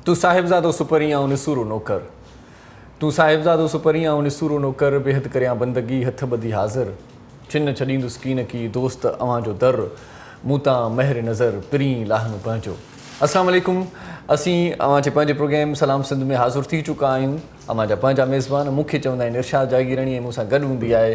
तू साहिबजादो सुपरी आऊं निसूरो नौकर तू साहिबजादो सुपरी आऊं निसूरो नौकर बेहद करियां बंदगी हथ ॿधी हाज़िर छिन छॾींदुसि कीन की दोस्त अवां जो दर मूं तां महर नज़र पिरी लाहन पंहिंजो। अस्सलाम वालेकुम। असीं अवां जे पंहिंजे प्रोग्राम सलाम सिंध में हाज़िर थी चुका आहियूं। अवां जा पंहिंजा मेज़बान मूंखे चवंदा आहिनि इरशाद जागीरणी ऐं मूंसां गॾु हूंदी आहे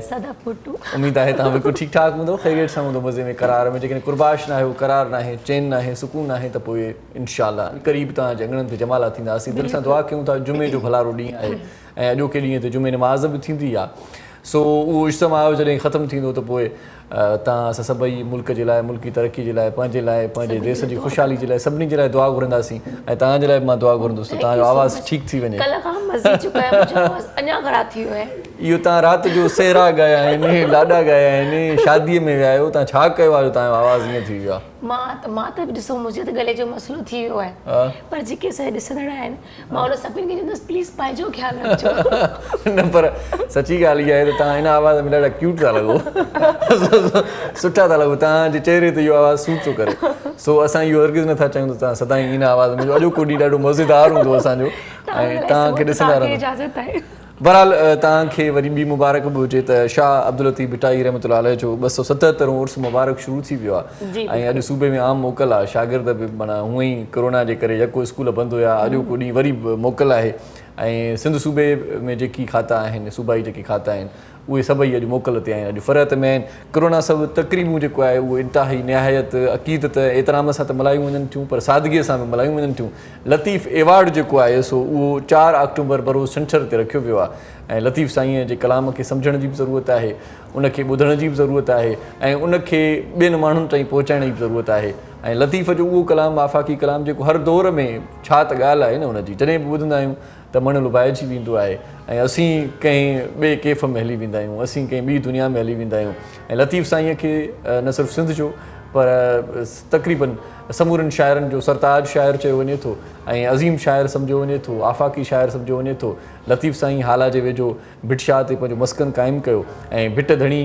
उमेद आहे तव्हां बिल्कुलु ठीकु ठाक हूंदो, ख़ैरियत सां हूंदो, मज़े में करार में। जेकॾहिं कुर्बाश न आहे, करार न आहे, चैन न आहे, सुकून आहे, त पोइ इंशाअल्लाह क़रीब तव्हांजे अंगणनि ते जमाला थींदा। असीं दिलि सां दुआ कयूं था जुमे जो भलारो ॾींहुं आहे ऐं अॼोके ॾींहं ते जुमे नमाज़ बि थींदी आहे। सो उहो इज्तिमा जॾहिं ख़तमु थींदो त पोइ तव्हां असां सभई मुल्क जे लाइ, मुल्की तरक़ी जे लाइ, पंहिंजे लाइ, पंहिंजे देश जी ख़ुशहाली जे लाइ, सभिनी जे लाइ दुआ घुरंदासीं ऐं तव्हांजे लाइ बि मां दुआ घुरंदुसि त तव्हांजो आवाज़ु ठीकु थी वञे। इहो तव्हां राति जो सेहरा ॻाया आहिनि, लाॾा ॻाया आहिनि, शादीअ में विया आहियो, तव्हां छा कयो आहे तव्हांजो आवाज़ु ईअं थी वियो आहे? मां त ॾिसो मुंहिंजे त गले जो मसइलो थी वियो आहे, पर जेके असांजे ॾिसंदड़ आहिनि मां उन सभिनी खे चवंदसि प्लीज़ पंहिंजो ख़्यालु रखिजो। न पर सची ॻाल्हि इहा आहे त तव्हां हिन आवाज़ में ॾाढा क्यूट था लॻो, सुठा था लॻो, तव्हांजे चहिरे ते इहो आवाज़ु सूट थो करे। सो असां इहो हरगिज़ नथा चाहियूं त तव्हां सदाईं इन आवाज़ में, अॼोको ॾींहुं ॾाढो मज़ेदार हूंदो असांजो ऐं तव्हांखे ॾिसंदा रहंदा। बहरहाल तव्हांखे वरी ॿी मुबारक बि हुजे त शाह अब्दुल लतीफ़ भिटाई रहमतुल्लाह अलैह जो 277 उर्स मुबारक शुरू थी वियो आहे ऐं अॼु सूबे में आम मोकल आहे। शागिर्द बि माना हूअं ई कोरोना जे करे यको स्कूल बंदि हुया, अॼोको ॾींहुं वरी मोकल आहे ऐं सिंध सूबे में जेकी खाता आहिनि, सूबाई जेके खाता आहिनि, उहे सभई अॼु मोकल ते आहिनि, अॼु फ़रहत में आहिनि। कोरोना सभु तक़रीबूं जेको आहे उहो इंतिहाई निहायत अक़ीदत एतिराम सां त मल्हायूं वञनि थियूं, पर सादगीअ सां बि मल्हायूं वञनि थियूं। लतीफ़ एवॉर्ड जेको आहे सो उहो 4 अक्टूबर बरोज़ छंछर ते रखियो वियो आहे ऐं लतीफ़ साईं जे कलाम खे सम्झण जी बि ज़रूरत आहे, उनखे ॿुधण जी बि ज़रूरत आहे ऐं उनखे ॿियनि माण्हुनि ताईं पहुचाइण जी बि ज़रूरत आहे। ऐं लतीफ़ जो उहो कलाम, आफ़ाक़ी कलाम जेको हर दौर में छा त ॻाल्हि आहे न उनजी, जॾहिं बि ॿुधंदा आहियूं त मन लुभाइजी वेंदो आहे ऐं असीं कंहिं ॿिए कैफ़ में हली वेंदा आहियूं, असीं कंहिं ॿी दुनिया में हली वेंदा आहियूं। ऐं लतीफ़ साईंअ खे न सिर्फ़ु सिंध जो पर तक़रीबन समूरनि शाइरनि जो सरताज शाइर चयो वञे थो ऐं अज़ीम शाइर सम्झो वञे थो, आफ़ाक़ी शाइर सम्झो वञे थो। लतीफ़ साईं हाला जे वेझो भिटशाह ते पंहिंजो मस्कन क़ाइमु कयो ऐं भिट धणी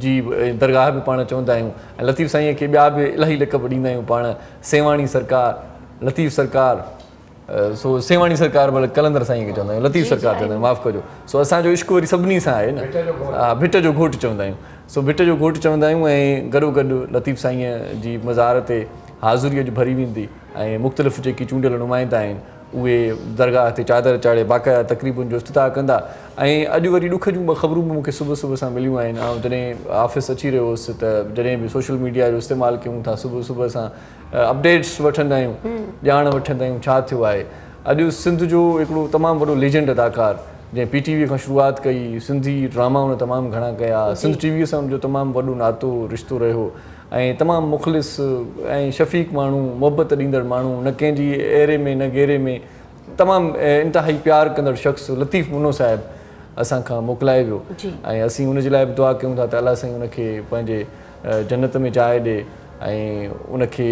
जी दरगाह बि पाण चवंदा आहियूं ऐं लतीफ़ साईंअ खे ॿिया बि इलाही लक़ब ॾींदा आहियूं पाण, सेवाणी सरकार, लतीफ़ सरकार, सो सेवाणी सरकार भले कलंदर साईं खे चवंदा आहियूं, लतीफ़ सरकार चवंदा आहियूं, माफ़ु कजो। सो असांजो इश्क वरी सभिनी सां आहे न, हा, भिट जो घोटु चवंदा आहियूं। सो भिट जो घोटु चवंदा आहियूं ऐं गॾोगॾु लतीफ़ साईं जी मज़ार ते हाज़ुरी अॼु भरी वेंदी ऐं मुख़्तलिफ़ जेकी चूंडियल नुमाइंदा आहिनि उहे दरगाह ते चादर चाढ़े बाक़ाइदा तक़रीबुनि जो इफ़्तिताह कंदा। ऐं अॼु वरी ॾुख जूं ॿ ख़बरूं बि मूंखे सुबुह सुबुह सां मिलियूं आहिनि। ऐं जॾहिं ऑफिस अची रहियो हुउसि त जॾहिं बि सोशल मीडिया जो इस्तेमालु कयूं था, सुबुह सुबुह सां अपडेट्स वठंदा आहियूं, ॼाण वठंदा आहियूं छा थियो आहे। अॼु सिंध जो हिकिड़ो तमामु वॾो लीजेंड अदाकार जंहिं PTV खां शुरूआति कई, सिंधी ड्रामा हुन तमामु घणा कया, सिंध TV सां हुनजो तमामु वॾो नातो रिश्तो रहियो ऐं तमामु मुख़लिस ऐं शफ़ीक़ माण्हू, मुहबत ॾींदड़ माण्हू, न कंहिंजी एरे में न गेरे में, तमामु इंतिहाई प्यारु कंदड़ शख़्स लतीफ़ मुनो साहिबु असांखां मोकिलाए वियो ऐं असीं हुनजे लाइ बि दुआ कयूं था त अलाह साईं उनखे पंहिंजे जन्नत में जाइ ॾिए ऐं उनखे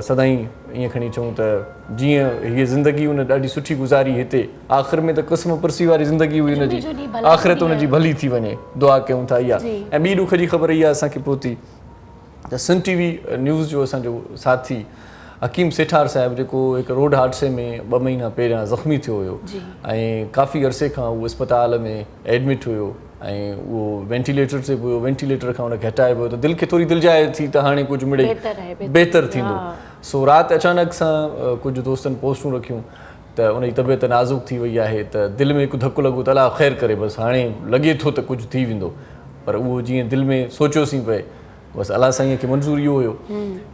सदाईं ईअं खणी चऊं त जीअं हीअ ज़िंदगी उन ॾाढी सुठी गुज़ारी हिते, आख़िर में त क़िस्म पुरसी वारी ज़िंदगी हुई हुनजी, आख़िरत उनजी भली थी वञे, दुआ कयूं था इहा। ऐं ॿी ॾुख जी ख़बर इहा असांखे पहुती त सिंध TV न्यूज़ जो असांजो साथी हकीम सेठार साहिबु जेको हिकु रोड हादसे में 2 महीना पहिरियां ज़ख़्मी थियो हुयो ऐं काफ़ी अरसे खां उहो अस्पताल में एडमिट हुयो ऐं उहो वेंटिलेटर ते हुयो, वेंटिलेटर खां उनखे हटाए वियो त दिलि खे थोरी दिलजाए थी त हाणे कुझु मिड़े बहितरु थींदो। सो राति अचानक सां कुझु दोस्तनि पोस्टूं रखियूं त उनजी तबियत नाज़ुक थी वई आहे, त दिलि में हिकु धकु लॻो त अलाह ख़ैरु करे, बसि हाणे लॻे थो त कुझु थी वेंदो, पर उहो जीअं दिलि में सोचियोसीं पए बसि अलाह साईं खे मंज़ूर इहो हुयो,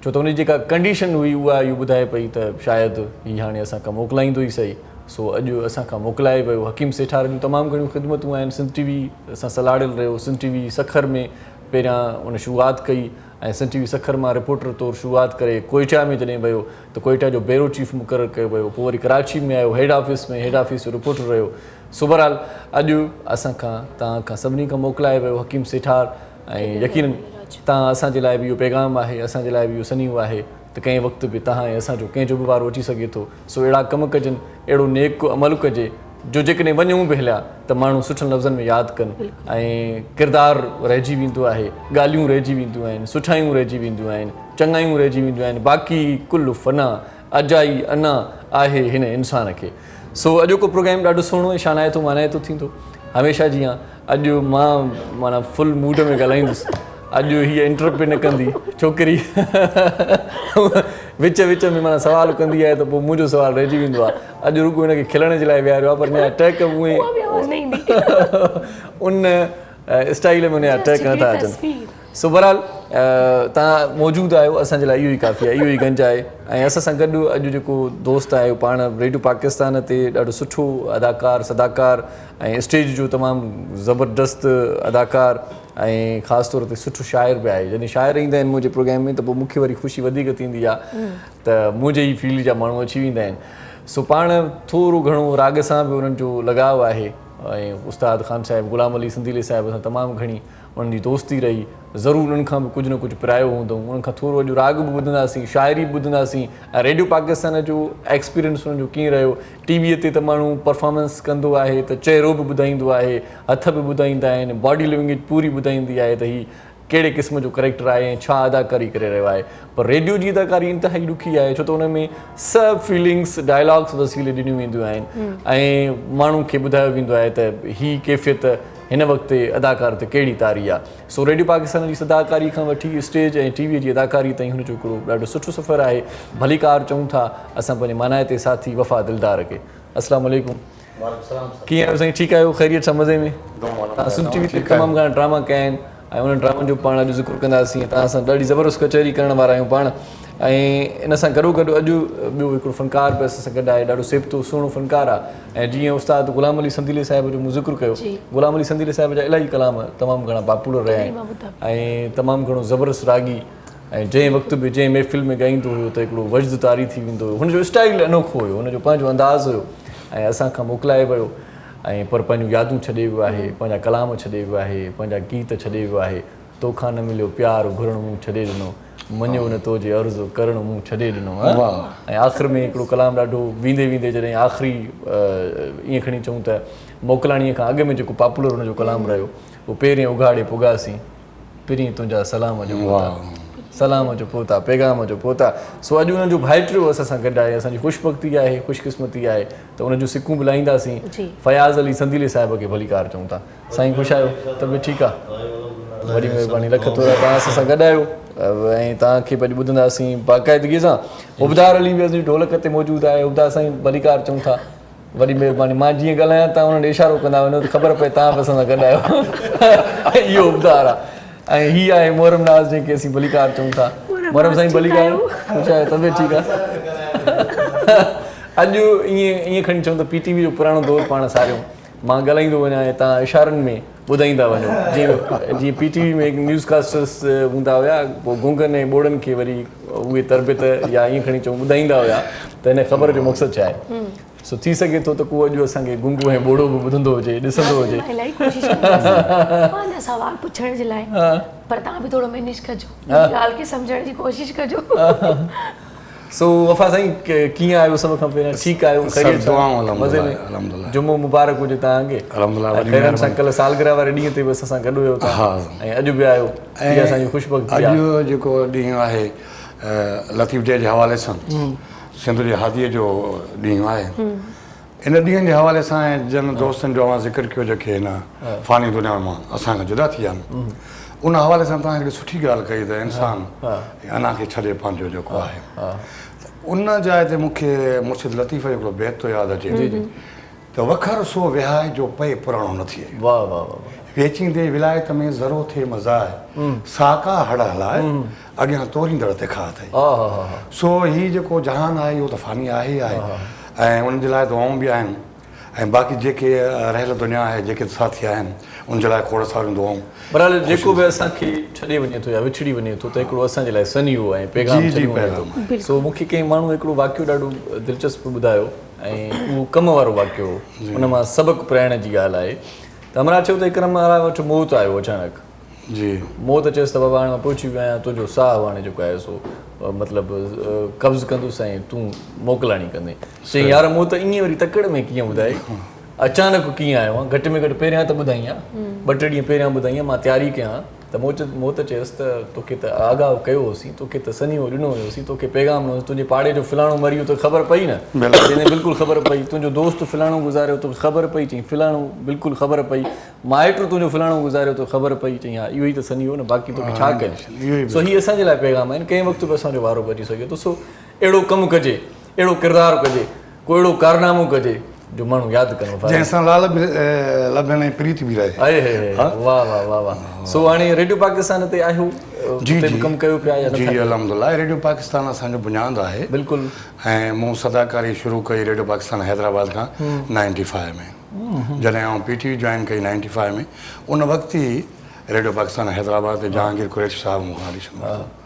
छो त उनजी जेका कंडीशन हुई उहा इहो ॿुधाए पई त शायदि हीअ हाणे असांखां मोकिलाईंदो ई सही। सो अॼु असांखां मोकिलाए वियो। हकीम सेठार जूं तमामु घणियूं ख़िदमतूं आहिनि, सिंध TV असां सलाड़ियल रहियो, सिंध TV सखर में पहिरियां उन शुरूआति कई ऐं सिंध TV सखर मां रिपोर्टर तौरु शुरूआति करे कोयटा में जॾहिं वियो त कोयटा जो ब्यूरो चीफ मुक़ररु कयो वियो, पोइ वरी कराची में आयो, हेड ऑफिस जो रिपोर्टर रहियो। सो बहरहाल अॼु असांखां तव्हांखां सभिनी खां मोकिलाए वियो हकीम सेठार ऐं यकीनन तव्हां असांजे लाइ बि इहो पैगाम आहे, असांजे लाइ बि इहो सनीहो आहे त कंहिं वक़्तु बि तव्हां ऐं असांजो कंहिंजो बि वारो अची सघे थो। सो अहिड़ा कम कजनि, अहिड़ो नेक अमल कजे जो जेकॾहिं वञूं बि हलिया त माण्हू सुठनि लफ़्ज़नि में यादि कनि ऐं किरदारु रहिजी वेंदो आहे, ॻाल्हियूं रहिजी वेंदियूं आहिनि, सुठायूं रहिजी वेंदियूं आहिनि, चङायूं रहिजी वेंदियूं आहिनि, बाक़ी कुल फ़ना अजाई अना आहे हिन इंसान खे। सो अॼोको प्रोग्राम ॾाढो सुहिणो शानाइतो मानाइतो थींदो हमेशह जीअं। अॼु मां माना फुल मूड में ॻाल्हाईंदुसि। अॼु हीअ इंटरप्ट न कंदी छोकिरी विच विच में माना सुवाल कंदी आहे त पोइ मुंहिंजो सुवालु रहिजी वेंदो आहे। अॼु रुॻो हिनखे खिलण जे लाइ विहारियो आहे पर हिन जा टैक उहे उन स्टाइल में हुन जा टैक नथा अचनि। सो बहरहाल तव्हां मौजूदु आहियो असांजे लाइ इहो ई काफ़ी आहे, इहो ई गंज आहे। ऐं असां सां गॾु अॼु जेको दोस्त आहे पाण रेडियो पाकिस्तान ते ॾाढो सुठो अदाकार सदाकार ऐं स्टेज जो तमामु ज़बरदस्त अदाकार ऐं ख़ासि तौर ते सुठो शाइर बि आहे। जॾहिं शाइर ईंदा आहिनि मुंहिंजे प्रोग्राम में त पोइ मूंखे वरी ख़ुशी वधीक थींदी आहे त मुंहिंजे ई फील्ड जा माण्हू अची वेंदा आहिनि। सो पाण थोरो घणो राग सां बि उन्हनि जो लॻाव आहे ऐं उस्ताद ख़ान साहिबु ग़ुलाम अली संदीले साहिब सां तमामु घणी उन्हनि जी दोस्ती रही। ज़रूरु उन्हनि खां बि कुझु न कुझु पिरायो हूंदो, उन्हनि खां थोरो अॼु राग बि ॿुधंदासीं, शाइरी बि ॿुधंदासीं ऐं रेडियो पाकिस्तान जो एक्सपीरियंस उन्हनि जो कीअं रहियो। टीवीअ ते त माण्हू परफॉर्मेंस कंदो आहे त चहिरो बि ॿुधाईंदो आहे, हथ बि ॿुधाईंदा आहिनि, बॉडी लैंग्वेज पूरी ॿुधाईंदी आहे त हीउ कहिड़े क़िस्म जो करेक्टर आहे ऐं छा अदाकारी करे रहियो आहे। पर रेडियो जी अदाकारी इंतिहाई ॾुखी आहे छो त हुन में सभु फीलिंग्स डायलॉग्स वसीले ॾिनियूं वेंदियूं आहिनि ऐं माण्हू खे ॿुधायो वेंदो आहे त हीअ कैफ़ियत हिन वक़्तु अदाकार ते कहिड़ी तारी आहे। सो रेडियो पाकिस्तान जी अदाकारी खां वठी स्टेज ऐं टीवीअ जी अदाकारी ताईं हुनजो हिकिड़ो ॾाढो सुठो सफ़र आहे। भलीकार चऊं था असां पंहिंजे मानाइते साथी वफ़ा दिलदार खे। अस्सलाम वालेकुम, कीअं आहियो साईं? ठीकु आहियो? ख़ैरियत सां मज़े में? तव्हां सुन टीवी ते तमामु घणा ड्रामा कया आहिनि ऐं उन्हनि ड्रामनि जो पाण अॼु ज़िक्र कंदासीं। तव्हां सां ॾाढी ज़बरदस्त कचहरी करण वारा आहियूं पाण ऐं इन सां गॾो गॾु अॼु ॿियो हिकिड़ो फ़नकार बि असां सां गॾु आहे, ॾाढो सेबतो सुहिणो फ़नकार आहे। ऐं जीअं उस्ताद ग़ुलाम अली संदीले साहिब जो मूं ज़िक्र कयो, ग़ुलाम अली संदीले साहिब जा इलाही कलाम तमामु घणा पॉपुलर रहिया आहिनि ऐं तमामु घणो ज़बरदस्त रागी ऐं जंहिं वक़्तु बि जंहिं महफ़िल में ॻाईंदो हुयो त हिकिड़ो वजद तारी थी वेंदो हुयो। हुनजो स्टाइल अनोखो हुयो, हुनजो पंहिंजो अंदाज़ हुयो ऐं असांखां मोकिलाए वियो ऐं पर पंहिंजूं यादूं छॾे वियो आहे, पंहिंजा कलाम छॾे वियो आहे, पंहिंजा गीत छॾे वियो आहे। तोखां न मिलियो प्यार घुरणु मूं छॾे ॾिनो, मञियो न तो जे अर्ज़ु करणु मूं छॾे ॾिनो। ऐं आख़िर में हिकिड़ो कलाम ॾाढो वेंदे वेंदे जॾहिं आख़िरी ईअं खणी चऊं त मोकिलाणीअ खां अॻु में जेको पॉपुलर हुनजो कलाम रहियो उहो पहिरें उघाड़े पुगासीं पिरी तुंहिंजा सलाम जो सलाम जो पोता पैगाम जो पोता। सो अॼु उन्हनि जो भाइटियो असां सां गॾु आहे, असांजी ख़ुशबख़्ती आहे, ख़ुशकिस्मती आहे त उनजूं सिकूं बि लाहींदासीं। फयाज़ अली संदीले साहिब खे भलीकार चऊं था। साईं ख़ुशि आहियो? तबियत ठीकु आहे? वॾी महिरबानी, लख थोरा तव्हां असां सां गॾु आहियो ऐं तव्हांखे अॼु ॿुधंदासीं बाक़ाइदगीअ सां। उबदार अली बि असांजी ढोलक ते मौजूदु आहे। उबदार साईं भलीकार चऊं था, वॾी महिरबानी। मां जीअं ॻाल्हायां तव्हां हुननि इशारो कंदा वञो त ख़बर पए तव्हां बि असां सां गॾु आहियो। इहो उबदार आहे ऐं हीअ आहे मोहरम नाज़ जंहिंखे असीं भलीकार चऊं था। मोहरम साईं भलीकार, ख़ुशि आहियो? तबियत ठीकु आहे? अॼु ईअं खणी चऊं त PTV जो पुराणो दौरु पाण सारियूं मां ॻाल्हाईंदो वञा ऐं तव्हां इशारनि में ॿुधाईंदा वञो। जीअं PTV में न्यूज़ कास्टर्स हूंदा हुया, पोइ गुंगन ऐं ॿोड़नि खे वरी उहे तरबियत या ईअं खणी चऊं ॿुधाईंदा हुया त हिन ख़बर जो मक़सदु छा आहे। सो थी सघे थो त को अॼु असांखे गुंगू ऐं ॿोड़ो बि ॿुधंदो हुजे, ॾिसंदो हुजे। सवाल पुछण जे लाइ, पर तव्हां बि थोरो मैनेज कजो, ॻाल्हि खे सम्झण जी कोशिशि कजो। सो वफ़ा साईं कीअं आहियो? सभ खां पहिरियों ठीकु आहियो? मज़े में? जुमो मुबारक हुजे तव्हांखे। खैरनि सां कल्ह सालगिरह वारे ॾींहं ते बि असां सां गॾु हुयो ऐं अॼु बि आहियो। असांजी ख़ुशबख़्ती आहे। अॼु जेको ॾींहुं आहे लतीफ़ डे जे हवाले सां सिंध जी हादीअ जो ॾींहुं आहे। इन ॾींहं जे हवाले सां ऐं जन दोस्तनि जो मां ज़िक्र कयो जेके हिन फ़ानी दुनिया मां असांखां जुदा थी विया आहिनि, उन हवाले सां तव्हां हिकिड़ी सुठी ॻाल्हि कई त इंसानु अना खे छॾे पंहिंजो जेको आहे उन जाइ ते मूंखे मुर्शिद लतीफ़ जो हिकिड़ो बैत थो यादि अचे त वखर सो विहाए जो पए पुराणो न थिए, वेचींदे विलायत में ज़रो थिए मज़ाए, साका हड़ हलाए अॻियां तोरींदड़ ते खा अथई। सो हीउ जेको जहान आहे इहो त फ़ानी आहे ई आहे ऐं उन जे लाइ दुआऊं बि आहिनि ऐं बाक़ी जेके रहियल दुनिया आहे जेके साथी आहिनि उन जे लाइ खोड़ सारियूं दुआऊं। बहरहाल जेको बि असांखे छॾे वञे थो या विछड़ी वञे थो त हिकिड़ो असांजे लाइ सनियो ऐं पैगाम। सो मूंखे कंहिं माण्हू हिकिड़ो वाक़ियो ॾाढो दिलचस्प ॿुधायो ऐं उहो कम वारो वाक़ियो हो, उन मां सबक़ु पढ़ाइण जी ॻाल्हि आहे। त हमरा चयो त हिकु महाराज वटि मौत आयो अचानक। जी मौत चयसि त बाबा हाणे मां पहुची वियो आहियां, तुंहिंजो साहु हाणे जेको आहे सो मतिलबु कब्ज़ कंदुसि ऐं तूं मोकिलाणी कंदे। चई यार मूं त ईअं वरी तकड़ में कीअं ॿुधाई, अचानक कीअं आयो आहे? घटि में घटि पहिरियां त ॿुधाई आहे, 2 टे ॾींहं पहिरियां ॿुधाई आहे, मां तयारी कयां त मूं त चयसि त तोखे त आगाह कयो होसीं, तोखे त सनीहो ॾिनो हुयोसीं, तोखे पैगाम ॾिनो हुयोसीं, तुंहिंजे पाड़े जो फलाणो मरी वियो, तोखे ख़बर पई न? जंहिंजे बिल्कुलु ख़बर पई, तुंहिंजो दोस्त फलाणो गुज़ारियो, तोखे ख़बर पई, चई फलाणो बिल्कुलु ख़बर पई, माइटु तुंहिंजो फलाणो गुज़ारियो, तोखे ख़बर पई, चई हा इहो ई त सनी हो न, बाक़ी तोखे छा कयो? सो हीअ असांजे लाइ पैगाम आहिनि, कंहिं वक़्तु बि असांजो वारो बची सघे थो। सो अहिड़ो कमु कजे, अहिड़ो किरदारु कजे, को अहिड़ो कारनामो कजे जो माण्हू यादि कनि, जंहिंसां लाल लभण ऐं प्रीत बि रहे। वाह वाह वाह वाह। सो हाणे रेडियो पाकिस्तान ते आहियो, जी जी कमु कयो पिया या जी अल्हम्दुलिल्लाह। रेडियो पाकिस्तान असांजो बुनियादु आहे बिल्कुलु, ऐं मूं सदाकारी शुरू कई रेडियो पाकिस्तान हैदराबाद खां 95 में। जॾहिं आउं PTV जॉइन कई 95 में, उन वक़्तु ई रेडियो पाकिस्तान हैदराबाद ते जहांगीर कुरैशी साहिबु मूंखां ऑडिशन वरितो।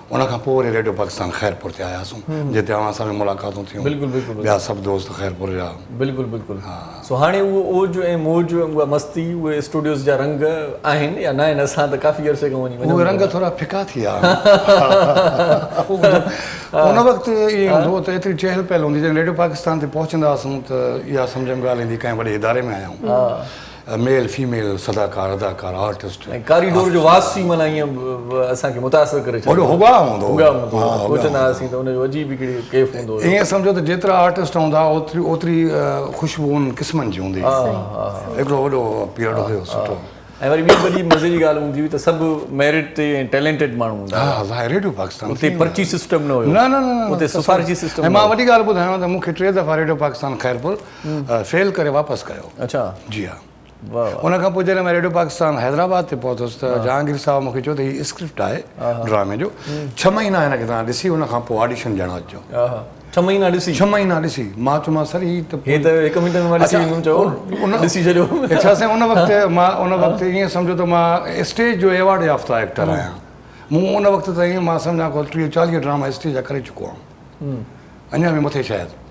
उन खां पोइ वरी रेडियो पाकिस्तान ख़ैरपुर ते आयासीं, जिते असां मुलाक़ातूं थियूं, बिल्कुलु बिल्कुलु ॿिया सभु दोस्त ख़ैरपुर जा। बिल्कुलु बिल्कुलु। सो हाणे उहो ओज ऐं मौज, उहा मस्ती, उहे स्टूडियोज़ जा रंग आहिनि या न आहिनि? असां त काफ़ी अरसे खां वञी उहे रंग थोरा फिका थी विया। उन वक़्तु ईअं हूंदो त एतिरी चहल पहल हूंदी, जॾहिं रेडियो पाकिस्तान ते पहुचंदा हुआसीं त इहा सम्झ में ॻाल्हि ईंदी कंहिं वॾे इदारे में आया आहियूं, मेल फीमेल सदाकार अदाकार आर्टिस्ट, ऐं कारीडोर जो वासी माना ईअं असांखे मुतासिर करे वॾो हुगा हूंदो सोचंदा हुआसीं त हुनजो अजीब हिकिड़ी कैफ़ हूंदो। ईअं सम्झो त जेतिरा आर्टिस्ट हूंदा ओतिरी ख़ुशबू उन क़िस्मनि जी हूंदी। हिकिड़ो वॾो पीरियड हुयो सुठो। ऐं वरी ॿी वॾी मज़े जी ॻाल्हि हूंदी हुई त सभु मेरिट ते ऐं टैलेंटेड माण्हू हूंदा। हा रेडियो पाकिस्तान उते पर्ची सिस्टम न हुयो, न न न उते सिफारिशी सिस्टम। ऐं मां वॾी ॻाल्हि ॿुधायांव त मूंखे 3 दफ़ा रेडियो पाकिस्तान ख़ैरपुर फेल करे वापसि कयो। अच्छा जी हा। वाह। उन खां पोइ जॾहिं मां रेडियो पाकिस्तान हैदराबाद ते पहुतुसि त जहांगीर साहिबु मूंखे चयो त हीअ स्क्रिप्ट आहे ड्रामे जो, 6 महीना हिनखे तव्हां ॾिसी उन खां पोइ ऑडिशन ॾियणु अचिजो। 6 महीना ॾिसी? 6 महीना ॾिसी। मां चयोमांसि सर हीअ त हे त 1 मिंट में मां ॾिसी वेंदुमि, चओ ॾिसी छॾियो। छा साईं उन वक़्तु ईअं सम्झो त मां स्टेज जो एवॉर्ड याफ़्ता एक्टर आहियां। मूं उन वक़्तु ताईं मां सम्झां को 30-40 ड्रामा स्टेज जा करे चुको आहियां, अञा बि मथे शायदि।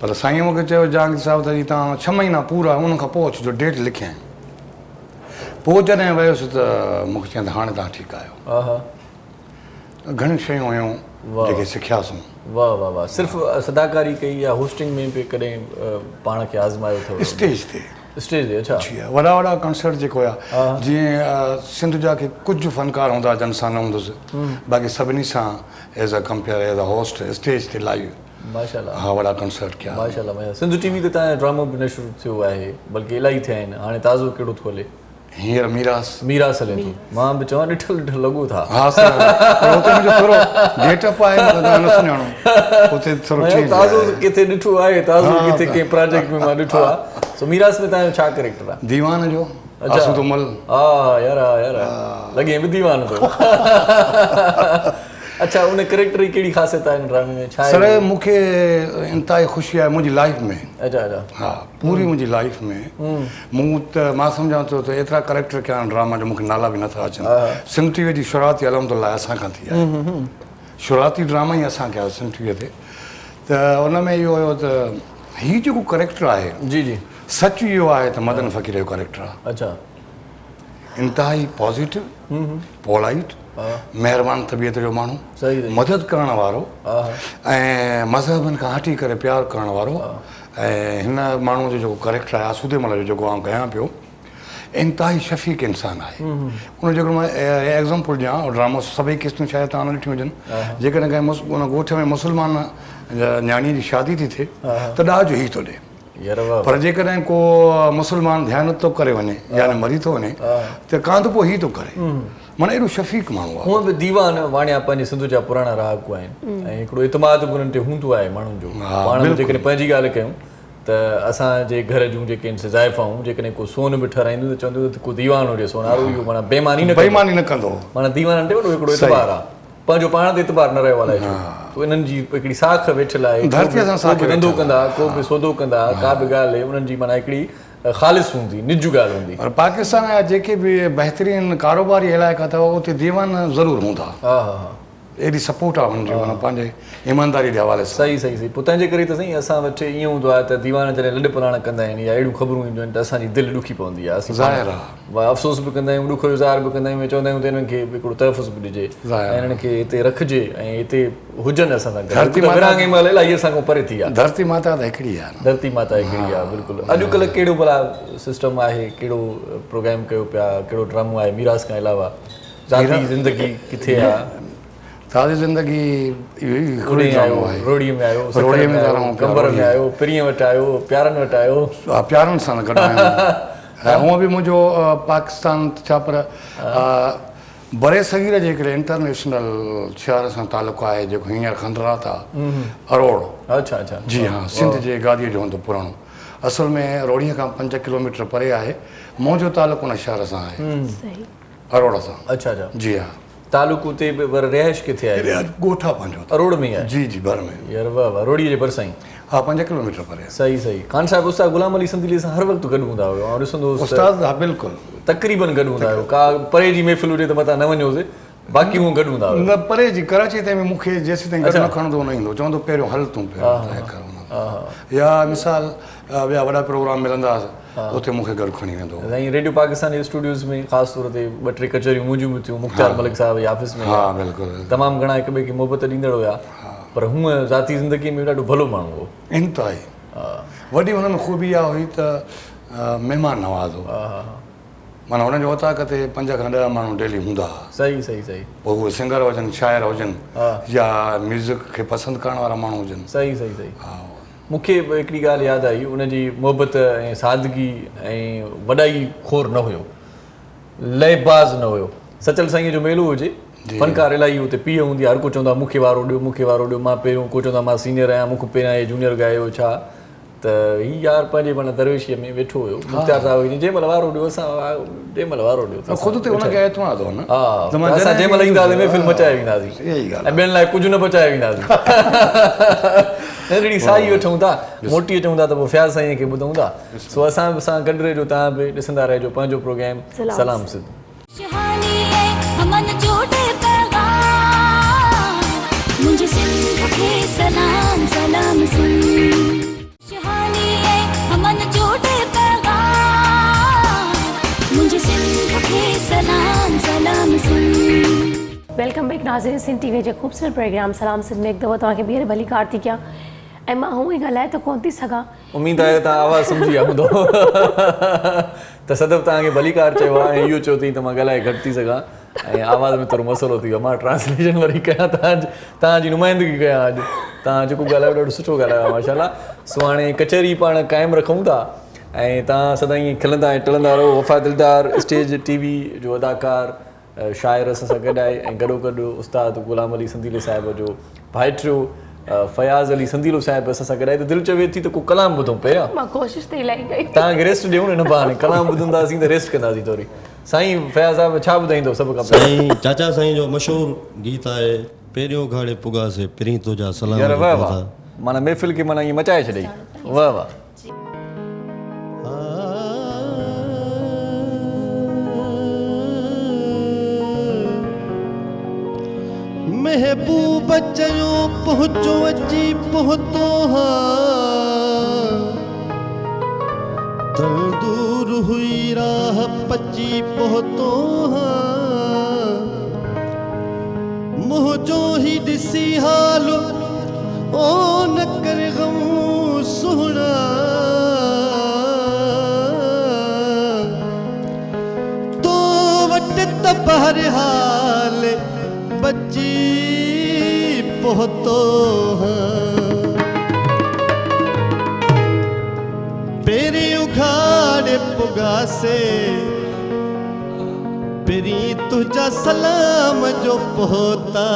पर साईं मूंखे चयो जहांगीर साहिबु त तव्हां 6 महीना पूरा उन खां पोइ अचिजो, डेट लिखियईं। पोइ जॾहिं वियुसि त मूंखे चवनि त हाणे तव्हां ठीकु आहियो। घणियूं शयूं हुयूं जेके सिखियासीं। वाह वाह वाह। सिर्फ़ु सदाकारी कई या होस्टिंग में बि कॾहिं पाण खे आज़मायो अथव? स्टेज ते। स्टेज ते? अच्छा। जी वॾा वॾा कंसर्ट जेको हुया, जीअं सिंध जा के कुझु फ़नकार हूंदा जन सां न हूंदुसि, बाक़ी सभिनी सां as a compare as a host stage ते लाइव। माशाल्लाह। हा वॾा कंसर्ट कया। माशाल्लाह। सिंध TV ते तव्हांजो ड्रामो बि न शुरू थियो आहे, बल्कि इलाही थिया आहिनि। हाणे ताज़ो कहिड़ो थो हले? हींअर मीरास हले थो। मां बि चवां ॾिठल लॻो था। हा सर, हुते मुंहिंजो थोरो गेटअप आहे, न सुञाणो हुते थोरो ताज़ो किथे ॾिठो आहे, ताज़ो किथे कंहिं प्रोजेक्ट में मां ॾिठो आहे। सो मीरास में तव्हांजो छा कैरेक्टर आहे? दीवान जो। आसू तो मल। हा यार लॻे बि दीवान थो। अच्छा, उन कैरेक्टर जी कहिड़ी ख़ासियत आहे ड्रामे में? छा सर मूंखे इंतिहाई ख़ुशी आहे मुंहिंजी लाइफ में। अच्छा अच्छा। हा पूरी मुंहिंजी लाइफ में मूं त मां सम्झां थो त एतिरा कैरेक्टर कया आहिनि ड्रामा जो मूंखे नाला बि नथा अचनि। सिंध TV जी शुरूआती अल्हम्दुलिल्लाह असां खां थी आहे। शुरूआती ड्रामा ई असां कया सिंध TV ते। त उन में इहो हुयो त हीउ जेको कैरेक्टर आहे, जी जी, सच इहो आहे त मदन फ़क़ीर जो कैरेक्टर आहे। अच्छा। इंतिहाई पॉज़िटिव, पोलाइट, महिरबान तबियत जो माण्हू, मदद करण वारो ऐं मज़हबनि खां हटी करे प्यारु करण वारो। ऐं हिन माण्हू जो जेको कैरेक्टर आहे आसूदे मल जो जेको आउं कयां पियो, इंतिहाई शफ़ीक़ इंसानु आहे। उन जेको मां एग्ज़ाम्पल ॾियां, ड्रामो सभई क़िस्तूं शायदि तव्हां न ॾिठियूं हुजनि। जेकॾहिं कंहिं उन ॻोठ में मुस्लमान न्याणीअ जी शादी थी थिए त ॾाज ई थो ॾिए, पर जेकॾहिं को मुस्लमान ध्यानु नथो करे वञे यानी मरी थो वञे त कांध पोइ ई थो करे। माना एॾो शफ़ीक़ माण्हू आहे। हूअं बि दीवान वाणिया पंहिंजे सिंध जा पुराणा रहाकू आहिनि ऐं हिकिड़ो इतमाद बि उन्हनि ते हूंदो आहे माण्हुनि जो। पाण जेकॾहिं पंहिंजी ॻाल्हि कयूं त असांजे घर जूं जेके आहिनि ज़ाइफ़ाऊं, जेकॾहिं को सोन बि ठहाराईंदियूं त चवंदियूं त को दीवान हुजे सोनारो, इहो माना बेईमानी न कंदो। माना दीवाननि ते वॾो हिकिड़ो इतबार आहे, पंहिंजो पाण ते इतबार न रहियो आहे। छो इन्हनि जी हिकिड़ी साख वेठल आहे, को बि धंधो कंदा, को बि सौदो कंदा, का बि ॻाल्हि उन्हनि जी माना हिकिड़ी ख़ालिस हूंदी, निज ॻाल्हि हूंदी। पर पाकिस्तान जा जेके बि बहितरीन कारोबारी इलाइक़ा अथव उते दीवान ज़रूरु हूंदा। हा हा हा। एॾी सपोर्ट आहे हुनजी माना पंहिंजे ईमानदारी जे हवाले सां। सही सही सही पोइ तंहिंजे करे त साईं असां वटि ईअं हूंदो आहे त दीवान जॾहिं लॾ पलाण कंदा आहिनि या अहिड़ियूं ख़बरूं ईंदियूं आहिनि त असांजी दिलि ॾुखी पवंदी आहे। असीं ज़ाहिर आहे अफ़सोस बि कंदा आहियूं, ॾुख जो इज़हार बि कंदा आहियूं, चवंदा आहियूं त हिननि खे हिकिड़ो तहफ़ुज़ बि ॾिजे ऐं हिननि खे हिते रखिजे ऐं हिते हुजनि असां सां गॾु। विरहाङे महिल इलाही असां खां परे थी आहे। धरती माता त हिकिड़ी आहे न। धरती माता हिकिड़ी आहे बिल्कुलु। अॼुकल्ह कहिड़ो भला सिस्टम आहे, कहिड़ो प्रोग्राम कयो पिया, कहिड़ो ड्रामो आहे मीरास खां अलावा? ज़ाती ज़िंदगी किथे आहे? ताज़ी ज़िंदगी रोड़ीअ में आयो, रोड़ीअ में कंबर में आयो, पिरीअ वटि आयो, प्यारनि वटि आयो। प्यारनि सां गॾु आहियूं। हूअं बि मुंहिंजो पाकिस्तान छा पर बरे सगीर जे हिकिड़े इंटरनेशनल शहर सां तालुक़ु आहे जेको हींअर खंडरात आहे, अरोड़। अच्छा अच्छा जी हाँ, सिंध जे गादीअ जो हूंदो पुराणो। असल में रोड़ीअ खां 5 किलोमीटर परे आहे। मुंहिंजो तालुक़ु उन शहर सां आहे, अरोड़ सां। अच्छा अच्छा जी हाँ, तालुक़ु उते पर रिहाइश किथे आहे? ॻोठ आहे पंहिंजो, अरोड़ में आहे। जी जी, भर में। यार वाह वाह, रोड़ीअ जे भरिसां ई। हा, 5 किलोमीटर परे। सही सही। ख़ान साहिबु उस्ताद गुलाम अली संदीली सां हर वक़्तु गॾु हूंदा हुआ। ऐं ॾिसंदो उस्ताद, हा बिल्कुलु, तक़रीबन गॾु हूंदा हुयो। का परे जी महफ़िल हुजे त मथां न वञोसीं, बाक़ी हूअं गॾु हूंदा हुआ। न परे जी, कराची ताईं में मूंखे जेसीं ताईं गॾु न खणंदो न ईंदो, चवंदो पहिरियों हल तूं पहिरियों। या मिसाल ॿिया वॾा प्रोग्राम मिलंदा उते मूंखे गॾु खणी वेंदो। साईं रेडियो पाकिस्तान जे स्टूडियोज़ में ख़ासि तौर ते 2-3 कचहरियूं मुंहिंजियूं बि थियूं मुख़्तार मलिक साहिब जे ऑफिस में। हा बिल्कुलु, तमामु घणा हिक ॿिए खे मोहबत ॾींदड़ हुआ, पर हूअं ज़ाती ज़िंदगी में ॾाढो भलो माण्हू हो। इंतिहाई वॾी हुन में ख़ूबी इहा हुई त महिमान नवाज़ हो। माना हुननि जो ओताक ते 5 खां 10 माण्हू डेली हूंदा हुआ। सही सही सही। पोइ उहे सिंगर हुजनि, शाइर हुजनि या म्यूज़िक खे पसंदि करण वारा माण्हू हुजनि। सही सही सही। मूंखे हिकिड़ी ॻाल्हि यादि आई, उनजी मोहबत ऐं सादगी ऐं वॾाई खोर न हुयो, लयबाज़ न हुयो। सचल साईं जो मेलो हुजे, फनकार इलाही हुते पीउ हूंदी, हर को चवंदो मूंखे वारो ॾियो, मूंखे वारो ॾियो। मां पहिरियों को चवंदा मां सीनियर आहियां, मूंखे पहिरियां हे जूनियर ॻायो छा, त हीउ यार पंहिंजे माना दरवेशीअ में वेठो हुयो। मुख़्तार साहिब जंहिं महिल वारो ॾियो असां जंहिं महिल वारो ॾियो ख़ुदि ते हुनखे एतमाद हो न। हा, असां जंहिं महिल ईंदासीं महफ़िल मचाए वेंदासीं ऐं ॿियनि लाइ कुझु न पचाए वेंदासीं। अहिड़ी साई वठूं था, मोटी अचूं था त पोइ फयाज़ साईं खे ॿुधूं था। सो असां सां गॾु रहिजो, तव्हां बि ॾिसंदा रहिजो पंहिंजो प्रोग्राम सलाम सिंध। वेलकम बैक नाज़रीन, सिंध टीवी जे ख़ूबसूरत प्रोग्राम सलाम सिंध में हिकु दफ़ो तव्हांखे ॿीहर भली कार थी कयां ऐं मां हूअं ई ॻाल्हाए त कोन थी सघां। उमेद आहे तव्हां आवाज़ सम्झी विया हूंदो त सदब तव्हांखे भली कार चयो आहे ऐं इहो चयो अथई त मां ॻाल्हाए घटि थी सघां ऐं आवाज़ में थोरो मसइलो थी वियो। मां ट्रांसलेशन वरी कयां, तव्हांजी नुमाइंदगी कयां। अॼु तव्हां जेको ॻाल्हायो ॾाढो सुठो ॻाल्हायो आहे माशाल्लाह। सो हाणे कचहरी पाण क़ाइमु रखूं था ऐं तव्हां सदाईं खिलंदा ऐं टलंदा रहो। वफ़ा दिलदार स्टेज टीवी जो अदाकार शाइर असां सां गॾु आहे ऐं गॾोगॾु उस्ताद गुलाम अली संदीले साहिब जो भाइटियो फयाज़ अली संदीलो साहिब असां सां गॾु आहे। त दिलि चवे थी त को कलाम ॿुधूं पिया। मां कोशिशि त इलाही कई, तव्हांखे रेस्ट ॾियूं न बहाने। कलाम ॿुधंदासीं त रेस्ट कंदासीं थोरी। साईं फयाज़ साहिब छा ॿुधाईंदो सभु खां पहिरियों? साईं चाचा साईं जो मशहूरु गीत आहे पहिरियों घाड़े पुगा से पहिरीं तुंहिंजा सलाम। यार वाह वाह, माना महफ़िल खे माना ईअं मचाए छॾई। वाह वाह। महबूब चयो पहुचो अची पहुतो हाँ, तल दूर हुई राह पची पहुतो हाँ, मुझो ही ॾिसी हाल ओ न कर गम सुहणा, तो वट त बहरहाल बची पहुतो हाँ, पहिरीं उघाड़े पुगा से पहिरीं तुंहिंजा सलाम जो पहुता।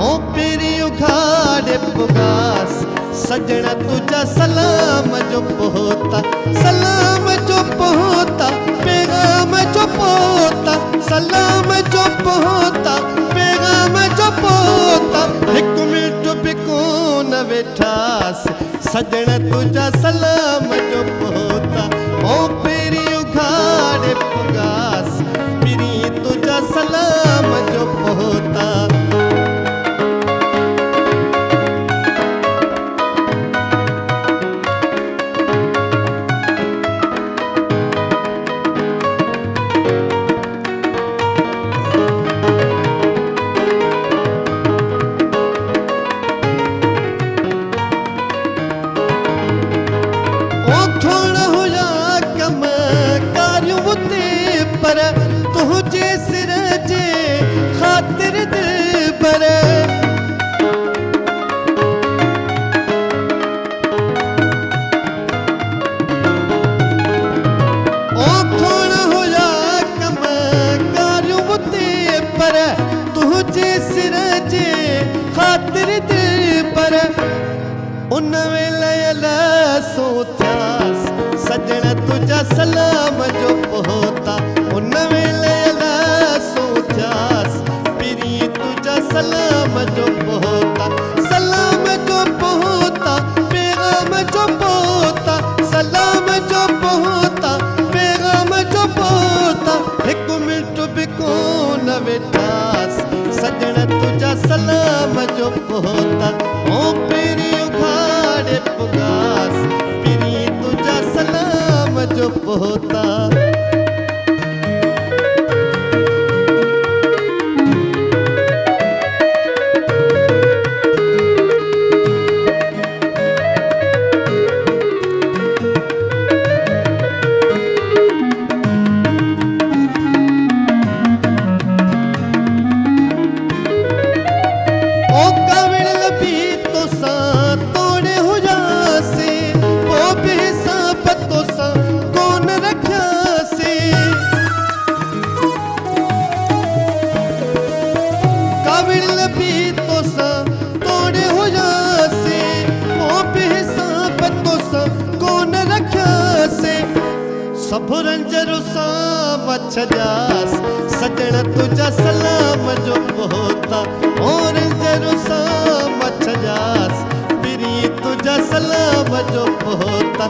ओ पहिरीं उघाड़े पुगा सजना तुंहिंजा सलाम जो पहुता, सलाम जो पहुता, पैगाम जो पहुता, सलाम जो पहुता, पैगाम जो पहुता। हिकु मिंट बि कोन वेठास सजना तुंहिंजा सलाम जो पहुता। ओ पहिरीं उघाड़े पुगास पहिरीं तुंहिंजा सलाम जो पहुता। तुझे सिर जे ख़ातिर दिलबर ओ थोड़ा होया कम कारियूं ते पर तुझे सिर जे ख़ातिर दिलबर उन वेले सोथियास सजण तुझा सलाम जो पहुता उन वेले सोथियास पिरी तुझा सलाम जो पहुता पैगाम जो पहुता सलाम जो पहुता पैगाम जो पहुता हिकु मिंट बि कोन वेठास सजण तुझा सलाम जो पहुता ओ पेरी उखाड़े पुगास पिरी तुझा सलाम जो पहुता छजास सजण तुझा सलाम जो पहुता और जरू साम छजास पिरी तुझा सलाम जो पहुता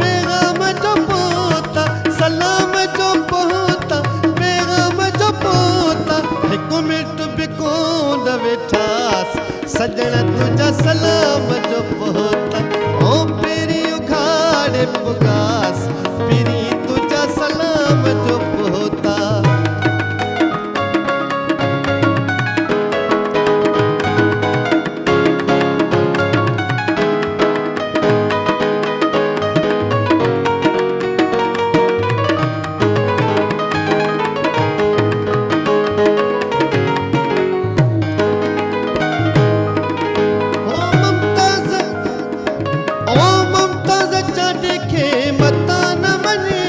पैगाम जो पहुता सलाम जो पहुता पैगाम जो पहुता हिकु मिंट बि कोन वेठास सजण तुझा सलाम जो पहुता ओ पेरी उखाड़े पुगास पिरी सलाम जो पहुता ओ ममताज चा देखे मता न मने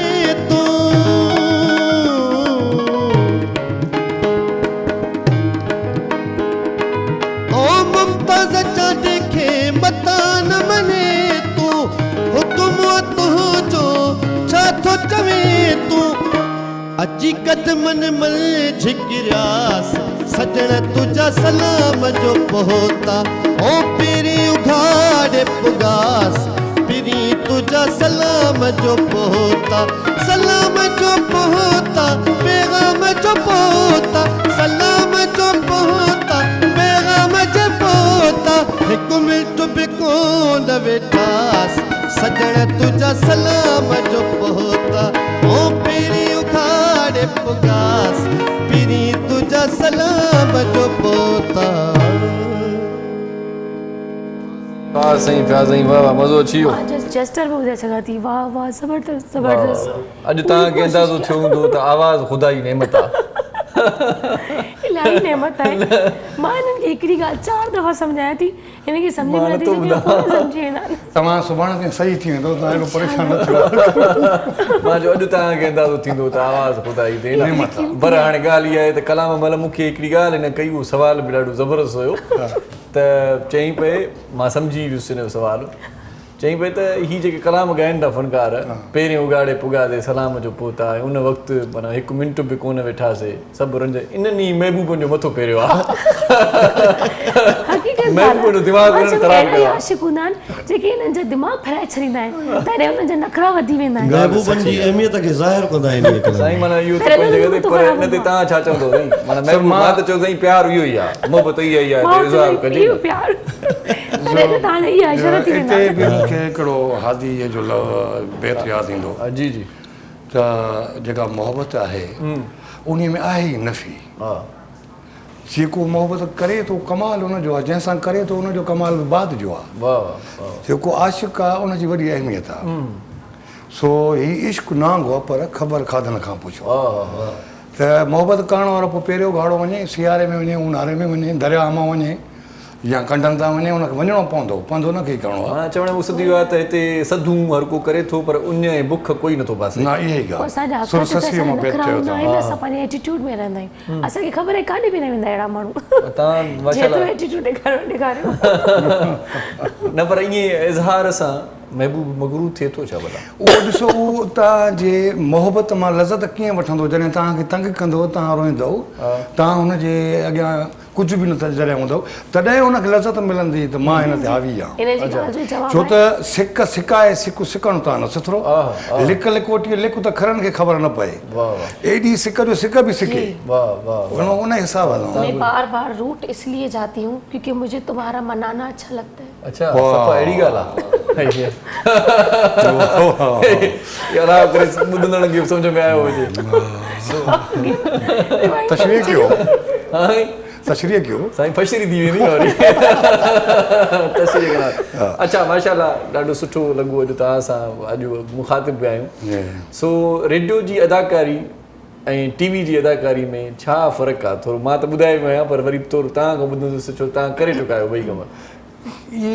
देखे मता न मने तू हुकुम तुझो छा थो चवे तू अची कदमन मल झिकिरियास सजण तुझा सलाम जो पहुता ओ पिरी उघाड़े पुगास पिरी तुझा सलाम जो पहुता पैगाम जो पहुता सलाम जो पहुता पैगाम जो पहुता हिकु मिंट बि कोन वेठास सजण तुझा सलाम जो पहुता ओ पिरी उखाड़े पुगास पिरी तुझा सलाम जो पहुता वाह सही पिया साईं वाह मज़ो अची वियो जस्टर में ॿुधाए सघां थी वाह वाह ज़बरदस्त ज़बरदस्त अॼु तव्हांखे अंदाज़ो थियो हूंदो त आवाज़ ख़ुदा जी नेमत आहे इलाही नेमत आहे मां हिननि खे हिकिड़ी ॻाल्हि 4 दफ़ा सम्झायां थी हिनखे सम्झ में नथी अचे सम्झी वेंदा तव्हां सुभाणे ताईं सही थी वेंदो तव्हां एॾो परेशान न थियो मां जो अॼु तव्हांखे अंदाज़ो थींदो त आवाज़ ख़ुदा जी नेमत आहे पर हाणे ॻाल्हि इहा आहे त कलाम महिल मूंखे हिकिड़ी ॻाल्हि हिन कई उहो सुवाल बि ॾाढो ज़बरदस्त हुयो त चईं पए मां सम्झी वियुसि हिन जो सुवालु चईं पए त ही जेके कलाम ॻाइनि था फनकार पहिरियों उगाड़े पुगादे सलाम जो पोता उन वक़्तु माना हिकु मिंट बि कोन वेठासीं सभु रंज इन्हनि ई महबूबनि जो मथो फेरियो आहे महबूबनि जो दिमाग़ ख़राबु कयो आहे आशिक़ हूंदा आहिनि जेके हिननि जा दिमाग़ फेराए छॾींदा आहिनि तॾहिं हुननि जा नखरा वधी वेंदा आहिनि महबूबनि जी अहमियत खे ज़ाहिर कंदा आहिनि साईं माना इहो त पंहिंजी जॻह ते पर हिन ते तव्हां छा चवंदो साईं माना महबूब मां त चयो साईं प्यार इहो ई आहे मोहबत इहा ई आहे त इज़हार कजे प्यार तॾहिं त तव्हांजे इहा इशारा थी वेंदा हिते बि मूंखे हिकिड़ो हादीअ जो बैत यादि ईंदो जी जी त जेका मोहबत आहे उन में आहे ई नफ़ी हा जेको मोहबत करे थो कमाल उनजो आहे जंहिंसां करे थो उनजो कमाल बाद जो आहे वाह वाह जेको आशिक़ आहे उनजी वॾी अहमियत आहे सो ही इश्क नांग हुआ पर ख़बर खाधनि खां पुछो वाह त मोहबत करण वारो पोइ पहिरियों गाड़ो वञे सियारे में वञे ऊन्हारे में वञे दरिया मां वञे या कंडनि तां वञे उनखे वञिणो पवंदो पंधु उनखे ई करिणो आहे मां चवण जो मक़सदु इहो आहे त हिते सधू हर को करे थो पर उन ऐं बुख कोई नथो पासे न इहा ई असांजा ॻाल्हि सुरससीअ मां पेट चयो आहिनि असां पंहिंजे एटीट्यूड में रहंदा आहियूं असांखे ख़बर आहे काॾे बि न वेंदा अहिड़ा माण्हू तव्हां जेतिरो माशाल्लाह एटीट्यूड ॾेखारियो न पर ईअं इज़हार सां महबूब मगरूर थिए थो छा भला उहो ॾिसो उहो तव्हांजे मोहबत मां लज़त कीअं वठंदो जॾहिं तव्हांखे तंग कंदो तव्हां रोईंदव तव्हां हुनजे अॻियां कुझु बि न जॾहिं हूंदव तॾहिं हुनखे लज़त मिलंदी त मां हिन ते हावी आहियां इन जी ॻाल्हि जो जवाबु छो त सिक सिकाए सिकु सिकणु था न सुथरो लिक लिकोटीअ लिक त खरनि खे ख़बर न पए एॾी सिक जो सिक बि सिके वाह वाह उन हिसाब सां मैं बार बार रूट इसलिए जाती हूँ क्योंकि मुझे तुम्हारा मनाना अच्छा लगता है अच्छा सफ़ा अहिड़ी ॻाल्हि आहे यार करे ॿुधंदड़ खे सम्झ में आयो हुजे तशरीह कयो हां तशरीह कयो साईं फशरी थी वेंदी वरी तशरीह करा अच्छा माशाल्लाह ॾाढो सुठो लॻो अॼु तव्हां सां अॼु मुखातिब बि आहियूं सो रेडियो जी अदाकारी ऐं टीवी जी अदाकारी में छा फ़र्क़ु आहे थोरो मां त ॿुधाए वियो आहियां पर वरी थोरो तव्हां खां ॿुधंदुसि छो तव्हां करे चुका आहियो ॿई कम ये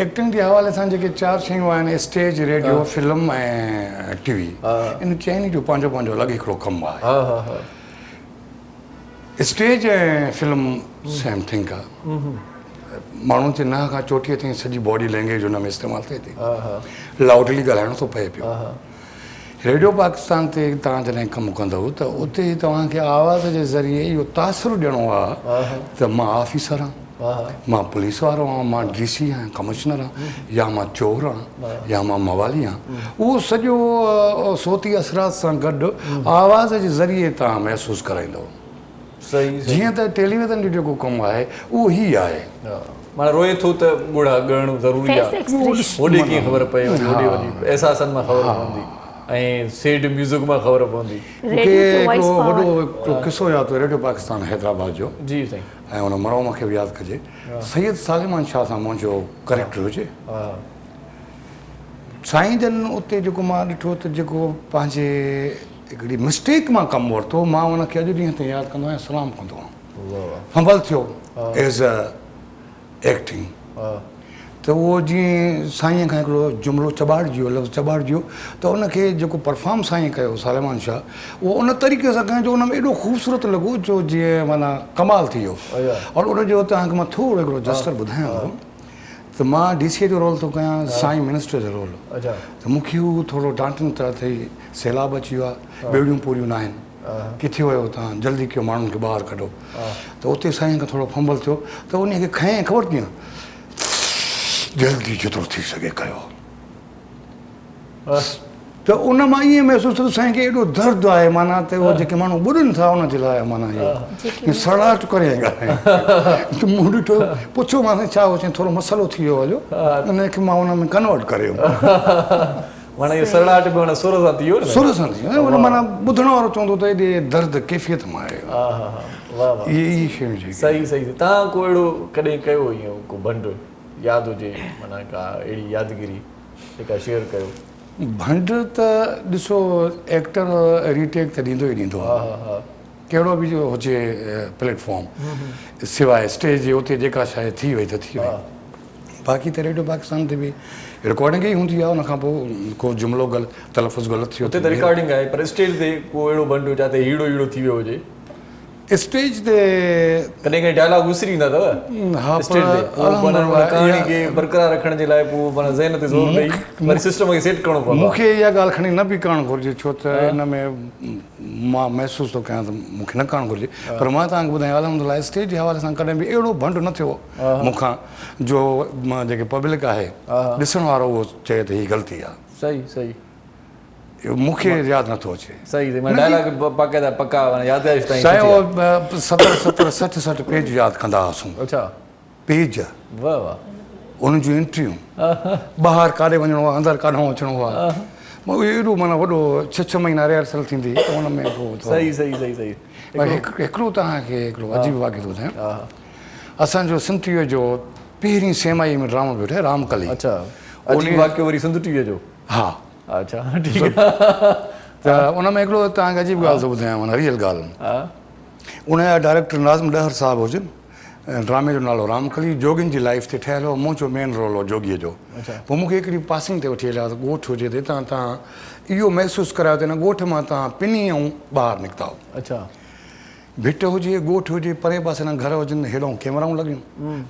एक्टिंग जे हवाले सां जेके 4 शयूं आहिनि स्टेज रेडियो फिल्म ऐं टीवी इन चइनी जो पंहिंजो पंहिंजो अलॻि हिकिड़ो कमु आहे हा हा हा स्टेज ऐं फिल्म सेम थिंग आहे माण्हुनि जे नह खां चोटीअ ताईं सॼी बॉडी लैंग्वेज हुन में इस्तेमालु थिए थी लाउडली ॻाल्हाइणो थो पए पियो रेडियो पाकिस्तान ते तव्हां जॾहिं कमु कंदव त उते तव्हांखे आवाज़ जे ज़रिए इहो तासिरु ॾियणो आहे त मां ऑफिसर आहियां मां पुलिस वारो आहियां मां DC आहियां कमिश्नर आहियां या मां चोर आहियां या मां मवाली आहियां उहो सॼो सोती असरात सां गॾु आवाज़ जे ज़रिए तव्हां महसूसु कराईंदव सही जीअं त टेलीविज़न जो जेको कमु आहे उहो ई आहे माना रोए थो त ॻुड़ ॻणु ज़रूरी आहे होॾे कीअं ख़बर पए वरी होॾे वञी अहसासनि मां ख़बर पवंदी ऐं सेड म्यूज़िक मां ख़बर पवंदी मूंखे हिकिड़ो वॾो किसो यादि हुओ रेडियो पाकिस्तान हैदराबाद जो जी साईं ऐं हुन मरहूम खे बि यादि कजे सैयद सालिमान शाह सां मुंहिंजो करेक्टर हुजे साईं जन उते जेको मां ॾिठो त जेको पंहिंजे हिकिड़ी मिस्टेक मां कमु वरितो मां हुनखे अॼु ॾींहं ताईं यादि कंदो आहियां सलाम कंदो आहियां फंबल थियो एज़ अ एक्टिंग त उहो जीअं साईं खां हिकिड़ो जुमिलो चॿाड़िजी लफ़्ज़ चॿाड़िजी त उनखे जेको परफॉर्म साईं कयो सालिमान शाह उहो उन तरीक़े सां कयो जो उन में एॾो ख़ूबसूरत लॻो जो जीअं माना कमाल थी वियो और उनजो तव्हांखे मां थोरो हिकिड़ो जस्टर ॿुधायां थो त मां DC जो रोल थो कयां साईं मिनिस्टर जो रोल त मूंखे उहो थोरो डांटनि त अथई सैलाब अची वियो आहे ॿेड़ियूं पूरियूं न आहिनि किथे वियो तव्हां जल्दी कयो माण्हुनि खे ॿाहिरि कढो त उते साईं खां थोरो फंबल थियो त उनखे खयईं ख़बर कीअं जल्दी जेतिरो थी सघे कयो त उन मां ईअं महसूसु थियो साईं खे एॾो दर्द आहे माना त उहो जेके माण्हू ॿुधनि था उनजे लाइ माना इहो सड़ाट करे ॻाल्हाए मूं ॾिठो पुछो मां छा हो चई थोरो मसालो थी वियो हलियो उनखे मां उन में कन्वर्ट करे माना इहो सड़ाट बि सुर सां थी वियो सुर सां थी वियो उन माना ॿुधण वारो चवंदो त एॾे दर्द कैफ़ियत मां आहे इहे शयूं जेके सही सही तव्हां को अहिड़ो कॾहिं कयो ईअं को भंड यादि हुजे माना का अहिड़ी यादगिरी जेका शेयर कयो भंड त ॾिसो एक्टर रीटेक त ॾींदो ई ॾींदो आहे कहिड़ो बि हुजे प्लेटफॉर्म सवाइ स्टेज जे उते जेका शइ थी वई त थी वई बाक़ी त रेडियो पाकिस्तान ते बि रिकॉर्डिंग ई हूंदी आहे उनखां पोइ को जुमिलो तलफ़ुज़ ग़लति थियो उते त रिकॉर्डिंग आहे पर स्टेज ते को अहिड़ो भंड हुजे जिते हीड़ो थी वियो हुजे स्टेज ते कॾहिं कॾहिं डायलॉग विसरी ईंदा अथव हा स्टेज ते कहाणी खे बरक़रार रखण जे लाइ पोइ माना ज़हन ते ज़ोर ॾेई वरी सिस्टम खे सेट करिणो पवंदो मूंखे इहा ॻाल्हि खणी न बि करणु घुरिजे छो त हिन में मां महसूसु थो कयां त मूंखे न करणु घुरिजे पर मां तव्हांखे ॿुधायां अलहमदिल्ला स्टेज जे हवाले सां कॾहिं बि अहिड़ो भंड न थियो मूंखां जो मां जेके पब्लिक आहे ॾिसण वारो उहो चए त हीअ ग़लती आहे सही सही मूंखे यादि नथो अचे सही डायलॉग बाक़ाइदा पका यादि 60 पेज यादि कंदा हुआसीं अच्छा पेज वाह वाह उन जूं एंट्रियूं ॿाहिरि काॾे वञिणो आहे अंदरि काॾों अचिणो आहे एॾो माना वॾो 6 महीना रिहर्सल थींदी त उन में पोइ सही सही सही सही हिकिड़ो तव्हांखे हिकिड़ो अजीब वाक़ियो थो ॿुधायां असांजो सिंध टीवीअ जो पहिरीं सेमाई में ड्रामो पियो ठहे रामकली अच्छा अजीब वाक़ियो वरी सिंध टीवीअ जो हा अच्छा ठीकु आहे। त उन में हिकिड़ो तव्हांखे अजीब ॻाल्हि थो ॿुधायां, माना रियल ॻाल्हि। हा उनजा डायरेक्टर नाज़िम ॾहर साहिबु हुजनि, ड्रामे जो नालो रामकली, जोगियुनि जी लाइफ ते ठहियलु हो, मुंहिंजो मेन रोल हो जोगीअ जो। पोइ मूंखे हिकिड़ी पासिंग ते वठी हलिया त ॻोठ हुजे त हितां तव्हां इहो महसूसु करायो त हिन ॻोठ मां तव्हां पिनी ऐं ॿाहिरि निकिता हो। अच्छा भिट हुजे, ॻोठ हुजे, परे पासे न घर हुजनि, हेॾो कैमराऊं लॻियूं।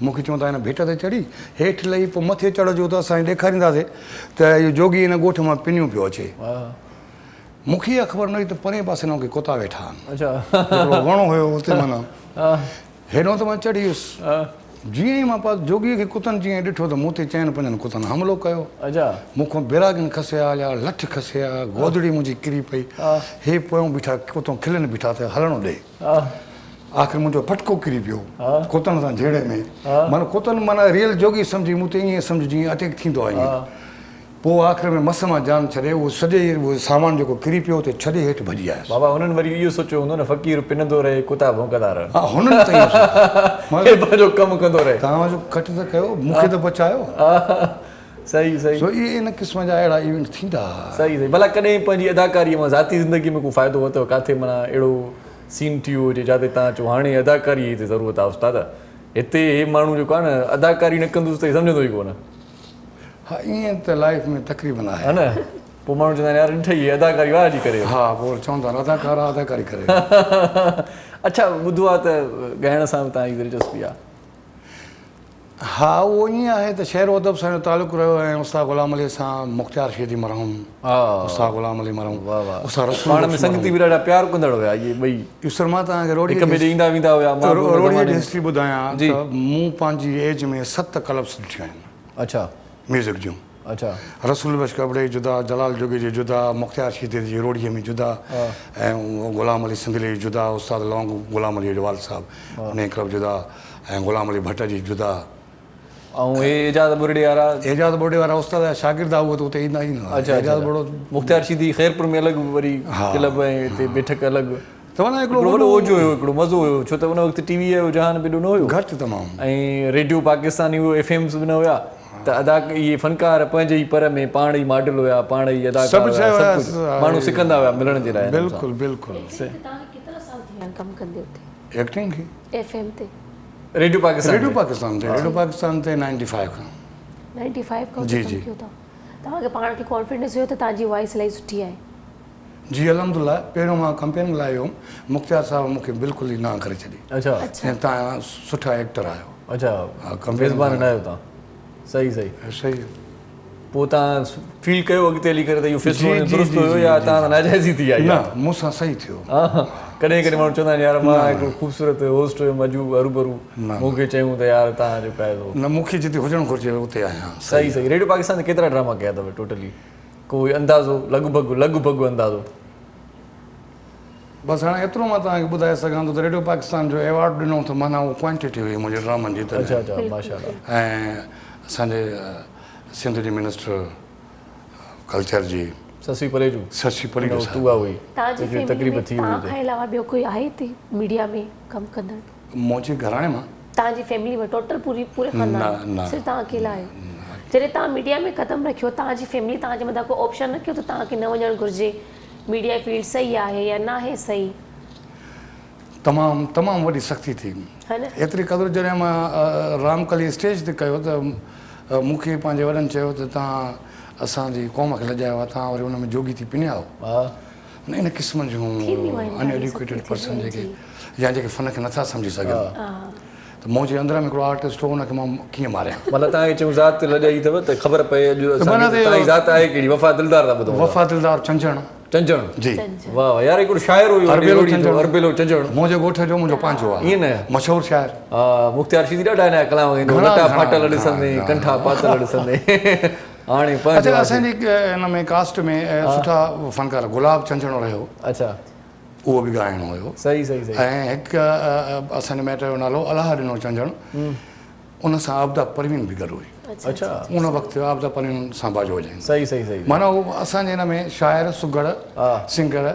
मूंखे चवंदा हिन भिट ते चढ़ी हेठि लही पोइ मथे चढ़जो त असां ॾेखारींदासीं त इहो जोगी हिन ॻोठ मां पिनियूं पियो अचे। मूंखे इहा ख़बर न हुई त परे पासे न कुता वेठा आहिनि। अच्छा हिकिड़ो वणो हुयो हुते, माना हेॾो त मां चढ़ी वियुसि। जीअं ई मां जोगीअ खे कुतनि जीअं ॾिठो त मूं ते 4-5 कुतनि हमलो कयो। अच्छा मूंखां बिरागिन खसिया, या लठ खसिया, गोदड़ी मुंहिंजी किरी पई। हे पोयों बीठा कुतों खिलनि बीठा त हलणो ॾे। आख़िर मुंहिंजो फटको किरी पियो कुतनि सां झेड़े में। माना कुतनि माना रियल जोगी सम्झी, मूं ते ईअं सम्झ जीअं अटैक थींदो आहे ईअं। पोइ आख़िर में मस मां जान छॾे, उहो सॼे उहो सामान जेको किरी पियो हुते छॾे हेठि भॼी आयुसि। बाबा हुननि वरी इहो सोचियो हूंदो न फ़क़ीर पिनंदो रहे, कुता भौंकंदा रहनि। हा हुननि त इहो सोचियो। पंहिंजो कमु कंदो रहे। तव्हांजो कट त कयो, मूंखे त बचायो। सही सही। सो इहे इन क़िस्म जा अहिड़ा इवेंट थींदा। सही सही। भला कॾहिं पंहिंजी अदाकारीअ मां ज़ाती ज़िंदगी में को फ़ाइदो वरितो, किथे माना अहिड़ो सीन थियो हुजे जिते तव्हां चओ हाणे अदाकारी जी ज़रूरत आहे उस्ताद, हिते हे माण्हू जेको आहे न अदाकारी न कंदुसि त सम्झंदो ई कोन। हा ईअं त लाइफ में तकरीबन आहे, है न। पोइ माण्हू चवंदा आहिनि यार ॾिठई अदाकारी वाह जी करे। हा पोइ चवंदा आहिनि अदाकार आहे, अदाकारी करे। अच्छा ॿुधो आहे त ॻाइण सां तव्हांजी दिलचस्पी आहे? हा उहो ईअं आहे त शेर अदब सां तालुक़ु रहियो ऐं उस्ताद ग़ुलाम अली सां मुख़्तियार शीदी मरहूम, उस्ताद ग़ुलाम अली मरहूम, उस्ताद रसूल पाण में संगीती बि ॾाढा प्यार कंदड़ हुया इहे ॿई। यूसर मां तव्हांखे रोड़ी हिक ॿिए ॾे ईंदा वेंदा हुया। रोड़ी जी हिस्ट्री ॿुधायां त मूं पंहिंजी एज में 7 क्लब्स ॾिठियूं आहिनि। अच्छा म्यूज़िक जूं। अच्छा रसूल बश कबड़े जुदा, जलाल जोगी जी जुदा, मुख़्तियार शीदी जी रोड़ीअ में जुदा, ऐं ग़ुलाम अली सिंधली जी जुदा, उस्ताद लौंग ग़ुलाम अली अडवाल साहिबु उन क्लब जुदा, ऐं ग़ुलाम अली भट्ट जी जुदा। ऐं हे एजाज़ बुरड़े वारा, एजाज़ बुरड़े वारा उस्ताद जा शागिर्द आहे, उहे त उते ईंदा ई न। अच्छा एजाज़ बुरड़ो मुख़्तियार शीदी ख़ैरपुर में अलॻि वरी क्लब ऐं हिते बैठक अलॻि। त माना हिकिड़ो वॾो ओजो हुयो, हिकिड़ो मज़ो हुयो, छो त उन वक़्तु टीवीअ जो जहान बि एॾो न हुयो, घटि तमामु, ऐं रेडियो पाकिस्तानी हुयो, एफएम्स बि न हुया। त अदा इहे फनकार पंहिंजे ई पर में पाण ई मॉडल हुया, पाण ई अदाकार हुया, माण्हू सिखंदा हुया मिलण जे लाइ। बिल्कुलु बिल्कुलु। केतिरा साल थी विया कमु कंदे हुते एक्टिंग खे एफएम ते? रेडियो पाकिस्तान रेडियो पाकिस्तान ते 95 खां 95 खां जी जी। तव्हांखे पाण खे कॉन्फिडेंस हुयो त तव्हांजी वॉइस इलाही सुठी आहे? जी अलहमदुलिल्लाह। पहिरियों मां कंपेन लाइ हुयुमि, मुख़्तियार साहिबु मूंखे बिल्कुलु ई ना करे छॾी। अच्छा ऐं तव्हां सुठा एक्टर आहियो। अच्छा मेज़बान न आहियो तव्हां। सही सही सही। पोइ तव्हां फील कयो अॻिते हली करे त इहो फ़ैसिलो दुरुस्त हुयो या तव्हां नाजाइज़ी थी आई? न मूंसां सही थियो। कॾहिं कॾहिं माण्हू चवंदा आहिनि यार मां हिकिड़ो ख़ूबसूरत होस्ट हुयुमि अॼु हरूभरू, मूंखे चयूं त यार तव्हां जेको आहे न मूंखे जिते हुजणु घुरिजे उते आहियां। सही सही। रेडियो पाकिस्तान ते केतिरा ड्रामा कया अथव टोटली? कोई अंदाज़ो लॻभॻि अंदाज़ो? बसि हाणे एतिरो मां तव्हांखे ॿुधाए सघां थो त रेडियो पाकिस्तान जो एवॉर्ड ॾिनो त माना उहो क्वांटिटी हुई मुंहिंजे ड्रामनि जी। अच्छा अच्छा माशाल्लाह। ऐं असांजे सिंध जी मिनिस्टर कल्चर जी शशि परेजू तकरीब हुई। तव्हां खां अलावा ॿियो कोई आहे हिते मीडिया में कमु कंदड़ मुंहिंजे घराणे मां? तव्हांजी फैमिली में टोटल पूरे खानदान? सिर्फ़ु तव्हां अकेला आहियो? जॾहिं तव्हां मीडिया में क़दम रखियो, तव्हांजी फैमिली तव्हांजे मथां को ऑप्शन रखियो त तव्हांखे न वञणु घुरिजे, मीडिया फील्ड सही आहे या न आहे सही? तमामु तमामु वॾी सख़्ती थी एतिरी क़दुरु। जॾहिं मां रामकली स्टेज ते कयो त मूंखे पंहिंजे वॾनि चयो त तव्हां असांजी क़ौम खे लॼायो आहे, तव्हां वरी हुन में जोगी थी पिनिया आहियो। इन क़िस्म जूं अनएजुकेटेड पर्सन जेके या जेके फ़न खे नथा सम्झी सघनि, त मुंहिंजे अंदरि में हिकिड़ो आर्टिस्ट हो, हुनखे मां कीअं मारियां। मतिलबु तव्हांखे चऊं ज़ात लॼाई अथव त ख़बर पए अॼु तव्हांजी ज़ात आहे कहिड़ी? वफ़ा दिलदार था ॿुधो? वफ़ा दिलदार चंचण जी। वाह वाह यार, हिकिड़ो शाइर हुयो अरबेलो चंचण, मुंहिंजे ॻोठ जो मुंहिंजो पंहिंजो आहे। ईअं न? मशहूरु शाइर। हा मुख़्तियार शीदी ॾाढा हिन जा कलाम ॻाईंदो, लटा फाटल ॾिसंदे, कंठा पातल ॾिसंदे। हाणे अच्छा असांजी हिन में कास्ट में सुठा फ़नकार गुलाब चंचणो रहियो। अच्छा उहो बि ॻाइणो हुयो। सही सही सही। ऐं हिकु असांजे माइट जो नालो अलाह ॾिनो चंचण, उन सां आबदा परवीन बि गॾु हुई। अच्छा उन वक़्तु आबदा परवीन सां बाजो वॼाईंदी। सही सही सही। माना उहो असांजे हिन में शाइर, सुगड़, सिंगर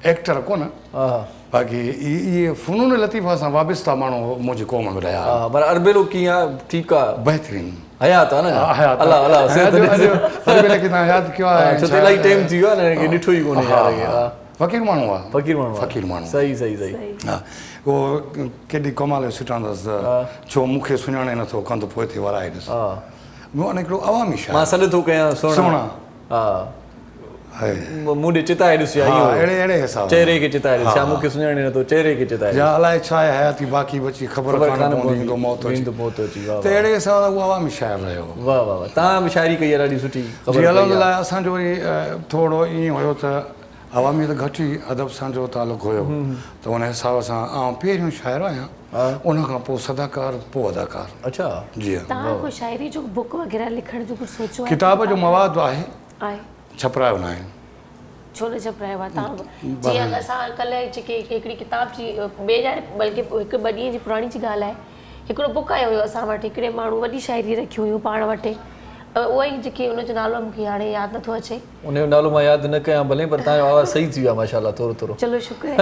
एक्टर कोन हा बाक़ी इहे फ़नून लतीफ़ा सां वाबिस्ता माण्हू मुंहिंजी क़ौम में रहिया हा पर अरबेलो कीअं आहे ठीकु आहे बहितरीनु हयात आहे न हयात अलाह अलाह सिहत ॾिजे। अरबेले खे तव्हां यादि कयो आहे छो त इलाही टाइम थी वियो आहे न कि ॾिठो ई कोन्हे यार खे। हा फ़क़ीर माण्हू आहे फ़क़ीर माण्हू आहे। फ़क़ीर माण्हू सही सही सही हा उहो केॾी कमाल जो सिटांदसि छो मूंखे सुञाणे नथो कंदु पोइ ते वराए ॾिस हा मूं हिकिड़ो अवामी मां शाइर सॾु थो कयां सुहिणा सुहिणा हा आहे मूं ॾे चिताए ॾिस या हा, इहो अहिड़े हिसाब चेहरे खे चिताए ॾिस या मूंखे सुञाणे नथो चेहरे खे चिताए या अलाए छा आहे हयाती बाक़ी बची ख़बर कान पवंदी ईंदो मौत अची ईंदो मौत अची वाह त अहिड़े हिसाब सां उहो अवामी शाइर रहियो वाह वाह वाह तव्हां बि शाइरी कई आहे ॾाढी सुठी जी ख़बर पई आहे। अलहमदिल्ला असांजो वरी थोरो ईअं हुयो त अवामी त घटि ई अदब सां जो तालुक़ु हुयो त उन हिसाब सां आउं पहिरियों शाइर आहियां उन खां पोइ सदाकार पोइ अदाकार अच्छा जी हा तव्हां कोई शाइरी जो बुक वग़ैरह लिखण जो कुझु सोचियो आहे? किताब जो मवादु आहे आहे छपरायो न आहे छो न छपिरायो आहे तव्हां जीअं असां कल्ह जेके हिकिड़ी किताब जी ॿिए ॼाणे बल्कि हिकु ॿ ॾींहं जी पुराणी जी ॻाल्हि आहे हिकिड़ो बुक आयो हुयो असां वटि हिकिड़े माण्हू वॾी शाइरी रखियूं हुयूं पाण वटि उहा ई जेकी हुनजो नालो मूंखे हाणे यादि नथो अचे उनजो नालो मां यादि न कयां भले पर तव्हांजो आवाज़ु सही थी वियो आहे माशाल्लाह थोरो थोरो चलो शुक्र आहे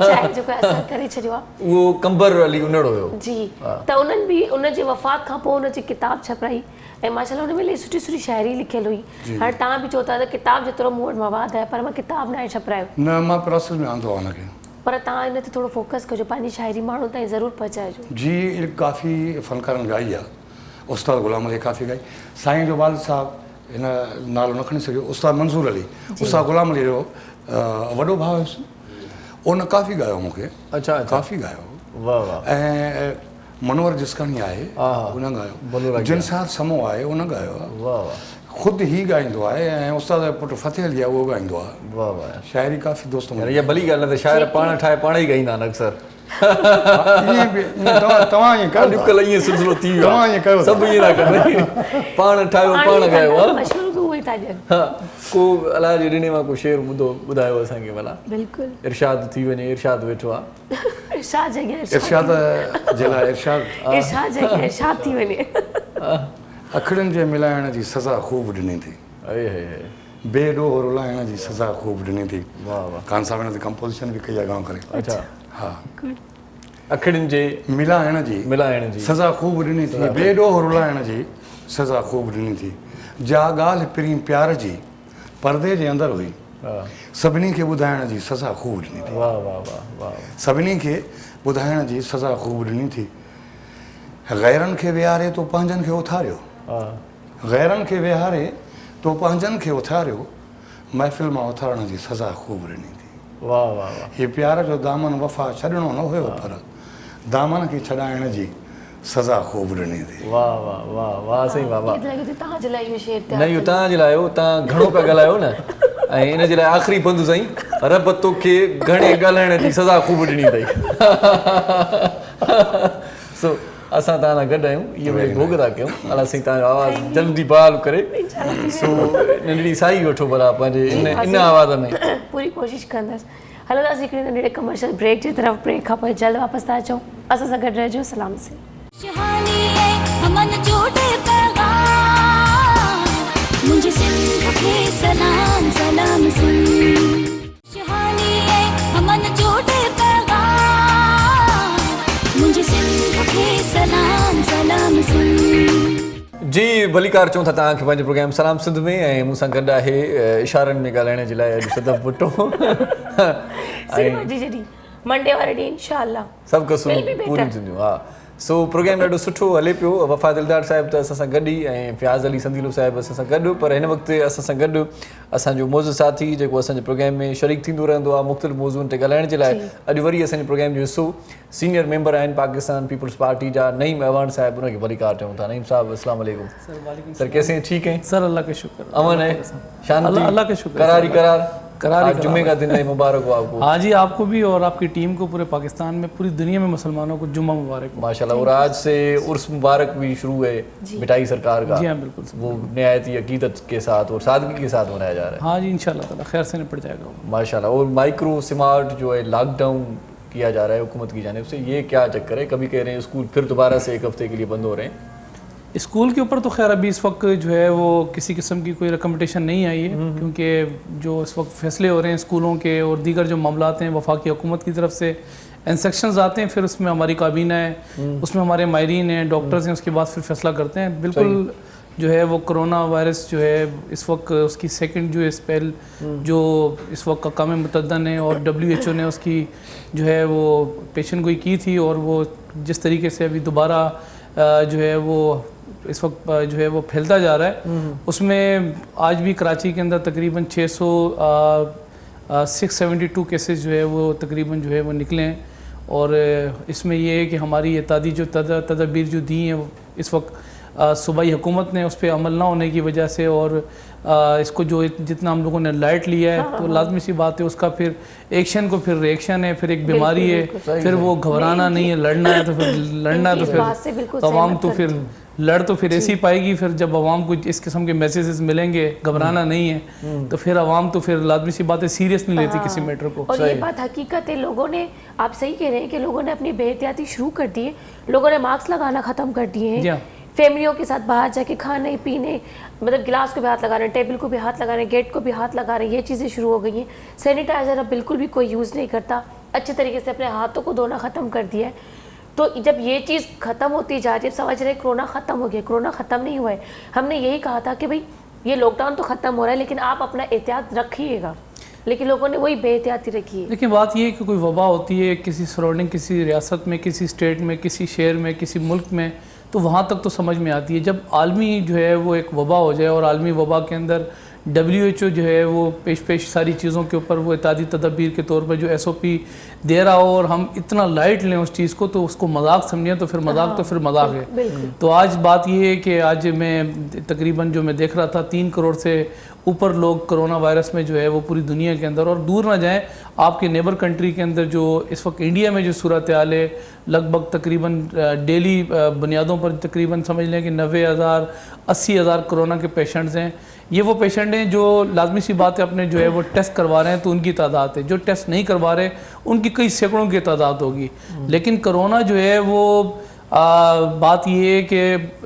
शायदि जेको असर करे छॾियो आहे उहो कंबर अली उनड़ो हुयो जी त उन्हनि बि उनजे वफ़ात खां पोइ उनजी किताब छपिराई ऐं माशाल्लाह हुन में इलाही सुठी सुठी शाइरी लिखियलु हुई हाणे तव्हां बि चओ था त किताब जेतिरो मूं वटि मवादु आहे पर मां किताब न आहे छपिरायो न मां प्रोसेस में आंदो आहे हुनखे पर तव्हां हिन ते थोरो फोकस कजो पंहिंजी शाइरी माण्हू ताईं ज़रूरु पहुचाइजो जी काफ़ी फ़नकारनि ॻाई आहे उस्ताद ग़ुलाम अली काफ़ी ॻाई साईं जो वालिद साहबु हिन नालो न खणी सघियो उस्ताद मंसूर अली उस्ताद ग़ुलाम अली जो वॾो भाउ हुयुसि उन काफ़ी ॻायो मूंखे अच्छा अच्छा काफ़ी ॻायो वाह वाह ऐं मनोहर जिसकानी आहे हा उन भलो ॻायो लॻियो। जिनसार समो आहे उन ॻायो आहे वाह वाह ख़ुदि ई ॻाईंदो आहे ऐं उस्ताद जो पुटु फ़तेह अली आहे उहो ॻाईंदो आहे वाह वाह शाइरी काफ़ी दोस्त यार इहा भली ॻाल्हि आहे त शाइर पाण ठाहे पाण ई ॻाईंदा आहिनि अक्सर ईअं बि तव्हां ईअं कयो था। अॼुकल्ह ईअं सिलसिलो थी वियो तव्हां आहे ईअं कयो था। सभु ईअं था कनि पाण ठाहियो पाण ॻायो आहे मशहूरु बि उहे था ॾियनि हा को अलाह जे ॾिने मां को शेर ॿुधायो असांखे भला बिल्कुलु इरशाद थी वञे इरशाद वेठो आहे इरशाद जॻह इरशाद जे लाइ इरशाद इरशाद जॻह इरशाद थी वञे अखिड़ियुनि जे मिलाइण जी सज़ा ख़ूब ॾिनी थी अरे हे बेॾोह रुलाइण जी सज़ा ख़ूब ॾिनी थी वाह वाह कान साहब हिन ते कंपोज़िशन बि कई आहे गांव करे अच्छा हा अखिड़ियुनि जे मिलाइण जी मिलाइण जी सज़ा ख़ूब ॾिनी थी बेॾोह रुलाइण जी सज़ा ख़ूब ॾिनी थी जा ॻाल्हि पिरी प्यार जी परदे जे अंदरि हुई हा सभिनी खे ॿुधाइण जी सज़ा ख़ूब ॾिनी थी वाह वाह वाह वाह सभिनी खे ॿुधाइण जी सज़ा ख़ूब ॾिनी थी ग़ैरनि खे विहारे तो पंहिंजनि खे उथारियो हा ग़ैरनि खे विहारे तो पंहिंजनि खे उथारियो महफ़िल मां उथारण जी सज़ा ख़ूब ॾिनी थी वाह वाह वाह हीअ प्यार जो दामन वफ़ा छॾिणो न हुयो पर दामन खे छॾाइण जी सज़ा ख़ूब ॾिनी थी वाह वाह वाह वाह सही वाह वाह लॻे थो तव्हांजे लाइ इहो शेर न इहो तव्हांजे लाइ हो तव्हां घणो पिया ॻाल्हायो न ऐं इन जे लाइ आख़िरी बंदि साईं रब तोखे घणे ॻाल्हाइण जी सज़ा ख़ूब ॾिनी अथई सो असां तव्हां सां गॾु आहियूं इहो वरी भोग था कयूं अलाह साईं तव्हांजो आवाज़ु जल्दी बहाल करे सो नंढड़ी साई वठो भला पंहिंजे इन आवाज़ में पूरी कोशिशि कंदसि हलंदासीं हिकिड़े नंढड़े कमर्शियल ब्रेक जे तरफ़ ब्रेक खां पोइ जल्द वापसि था अचूं असां सां गॾु रहिजो सलाम से मुझे सिंध के सलाम सलाम सुन शहानी है हमन जोड़े पैगाम मुझे सिंध के सलाम सलाम सुन जी भलीकार चऊं था तव्हांखे पंहिंजे प्रोग्राम सलाम सिंध में ऐं मूंसां गॾु आहे इशारनि में ॻाल्हाइण जे लाइ अॼु सदफ भुट्टो जी जॾहिं मंडे वारे ॾींहुं इंशाअल्लाह सभु क़सूर Will be better. पूरियूं थींदियूं हा सो प्रोग्राम ॾाढो सुठो हले पियो वफ़ा दिलदार साहिबु त असां सां गॾु ई ऐं फ़ियाज़ अली संदीलो साहिबु असां सां गॾु पर हिन वक़्तु असां सां गॾु असांजो मौज़ूद साथी जेको असांजे प्रोग्राम में शरीक थींदो रहंदो आहे मुख़्तलिफ़ मौज़ूअनि ते ॻाल्हाइण जे लाइ अॼु वरी असांजे प्रोग्राम जो हिसो सीनियर मेंबर आहिनि पाकिस्तान पीपल्स पार्टी जा नईम अवान साहिबु उनखे भलीकार चऊं था नईम साहब अस्सलाम वालेकुम सर कैसे हैं ठीक हैं सर अल्लाह का शुक्र अमन है शांति अल्लाह का शुक्र करारी करार करारी आज जुम्मे का दिन है मुबारक हो आपको हाँ जी आपको भी और आपकी टीम को पूरे पाकिस्तान में पूरी दुनिया में मुसलमानों को जुम्मा मुबारक हो। माशाल्लाह और आज से उर्स मुबारक भी शुरू है मिठाई सरकार का जी हाँ बिल्कुल वो नहायती अकीदत के साथ और सादगी के साथ मनाया जा रहा है हाँ जी इंशाल्लाह ताला खैर से निपट जाएगा वो। माशाल्लाह और माइक्रो स्मार्ट जो है लॉकडाउन किया जा रहा है हुकूमत की जानिब से ये क्या चक्कर है कभी कह रहे हैं स्कूल फिर दोबारा से एक हफ्ते के लिए बंद हो रहे हैं स्कूल के ऊपर तो खैर अभी इस वक्त जो है वो किसी किस्म की कोई रिकमेंडेशन नहीं आई है, क्योंकि जो इस वक्त फैसले हो रहे हैं स्कूलों के और दीगर जो मामलात हैं वफाकी हुकूमत की तरफ से इंस्ट्रक्शंस आते हैं, फिर उसमें हमारी काबीना है, उसमें हमारे माहिरीन हैं, डॉक्टर्स हैं, उसके बाद फिर फैसला करते हैं। बिल्कुल जो है वो कोरोना वायरस जो है इस वक्त उसकी सेकंड जो स्पेल जो इस वक्त अक़वाम मुत्तहिदा ने और WHO ने उसकी जो है वो पेशन गोई की थी, और वो जिस तरीके से अभी दोबारा जो है वो इस वक्त जो है वो फैलता जा रहा है, उसमें आज भी कराची के अंदर तकरीबन 672 केसेस जो है वो तकरीबन जो है वो निकले हैं। और इसमें ये है कि हमारी एहतियाती जो तदबीर जो दी हैं इस वक्त सूबाई हुकूमत ने उस पर अमल ना होने की वजह से, और इसको जो जितना हम लोगों ने लाइट लिया है, तो लाजमी सी बात है उसका फिर एक्शन को फिर रिएक्शन है, फिर एक बीमारी है, फिर वो घबराना नहीं है, लड़ना है तो फिर लड़ना है, तो फिर अवाम तो फिर लड़ तो फिर ऐसी पाएगी। फिर जब अवाम को इस किस्म के मैसेजेस मिलेंगे घबराना नहीं है, तो फिर अवाम तो फिर लाजमी सी बात है सीरियस नहीं लेती किसी मैटर को। और ये बात हकीकत है, लोगों ने, आप सही कह रहे हैं कि लोगों ने अपनी बेहतियाती शुरू कर दी है, लोगों ने मास्क लगाना ख़त्म कर दिए हैं, फैमिलियों के साथ बाहर जाके खाने पीने, मतलब गिलास को भी हाथ लगा रहे हैं, टेबल को भी हाथ लगा रहे हैं, गेट को भी हाथ लगा रहे हैं, ये चीज़ें शुरू हो गई हैं। सैनिटाइज़र अब बिल्कुल भी कोई यूज़ नहीं करता, अच्छे तरीके से अपने हाथों को धोना ख़त्म कर दिया है। तो जब ये चीज़ ख़त्म होती जा रही है, समझ रहे कोरोना ख़त्म हो गया, कोरोना ख़त्म नहीं हुआ है। हमने यही कहा था कि भाई ये लॉकडाउन तो ख़त्म हो रहा है, लेकिन आप अपना एहतियात रखिएगा, लेकिन लोगों ने वही बेहतियाती रखी है। लेकिन बात ये है कि कोई वबा होती है किसी सराउंडिंग, किसी रियासत में, किसी स्टेट में, किसी शहर में, किसी मुल्क में, तो वहाँ तक तो समझ में आती है। जब आलमी जो है वो एक वबा हो जाए और आलमी वबा के अंदर WHO जो है वो पेश सारी चीज़ों के ऊपर वो एहतियाती तदबीर के तौर पर जो SOP दे रहा हो, और हम इतना लाइट लें उस चीज़ को, तो उसको मजाक समझें, तो फिर मजाक तो फिर मजाक है। तो आज बात ये है कि आज मैं तकरीबन जो मैं देख रहा था 3 करोड़ से ऊपर लोग कोरोना वायरस में जो है वो पूरी दुनिया के अंदर, और दूर ना जाएं आपके नेबर कंट्री के अंदर जो इस वक्त इंडिया में जो सूरत हाल है, लगभग तकरीबन डेली बुनियादों पर तकरीबन समझ लें कि 90,000 80,000 कोरोना के पेशेंट्स हैं। ये वो पेशेंट हैं जो लाजमी सी बात है अपने जो है वो टेस्ट करवा रहे हैं, तो उनकी तादाद है, जो टेस्ट नहीं करवा रहे उनकी कई सैकड़ों की तादाद होगी। लेकिन कोरोना जो है वो बात ये है कि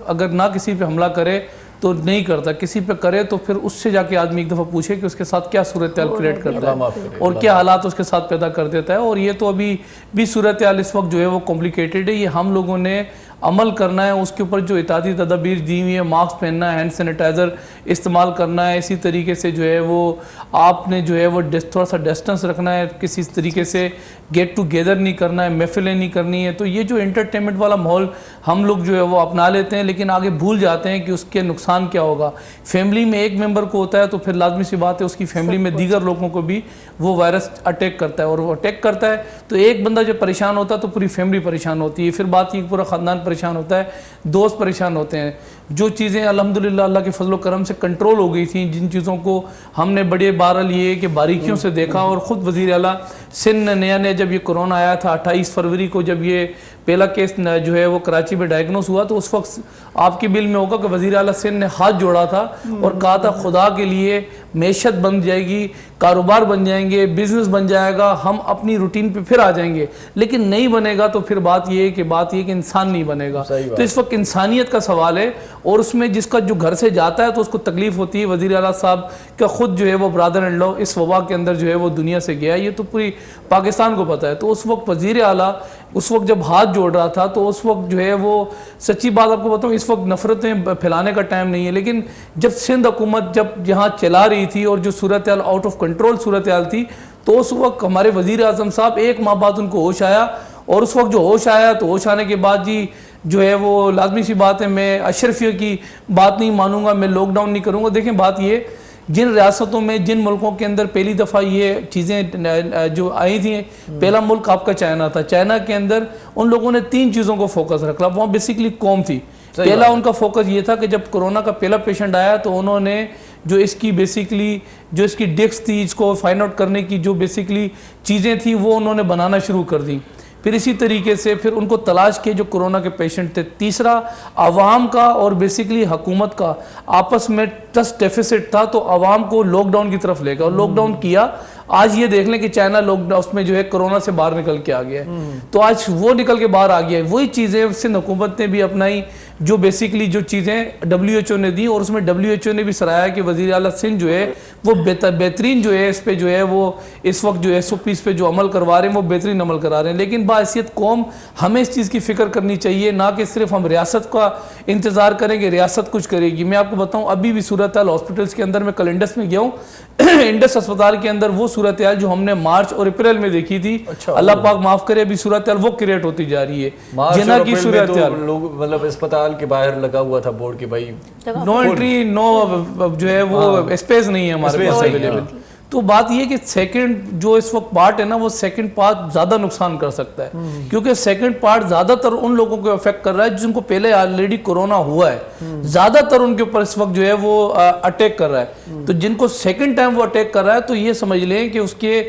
अगर ना किसी पे हमला करे तो नहीं करता, किसी पे करे तो फिर उससे जाके आदमी एक दफ़ा पूछे कि उसके साथ क्या सूरत हाल क्रिएट करता है और क्या हालात उसके साथ पैदा कर देता है। और ये तो अभी भी सूरत हाल इस वक्त जो है वो कॉम्प्लिकेटेड है, ये हम लोगों ने अमल करना है, उसके ऊपर जो एहतियाती तदबीर दी हुई है, मास्क पहनना है, हैंड सैनिटाइज़र इस्तेमाल करना है, इसी तरीके से जो है वो आपने जो है वो थोड़ा सा डिस्टेंस रखना है, किसी तरीके से गेट टुगेदर नहीं करना है, महफिलें नहीं करनी है। तो ये जो एंटरटेनमेंट वाला माहौल हम लोग जो है वो अपना लेते हैं, लेकिन आगे भूल जाते हैं कि उसके नुकसान क्या होगा। फैमिली में एक मेंबर को होता है तो फिर लाजमी सी बात है उसकी फैमिली में दीगर लोगों को भी वो वायरस अटैक करता है, और वो अटैक करता है तो एक बंदा जब परेशान होता है तो पूरी फैमिली परेशान होती है, फिर बात ये पूरा ख़ानदान परेशान होता है, दोस्त परेशान होते हैं। जो चीज़ें अल्हम्दुलिल्लाह अल्लाह के फजल करम से कंट्रोल हो गई थी, जिन चीज़ों को हमने बड़े बहरहाल ये कि बारीकियों से देखा, और ख़ुद वज़ीर आला सिंध ने नया जब ये कोरोना आया था 28 फरवरी को जब ये पहला केस जो है वो कराची में डायग्नोस हुआ, तो उस वक्त आपके बिल में होगा कि वज़ीर आला सिंध ने हाथ जोड़ा था और कहा था खुदा के लिए मैशत बन जाएगी, कारोबार बन जाएंगे, बिजनेस बन जाएगा, हम अपनी रूटीन पे फिर आ जाएंगे। लेकिन नहीं बनेगा तो फिर बात ये है कि इंसान नहीं बनेगा। तो इस वक्त इंसानियत का सवाल है, और उसमें जिसका जो घर से जाता है तो उसको तकलीफ होती है। वज़ीर आला साहब का खुद जो है वो ब्रदर इन लॉ इस वबा के अंदर जो है वो दुनिया से गया, ये तो पूरी पाकिस्तान को पता है। तो उस वक्त वज़ीर आला उस वक्त जब हाथ जोड़ रहा था, तो उस वक्त जो है वो सच्ची बात आपको बताऊँ, इस वक्त नफरतें फैलाने का टाइम नहीं है, लेकिन जब सिंध हुकूमत जब यहाँ चला रही थी और जो सूरत हाल आउट ऑफ कंट्रोल सूरत हाल थी, तो उस वक्त हमारे वज़ीर आज़म साहब 1 माह बाद उनको होश आया, और उस वक्त जो होश आया तो होश आने के बाद जी जो है वो लाजमी सी बात है, मैं अशरफिया की बात नहीं मानूंगा, मैं लॉकडाउन नहीं करूँगा। देखें बात ये, जिन रियासतों में जिन मुल्कों के अंदर पहली दफ़ा ये चीज़ें जो आई थी, पहला मुल्क आपका चाइना था। चाइना के अंदर उन लोगों ने 3 चीज़ों को फोकस रखा, वहाँ बेसिकली कौम थी। पहला उनका फोकस ये था कि जब कोरोना का पहला पेशेंट आया तो उन्होंने जो इसकी बेसिकली जो इसकी डिस्क थी, इसको फाइंड आउट करने की जो बेसिकली चीज़ें थी वो उन्होंने बनाना शुरू कर दी। फिर इसी तरीके से फिर उनको तलाश के जो कोरोना के पेशेंट थे। तीसरा आवाम का और बेसिकली हुकूमत का आपस में ट्रस्ट डेफिसिट था, तो आवाम को लॉकडाउन की तरफ ले गया और लॉकडाउन किया। आज ये देख लें कि चाइना लॉकडाउन उसमें जो है कोरोना से बाहर निकल के आ गया है, तो आज वो निकल के बाहर आ गया है। वही चीज़ें सिंध हुकूमत ने भी अपनाई जो बेसिकली जो चीज़ें WHO ने दी, और उसमें WHO ने भी सराहा कि वज़ीर आला सिंध जो है वो बेहतरीन जो है इस पे जो है वो इस वक्त जो SOPs पे जो अमल करवा रहे हैं वो बेहतरीन अमल करा रहे हैं। लेकिन बाहैसियत कौम हमें इस चीज़ की फ़िक्र करनी चाहिए, ना कि सिर्फ हम रियासत का इंतज़ार करेंगे रियासत कुछ करेगी। मैं आपको बताऊँ अभी भी सूरत हाल हॉस्पिटल्स के अंदर, मैं कल इंडस में गया हूँ, इंडस अस्पताल के अंदर वो सूरत हाल जो हमने मार्च और अप्रैल में देखी थी, अल्लाह पाक माफ़ करे, अभी सूरत हाल वो क्रिएट होती जा रही है। जिना की सूरत हाल लोग मतलब अस्पताल के बाहर लगा हुआ था बोर्ड के भाई नो एंट्री, नो जो है वो स्पेस नहीं है हमारे पास अवेलेबल। तो बात ये कि सेकंड जो इस वक्त पार्ट है ना, वो सेकंड पार्ट ज़्यादा नुकसान कर सकता है, क्योंकि सेकंड पार्ट ज़्यादातर उन लोगों को अफेक्ट कर रहा है जिनको पहले ऑलरेडी कोरोना हुआ है, ज़्यादातर उनके ऊपर इस वक्त जो है वो अटैक कर रहा है। तो जिनको सेकंड टाइम वो अटैक कर रहा है, तो ये समझ लें कि उसके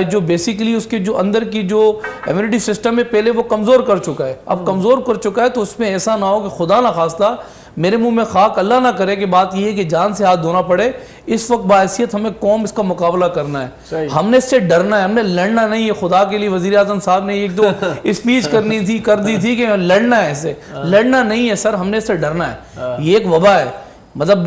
जो बेसिकली उसके जो अंदर की जो इम्यूनिटी सिस्टम है पहले वो कमज़ोर कर चुका है, अब कमज़ोर कर चुका है, तो उसमें ऐसा ना हो कि खुदा ना खास्ता मेरे मुंह में खाक, अल्लाह ना करे कि बात यह है कि जान से हाथ धोना पड़े। इस वक्त बाहैसियत हमें कौम इसका मुकाबला करना है, हमने इससे डरना है, हमने लड़ना नहीं है। खुदा के लिए वज़ीर आज़म साहब ने एक दो स्पीच कर दी थी कि लड़ना है, इससे लड़ना नहीं है सर, हमने इससे डरना है। ये एक वबा है, मतलब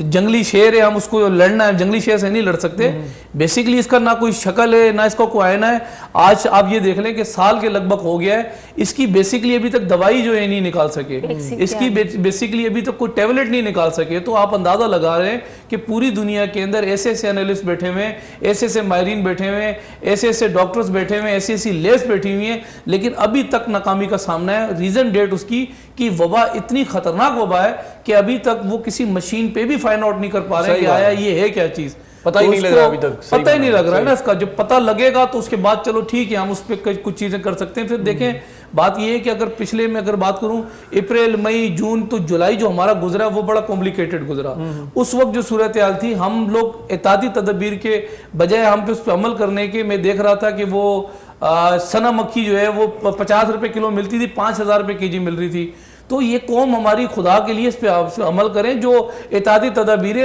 जंगली शेर है, हम उसको लड़ना है, जंगली शेर से नहीं लड़ सकते। बेसिकली इसका ना कोई शक्ल है ना इसका कोई आयना है। आज आप ये देख लें कि साल के लगभग हो गया है, इसकी बेसिकली अभी तक दवाई जो है नहीं निकाल सके, इसकी बेसिकली अभी तक कोई टैबलेट नहीं निकाल सके। तो आप अंदाजा लगा रहे हैं कि पूरी दुनिया के अंदर ऐसे ऐसे एनालिस्ट बैठे हुए हैं, ऐसे ऐसे माहिरीन बैठे हुए हैं, ऐसे ऐसे डॉक्टर्स बैठे हुए हैं, ऐसी ऐसी लेस बैठी हुई हैं, लेकिन अभी तक नाकामी का सामना है। रीजन डेट उसकी कि वबा इतनी खतरनाक वबा है कि अभी तक वो किसी मशीन पे भी फाइंड आउट नहीं कर पा रहे हैं कि आया ये है क्या चीज, पता ही नहीं लग रहा अभी तक, पता ही नहीं लग रहा है ना इसका। जब पता लगेगा तो उसके बाद चलो ठीक है, हम उस पर कुछ चीजें कर सकते हैं। फिर देखें बात ये है कि अगर पिछले में अगर बात करूं अप्रैल मई जून, तो जुलाई जो हमारा गुजरा वो बड़ा कॉम्प्लिकेटेड गुजरा। उस वक्त जो सूरत हाल थी, हम लोग एहतियाती तदबीर के बजाय हम पे उस पर अमल करने के, मैं देख रहा था कि वो सना मक्खी जो है वो 50 रुपए किलो मिलती थी, 5,000 रुपए केजी मिल रही थी। तो ये कौम हमारी खुदा के लिए इस पे अमल करें, जो एहतियाती तदबीर,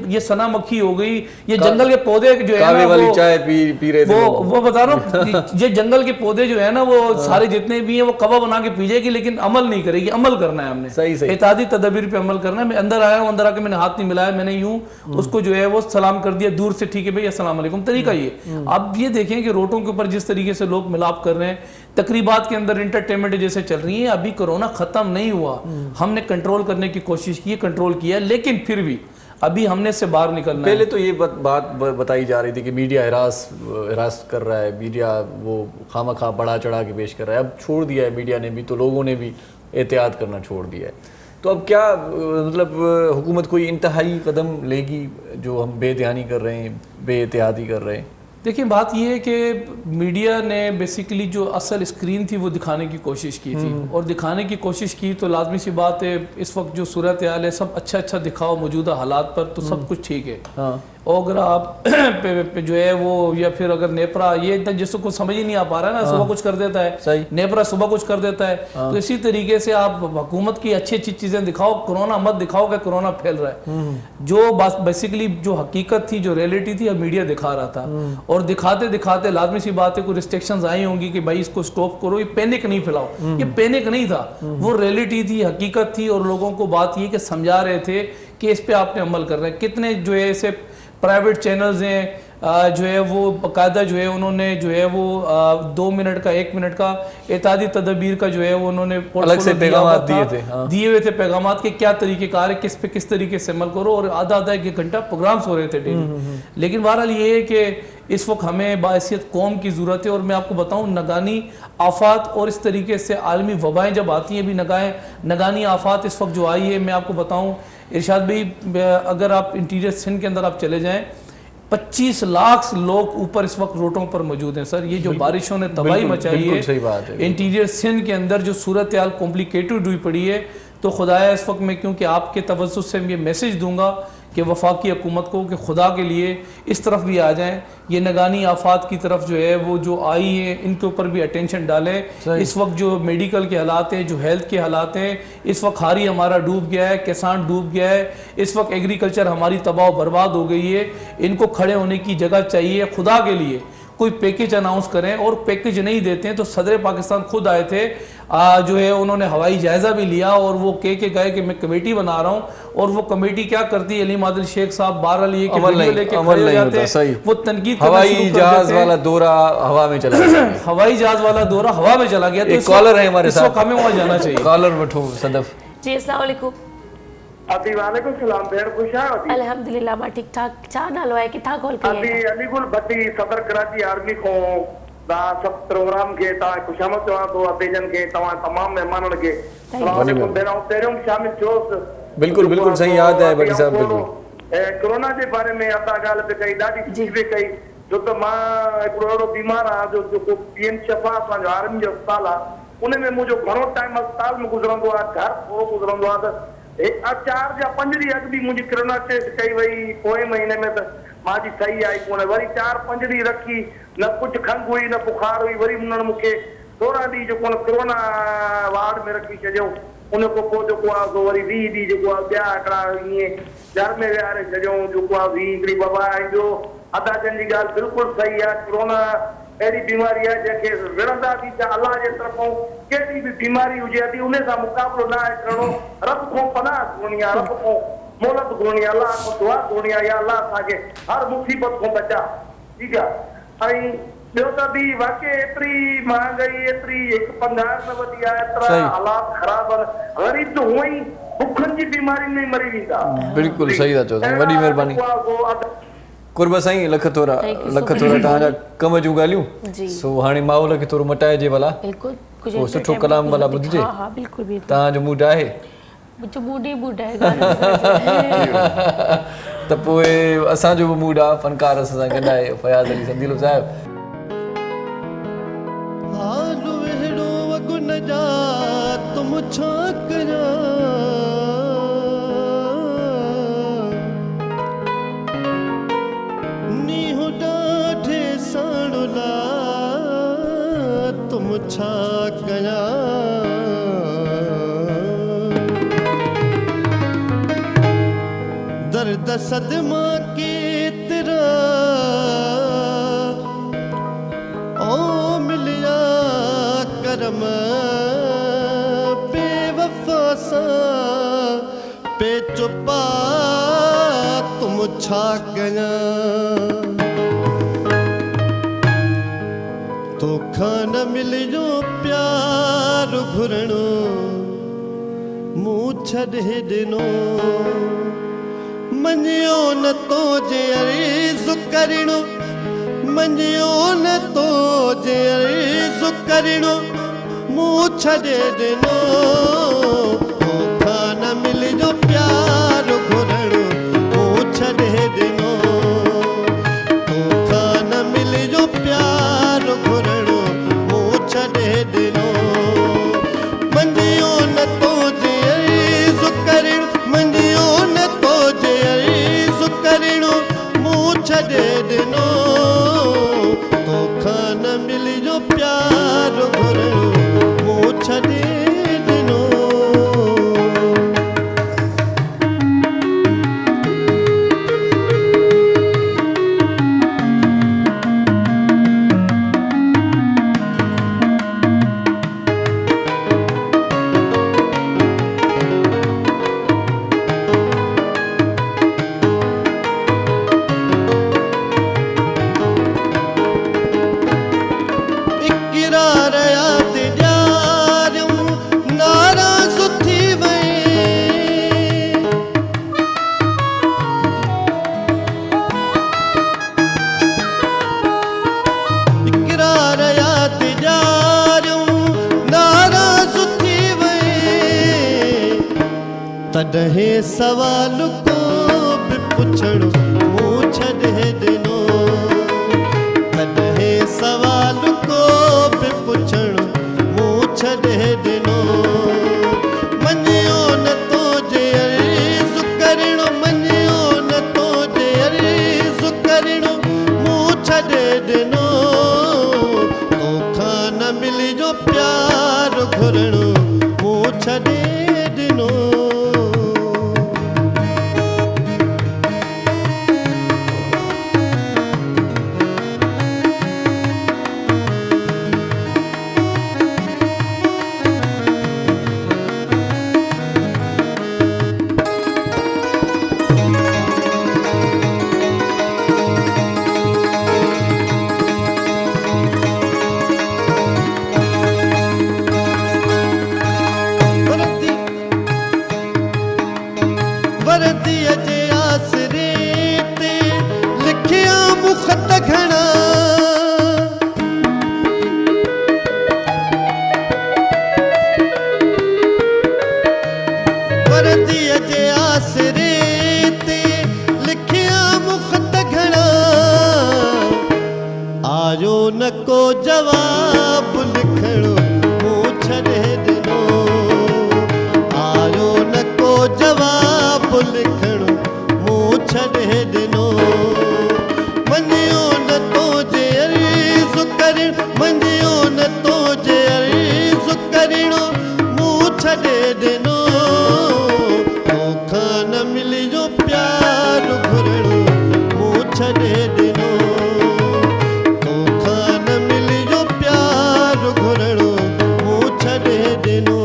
ये सना मक्खी हो गई, ये जंगल के पौधे जो है ना वाली चाय पी रहे थे वो बता रहा हूँ, ये जंगल के पौधे जो है ना वो सारे जितने भी हैं वो कवा बना के पी जाएगी, लेकिन अमल नहीं करेगी। अमल करना है हमने, सही एहतियाती तदबीर पे अमल करना है। मैं अंदर आया हूँ, अंदर आके मैंने हाथ नहीं मिलाया, मैंने यूं उसको जो है वो सलाम कर दिया दूर से, ठीक है भाई अस्सलाम वालेकुम, तरीका ये। अब ये देखें कि रोटों के ऊपर जिस तरीके से लोग मिलाप कर रहे हैं, तकरीबात के अंदर इंटरटेनमेंट जैसे चल रही है, अभी कोरोना खत्म नहीं हुआ, हमने कंट्रोल करने की कोशिश की, कंट्रोल किया, लेकिन फिर भी अभी हमने से बाहर निकलना है। पहले तो ये बात बताई जा रही थी कि मीडिया हरास कर रहा है, मीडिया वो खामखा बढ़ा चढ़ा के पेश कर रहा है। अब छोड़ दिया है मीडिया ने भी, तो लोगों ने भी एहतियात करना छोड़ दिया है। तो अब क्या मतलब हुकूमत कोई इंतहाई कदम लेगी जो हम बेध्यानी कर रहे हैं, बेएहतियाती कर रहे हैं? देखिए बात यह है कि मीडिया ने बेसिकली जो असल स्क्रीन थी वो दिखाने की कोशिश की थी, और दिखाने की कोशिश की तो लाजमी सी बात है इस वक्त जो सूरत हाल है सब अच्छा दिखाओ मौजूदा हालात पर, तो सब कुछ ठीक है। हाँ। और अगर आप पे जो है वो, या फिर अगर नेपरा, ये इतना जिसको कुछ समझ ही नहीं आ पा रहा है ना, सुबह कुछ कर देता है, नेपरा सुबह कुछ कर देता है, तो इसी तरीके से आप हुकूमत की अच्छी चीजें दिखाओ, कोरोना मत दिखाओ कि कोरोना फैल रहा है। जो बेसिकली जो हकीकत थी, जो रियलिटी थी, अब मीडिया दिखा रहा था, और दिखाते दिखाते लाजमी सी बात है कोई रिस्ट्रिक्शंस आई होंगी कि भाई इसको स्टॉप करो, ये पैनिक नहीं फैलाओ। ये पैनिक नहीं था, वो रियलिटी थी, हकीकत थी, और लोगों को बात ये कि समझा रहे थे कि इस पे आपने अमल कर रहे हैं। कितने जो है ऐसे प्राइवेट चैनल्स हैं जो है वो बाकायदा जो है उन्होंने जो है वो 2 मिनट का 1 मिनट का एहतियाती तदबीर का जो है वो उन्होंने अलग से पैगाम दिए हुए थे, पैगाम के क्या तरीक़ेकार है, किस तरीके से अमल करो, और आधा 1 घंटा प्रोग्राम्स हो रहे थे डेली। लेकिन बहरहाल ये है कि इस वक्त हमें बाहैसियत कौम की ज़रूरत है। और मैं आपको बताऊँ, नगानी आफात और इस तरीके से आलमी वबाएँ जब आती हैं, अभी नगानी आफात इस वक्त जो आई है, मैं आपको बताऊँ इरशाद भाई, अगर आप इंटीरियर सिंध के अंदर आप चले जाएं, 25 लाख लोग ऊपर इस वक्त रोडों पर मौजूद हैं सर। ये जो बारिशों ने तबाही मचाई है इंटीरियर सिंध के अंदर, जो सूरत हाल कॉम्प्लिकेटेड हुई पड़ी है, तो खुदाया इस वक्त मैं क्योंकि आपके तवज्जुह से ये मैसेज दूंगा कि वफाकी हुकूमत को कि खुदा के लिए इस तरफ भी आ जाएं, ये नगानी आफात की तरफ जो है वो जो आई है इनके ऊपर भी अटेंशन डालें। इस वक्त जो मेडिकल के हालात हैं, जो हेल्थ के हालात हैं, इस वक्त हारी हमारा डूब गया है, किसान डूब गया है, इस वक्त एग्रीकल्चर हमारी तबाह बर्बाद हो गई है। इनको खड़े होने की जगह चाहिए। खुदा के लिए कोई पैकेज अनाउंस करें, और पैकेज नहीं देते हैं तो सदर पाकिस्तान खुद आए थे, जो है उन्होंने हवाई जायज़ा भी लिया और वो कह के गए कि मैं कमेटी बना रहा हूँ। और वो कमेटी क्या करती है, अलीम आदिल शेख साहब बहरहाल ये लेके खड़े हो जाते हैं, वो तनकीद हवाई जहाज वाला दौरा हवा में चला गया। हवाई जहाज वाला दौरा हवा में चला गया। तो कॉलर है हमारे साथ, हमें वहाँ जाना चाहिए। कॉलर वठो सदफ जी अस्सलाम वालेकुम। अभी वालेकुम सलाम भेण खुश आयो अभी अल्हम्दुलिल्लाह मां ठीक ठाक। छा नालो आहे, किथां कॉल कई अभी आहे? अलीगुल भट्टी सदर कराची आर्मी को दा सब प्रोग्राम के ता खुशामद चवा तो अबेजन के तवा तमाम मेहमानन के अस्सलाम वालेकुम भेण तेरम शामिल छोस। बिल्कुल बिल्कुल सही याद है भट्टी साहब। बिल्कुल कोरोना के बारे में अदा गाल पे कई दादी चीज पे कई जो तो मां एकड़ो बीमार आ जो जो पीएम शफा जो आर्मी जो अस्पताल आ उन में मुझो घणो टाइम अस्पताल में गुजरंदो आ, घर थोड़ो गुजरंदो आ। त 4 या 5 ॾींहं अॻु बि मुंहिंजी कोरोना टेस्ट कई वई पोएं महीने में, त मुंहिंजी सही आई कोन्हे। वरी 4-5 ॾींहं रखी, न कुझु खंघि हुई न बुखार हुई। वरी उन्हनि मूंखे 16 ॾींहं जेको आहे कोरोना वार्ड में रखी छॾियो। उन खां पोइ जेको आहे सो वरी 20 ॾींहं जेको आहे ॿिया हिकिड़ा ईअं घर में विहारे छॾियो जेको आहे 20 हिकिड़ी वबा आई। ॿियो अदाजन जी ॻाल्हि बिल्कुलु सही आहे। कोरोना अहिड़ी बीमारी आहे जंहिंखे विढ़ंदासीं त अलाह जे तरफ़ां कहिड़ी बि बीमारी हुजे थी उन सां मुक़ाबिलो न आहे करिणो। रब खां पनाह घुरणी आहे, रब खां मोहलत घुरणी आहे, अलाह खां दुआ घुरणी आहे, या अलाह असांखे हर मुसीबत खां बचा। ठीकु आहे। ऐं ॿियो त बि वाक़ई एतिरी महांगाई, एतिरी हिकु पघार न वधी आहे, एतिरा हालात ख़राब आहिनि। ग़रीब त हूअं ई बुखनि जी बीमारियुनि में मरी वेंदा। बिल्कुल सही था चओ, वॾी महिरबानी। कुर्ब साईं लख थोरा तव्हांजा कम जूं ॻाल्हियूं। सो हाणे माहौल खे थोरो मटाइजे भला, बिल्कुल कुछ पोइ सुठो कलाम भला ॿुधिजे। हां हां बिल्कुल बिल्कुल। तव्हांजो मूड आहे मुझे मूड ही मूड आहे त पोइ असांजो बि मूड आहे। फनकार असां सां गॾु आहे फयाज़ अली संदीलो साहिब। हाल वेड़ो वगु न जा तुम छा करा नीहो डाठे साणुला तुम छा कया दर्द सदमा के तेरा ओ मिलिया करम बेवफा सा पे चुपा तुम छा कया तो खाना मिलियो प्यार घुरणो मुँह छॾे ॾिनो मञियो न तो जे अर्ज़ करिणो मञियो न तो जे अर्ज़ करिणो मुँह छॾे ॾिनो तोखां न मिलियो प्यार घुरणो मुँह छॾे ॾिनो तोखां न मिलियो प्यार घुरणो मुँह छॾे ॾिनो मञियो न तो जे अर्ज़ करिणो मञियो न तो जे अर्ज़ करिणो मुँह छॾे ॾिनो तोखां न मिलियो प्यार घुरणो मुँह छॾे ॾिनो इक़रार याद ॾियारियूं नाराज़ थी वई इक़रार याद ॾियारियूं नाराज़ थी वई तॾहिं सवाल को बि पुछणो मुँह छॾे ॾिनो तॾहिं सवाल को बि पुछणो मुँह छॾे ॾिनो मञियो न तो जे अर्ज़ करिणो मञियो न घुरणो मूं छॾे ॾिनो वरदीअ जे आसरे ते लिखिया मूं ख़त घणा वरदीअ जे आसरे ते लिखिया मूं ख़त घणा आयो न को जवाब लिखणो मूं छॾे ॾिनो आयो न को जवाब लिखणो मूं छॾे ॾिनो मञियो न तो जे अर्ज़ करण मञियो न तो जे अर्ज़ करणो मूं छॾे ॾिनो तोखां न मिलियो प्यार घुरणो मूं छॾे ॾिनो तोखां न मिलियो प्यार घुरणो मूं छॾे ॾिनो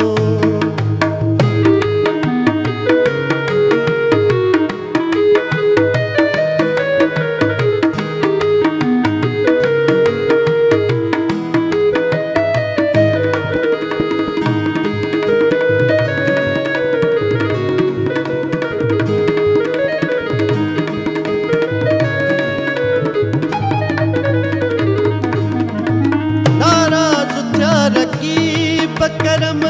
नाराज़ थिया रकीब करम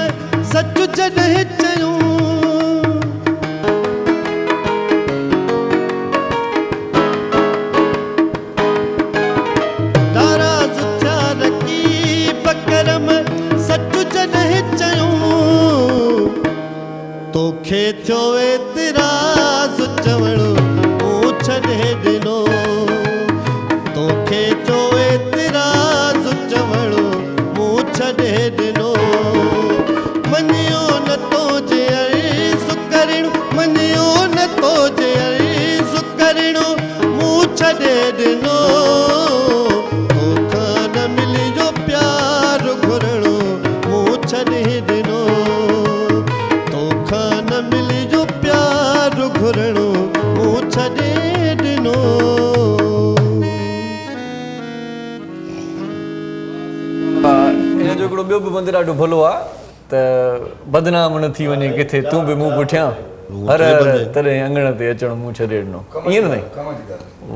सच जॾहिं चयूं नाराज़ थिया रकीब करम सच जॾहिं चयूं तोखे थियो एतिराज़ चवणो मूं छॾे ॾिनो तोखे थियो एतिराज़ चवणो मूं छॾे ॾिनो मञियो न तो जे अर्ज़ करणो मञियो न तो जे अर्ज़ करणो मूं छॾे ॾिनो तोखां न मिलियो प्यार घुरणो मूं छॾे ॾिनो तोखां न मिलियो प्यार घुरणो मूं छॾे ॾिनो इन जो हिकिड़ो ॿियो बि बंदि ॾाढो भलो आहे त बदनाम न थी वञे किथे तूं बि मूं पुठियां हर हर तॾहिं अंगण ते अचणु मूं छॾे ॾिनो ईअं न साईं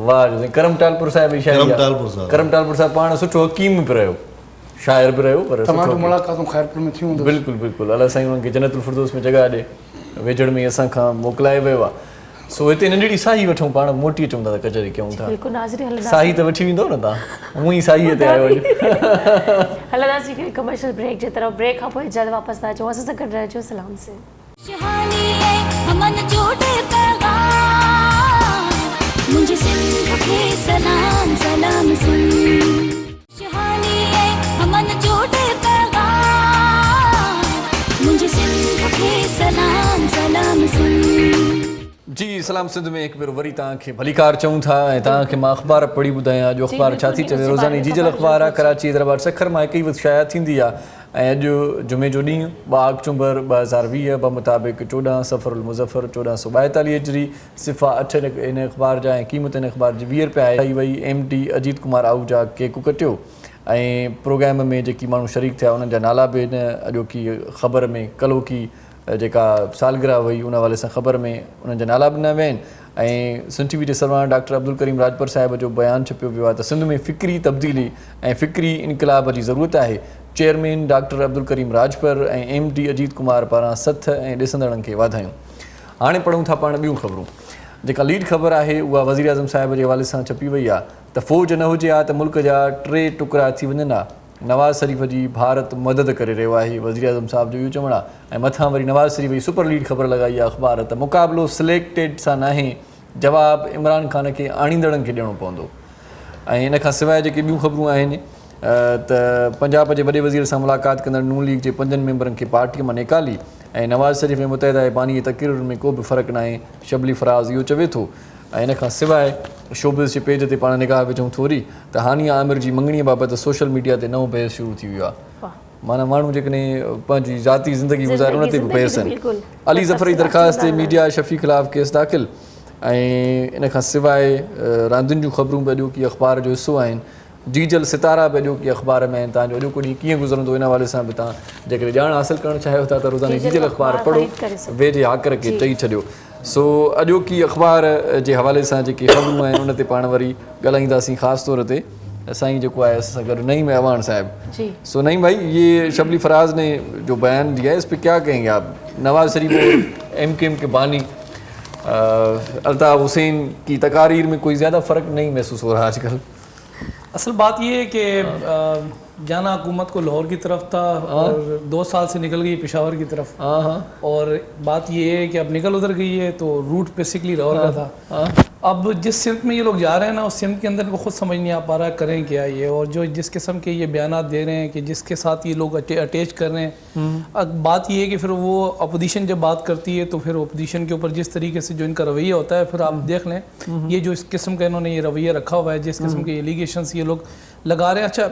वाह जो साईं करमटालपुर साहिब जी शायरी करमटालपुर साहिब। करमटालपुर साहिब पाण सुठो हकीम बि रहियो शाइर बि रहियो पर तव्हां सुठो वटि मुलाक़ातूं ख़ैरपुर में थी हूंदियूं बिल्कुलु बिल्कुलु अलाह साईं हुननि खे जन्नतुल फिरदौस में जॻह ॾे वेझड़ में असां खां मोकिलाए वियो आहे सो हिते नंढड़ी साही वठूं पाण मोटी अचूं था त कचहरी कयूं था बिल्कुलु नाज़री हलंदासीं साही त वठी वेंदव न तव्हां हूअं ई साहीअ ते आयो वञो हलंदासीं हिकिड़ी कमर्शियल ब्रेक जे तरफ़ ब्रेक खां पोइ जल्द वापसि था अचूं असां सां गॾु रहिजो सलाम से खुशहाली है अमन जोड़े पैगाम मुझे सिंध के सलाम सलाम सुन खुशहाली है अमन जोड़े पैगाम मुझे सिंध के सलाम सलाम सुन जी सलाम सिंध में हिकु भेरो वरी तव्हांखे भलीकार चऊं था ऐं तव्हांखे मां अख़बार पढ़ी ॿुधायां जो अख़बार छा थी चवे रोज़ानी जीजल अख़बार आहे कराची हैदराबाद सखर मां हिकु ई वक़्तु शाया थींदी आहे ऐं अॼु जुमे जो ॾींहुं 2 अक्टूबर 2020 मुताबिक़ 14 सफ़रुल मुज़फ़र 1442 हिजरी सिफ़ा 8 इन अख़बार जा ऐं क़ीमत इन अख़बार जी 20 रुपया आई वई MD अजीत कुमार आहूजा केक कटियो ऐं प्रोग्राम में जेकी माण्हू शरीक थिया उन्हनि जा नाला बि हिन अॼोकी ख़बर में कलोकी जेका सालगिरह हुई उन हवाले सां ख़बर में उन्हनि जा नाला बि ॾिना विया आहिनि ऐं सिंध TV जे सरवण डॉक्टर अब्दुल करीम राजपर साहिब जो बयानु छपियो वियो आहे त सिंध में फ़िक्री तब्दीली ऐं फ़िक्री इनक़लाब जी ज़रूरत आहे चेयरमैन डॉक्टर अब्दुल करीम राजपर ऐं MD अजीत कुमार पारां सथ ऐं ॾिसंदड़नि खे वाधायूं हाणे पढ़ूं था पाण ॿियूं ख़बरूं जेका लीड ख़बर आहे उहा वज़ीर आज़म साहिब जे हवाले सां छपी वई आहे त फ़ौज न हुजे हा त मुल्क जा 3 टुकड़ा थी वञनि हा नवाज़ शरीफ़ जी भारत मदद करे रहियो आहे वज़ीर आज़म साहिब जो इहो चवणु आहे ऐं मथां वरी नवाज़ शरीफ़ जी सुपर लीड ख़बर लॻाई आहे अख़बार त मुक़ाबिलो सिलेक्टेड सां नाहे जवाबु इमरान ख़ान खे आणींदड़नि खे ॾियणो पवंदो ऐं इन खां सवाइ जेके ॿियूं ख़बरूं आहिनि त पंजाब जे वॾे वज़ीर सां मुलाक़ात कंदड़ नून लीग जे 5 मेंबरनि खे पार्टीअ मां निकाली ऐं नवाज़ शरीफ़ ऐं मुतहिदा बानी जी तक़रीरुनि में को बि फ़र्क़ु न आहे। शबली फराज़ इहो चवे थो। ऐं इन खां सवाइ शोबिज़ जे पेज ते पाण निगाह विझूं थोरी त हानिया आमिर जी मंगणीअ बाबति सोशल मीडिया ते नओं बहस शुरू थी वियो आहे। माना माण्हू जेकॾहिं पंहिंजी ज़ाती ज़िंदगी गुज़ारे उन ते बि बहस आहिनि। अली ज़फ़र जी दरख़्वास्त ते मीडिया शफ़ी ख़िलाफ़ केस दाख़िल। ऐं इन खां सवाइ रांदियुनि जूं ख़बरूं बि अॼोकी अख़बार जो हिसो आहिनि। डीजल सितारा बि अॼोकी अख़बार में आहिनि। तव्हांजो अॼोको ॾींहुं कीअं गुज़रंदो इन हवाले सां बि तव्हां जेकॾहिं ॼाण हासिलु करणु चाहियो था त रोज़ाना डीजल अख़बार पढ़ो, वेझे हाकर खे चई छॾियो। सो अॼोकी अख़बार जे हवाले सां जेके ख़बरूं आहिनि उन ते पाण वरी ॻाल्हाईंदासीं ख़ासि तौर ते साईं जेको आहे असां गॾु नईम अवान साहिबु। सो नईम भाई, ये शबली फराज ने जो बयान दिया है इस पर क्या कहेंगे आप? नवाज शरीफ और MKM के बानी अल्ताफ़ हुसैन की तकारीर में कोई ज़्यादा फ़र्क नहीं महसूस हो रहा आजकल? असल बात ये है कि जाना हुकूमत को लाहौर की तरफ था और 2 साल से निकल गई पेशावर की तरफ। और बात ये है कि अब निकल उधर गई है तो रूट बेसिकली लाहौर का था। अब जिस सिमत में ये लोग जा रहे हैं ना, उस सिमत के अंदर इनको खुद समझ नहीं आ पा रहा है करें क्या ये, और जो जिस किस्म के ये बयानात दे रहे हैं कि जिसके साथ ये लोग अटैच कर रहे हैं। अब बात ये है कि फिर वो अपोजिशन जब बात करती है तो फिर अपोजिशन के ऊपर जिस तरीके से जो इनका रवैया होता है, फिर आप देख लें ये जो इस किस्म का इन्होंने ये रवैया रखा हुआ है, जिस किस्म के एलिगेशंस ये लोग लगा रहे हैं। अच्छा,